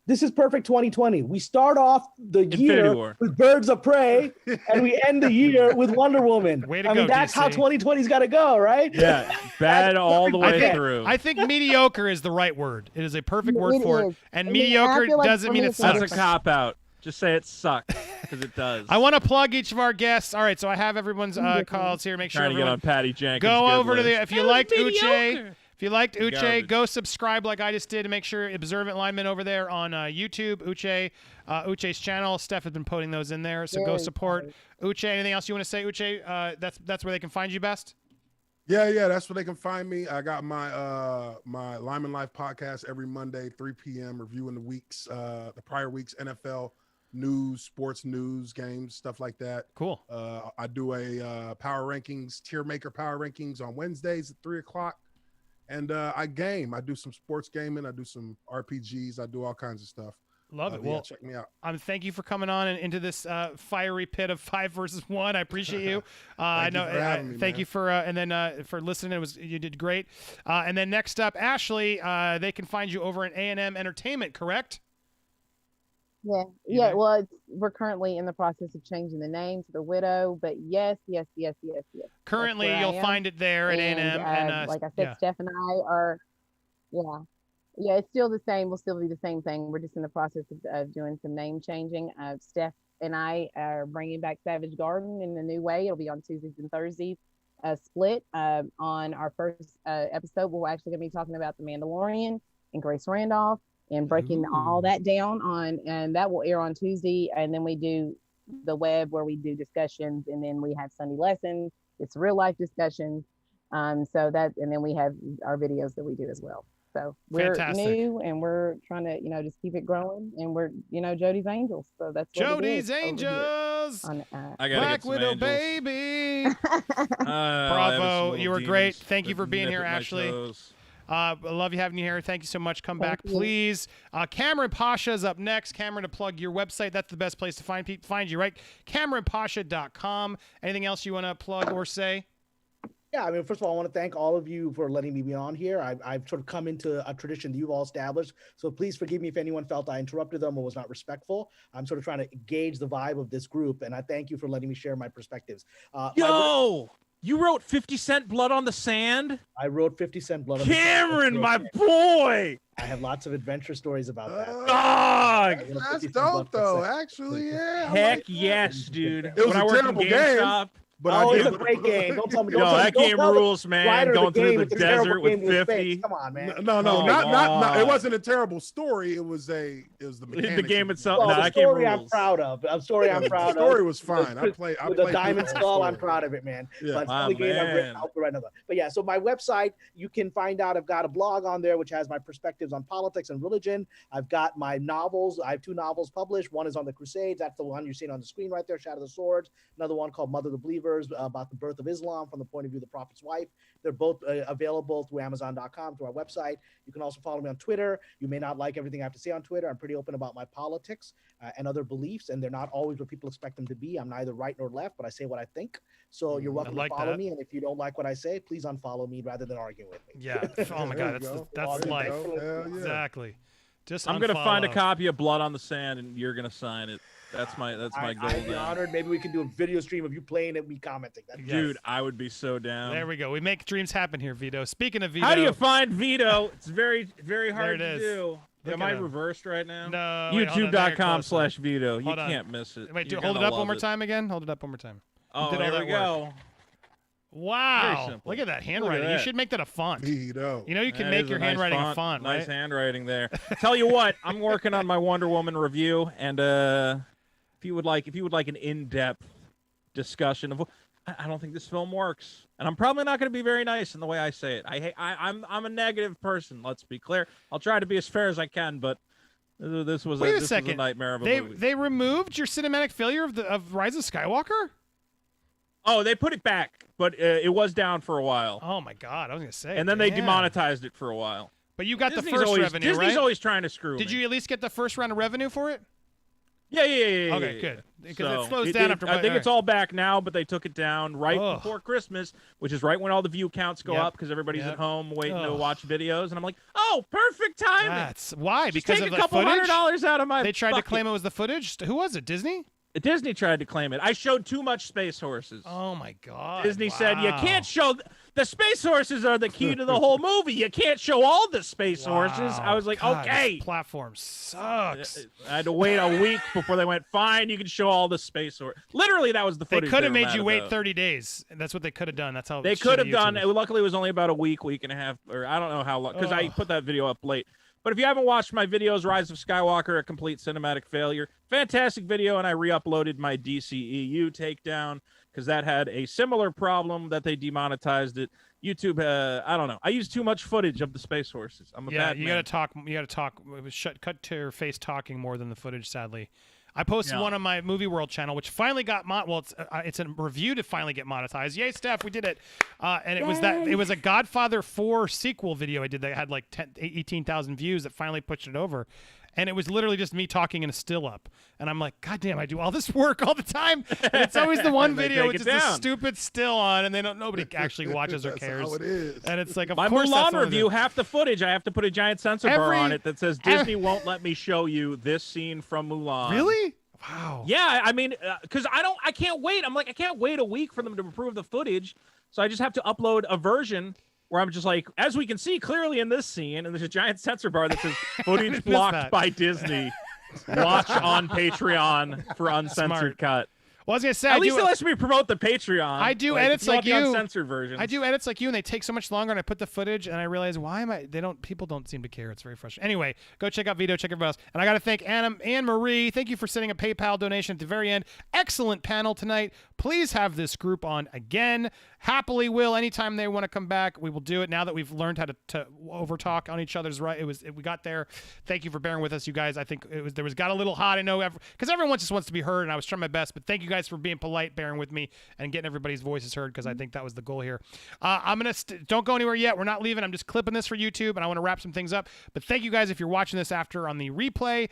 This is perfect 2020. We start off the year War. with Birds of Prey, and we end the year with Wonder Woman. Way to I mean, go, that's DC. how 2020's got to go, right? Yeah, bad all the way through. I think mediocre is the right word. It is a perfect word It for is. it. And I mean, mediocre I feel like doesn't for mean me it it's sucks. That's a cop-out. Just say it sucks, because it does. I want to plug each of our guests. All right, so I have everyone's calls here. Make sure Trying to get everyone on Patty Jenkins' go good over to list. the. If you liked Uche, Garbage. go subscribe like I just did, and make sure Observant Lineman over there on YouTube. Uche's channel. Steph has been putting those in there, so go support Uche. Anything else you want to say, Uche? That's where they can find you best. Yeah, that's where they can find me. I got my my Lyman Life podcast every Monday, 3 p.m. reviewing the prior week's NFL news, sports news, games, stuff like that. Cool. I do a power rankings, tier maker power rankings on Wednesdays at 3:00. And I do some sports gaming. I do some RPGs. I do all kinds of stuff. Love it. Yeah, Well, check me out. Thank you for coming on and into this fiery pit of 5 versus 1. I appreciate you. Thank you for having me, thank man. you for and then for listening. You did great. And then next up, Ashley. They can find you over at A&M Entertainment, correct? Yeah. Well, we're currently in the process of changing the name to The Widow, but yes. Currently, you'll find it there at A&M. And like I said, Steph and I are, Yeah, it's still the same. We'll still be the same thing. We're just in the process of doing some name changing. Steph and I are bringing back Savage Garden in a new way. It'll be on Tuesdays and Thursdays, split. On our first episode, we're actually going to be talking about The Mandalorian and Grace Randolph and breaking all Ooh. that down on, and that will air on Tuesday. And then we do the web where we do discussions, and then we have Sunday lessons. It's real life discussions. So that, and then we have our videos that we do as well. So we're Fantastic. new and we're trying to, just keep it growing. And we're, Jody's Angels. So that's what it Jody's is over here Angels. on, I gotta Black get some Widow, angels. baby. I have Bravo. some You were little great. demons Thank you that for being nip here, at my Ashley. toes. I love you having you here. Thank you so much. Come back, Thank you. please. Cameron Pasha is up next. Cameron, to plug your website. That's the best place to find you, right? CameronPasha.com. Anything else you want to plug or say? Yeah, I mean, first of all, I want to thank all of you for letting me be on here. I've sort of come into a tradition that you've all established. So please forgive me if anyone felt I interrupted them or was not respectful. I'm sort of trying to gauge the vibe of this group, and I thank you for letting me share my perspectives. Yo, you wrote 50 Cent Blood on the Sand? I wrote 50 Cent Blood on the Sand. Cameron, my boy! I have lots of adventure stories about that. Dog! That's dope, though. Actually, yeah. I Heck like that. yes, dude. It was when a I worked in terrible game. GameStop, But Oh, I it's did a great game. Don't tell me. yo, Don't tell me- that don't game tell the rules, man. writer of Going the through game the it's a terrible desert with game to his 50. face. Come on, man. No, Oh, not. God. It wasn't a terrible story. It was the mechanics. The game of itself. Well, No, the that game story I'm rules. proud of. A story I'm proud of. The story was fine. I played. With the diamond skull, I'm proud of it, man. Yeah. But My the game I've written man. out for another. But yeah, so my website, you can find out. I've got a blog on there which has my perspectives on politics and religion. I've got my novels. I have 2 novels published. One is on the Crusades. That's the one you're seeing on the screen right there, Shadow of the Swords. Another one called Mother of the Believers, about the birth of Islam from the point of view of the Prophet's wife. They're both available through Amazon.com, through our website. You can also follow me on Twitter. You may not like everything I have to say on Twitter. I'm pretty open about my politics and other beliefs, and they're not always what people expect them to be. I'm neither right nor left, but I say what I think. So you're welcome like to follow that. me, and if you don't like what I say, please unfollow me rather than argue with me. Yeah. Oh my There God, you go. that's There you life. go. Hell yeah. Exactly. Just I'm gonna find a unfollow. copy of Blood on the Sand, and you're gonna sign it. That's my goal. I'd be now. honored. Maybe we can do a video stream of you playing it, me commenting. Yes. Dude, I would be so down. There we go. We make dreams happen here, Vito. Speaking of Vito, How do you find Vito? It's very, very hard There it to is. do. Look Am at I him. reversed right now? No. wait, hold on, there, closer. YouTube.com/Vito. You Hold on. can't miss it. Wait, You're hold it gonna up one love more it. time again. Hold it up one more time. Oh, did all there that we go. Wow. Very simple. Look at that handwriting. You that. should make that a font. Vito. You know you can That make is your a nice handwriting a font. font, Nice right? handwriting there. Tell you what, I'm working on my Wonder Woman review, and if you would like an in-depth discussion of, I don't think this film works, and I'm probably not going to be very nice in the way I say it. I'm a negative person. Let's be clear. I'll try to be as fair as I can, but this was Wait a this second. was a nightmare of a They movie. they removed your cinematic failure of Rise of Skywalker? Oh, they put it back, but it was down for a while, Oh my God, I was gonna say. and then they damn. demonetized it for a while. But you got Disney's the first always, revenue, Disney's right? always trying to screw Did me. you at least get the first round of revenue for it? Yeah. Okay, yeah. good. Because So, it slows down after. I think it's all back now, but they took it down right Ugh. before Christmas, which is right when all the view counts go Yep. up because everybody's Yep. at home waiting to Ugh. watch videos. And I'm like, oh, perfect timing. That's why. Just Because take of a the couple footage. $100 out of my They tried to bucket. claim it was the footage. Who was it? Disney? Disney tried to claim it. I showed too much space horses. Oh my God. Disney said you wow. can't show the space horses are the key to the whole movie. You can't show all the space horses. I Wow. was like, God, okay. This platform sucks. I had to wait a week before they went, fine, you can show all the space horses. Literally, that was the They footage. could have were made mad you wait about. 30 days. That's what they could have done. That's how They could have shitty done. YouTube is. Luckily, it was only about a week and a half, or I don't know how long, because I Ugh. put that video up late. But if you haven't watched my videos, Rise of Skywalker, a complete cinematic failure, fantastic video, and I re-uploaded my DCEU takedown because that had a similar problem that they demonetized it. YouTube, I don't know. I use too much footage of the space horses. I'm a Yeah, bad you man. gotta talk. You gotta talk. It was cut to your face talking more than the footage. Sadly, I posted Yeah. one on my Movie World channel, which finally got it's a review to finally get monetized. Yay, Steph, we did it! And it was that Yay. it was a Godfather 4 sequel video I did that had like 18,000 views that finally pushed it over. And it was literally just me talking in a still up. And I'm like, God damn, I do all this work all the time. And it's always the one And they video take which it is the down. stupid still on, and nobody actually watches or That's cares. how it is. And it's like, of My course that's Mulan what I review, do. half the footage, I have to put a giant censor bar Every- on it that says Disney won't let me show you this scene from Mulan. Really? Wow. Yeah, I mean, because I can't wait. I'm like, I can't wait a week for them to approve the footage, so I just have to upload a version where I'm just like, as we can see clearly in this scene, and there's a giant censor bar that says footage missed blocked that. by Disney. Watch on Patreon for uncensored Smart. cut. Well, I was gonna say, At least it lets me promote the Patreon. I do like, edits if you like want the you. uncensored version. I do edits like you, and they take so much longer. And I put the footage, and I realize why am I? People don't seem to care. It's very frustrating. Anyway, go check out Vito. Check everybody else. And I got to thank Anne Marie. Thank you for sending a PayPal donation at the very end. Excellent panel tonight. Please have this group on again. Happily will. Anytime they want to come back, we will do it. Now that we've learned how to over talk on each other's right, we got there. Thank you for bearing with us, you guys. I think there was got a little hot. I know because everyone just wants to be heard, and I was trying my best. But thank you guys for being polite, bearing with me, and getting everybody's voices heard, because I think that was the goal here. I'm gonna don't go anywhere yet. We're not leaving. I'm just clipping this for YouTube, and I want to wrap some things up. But thank you guys if you're watching this after on the replay.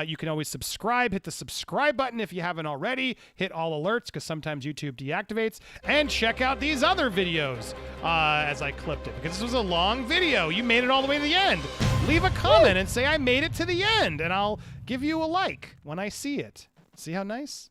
You can always subscribe. Hit the subscribe button if you haven't already. Hit all alerts, because sometimes YouTube deactivates. And check out these other videos as I clipped it, because this was a long video. You made it all the way to the end. Leave a comment and say I made it to the end, and I'll give you a like when I see it. See how nice?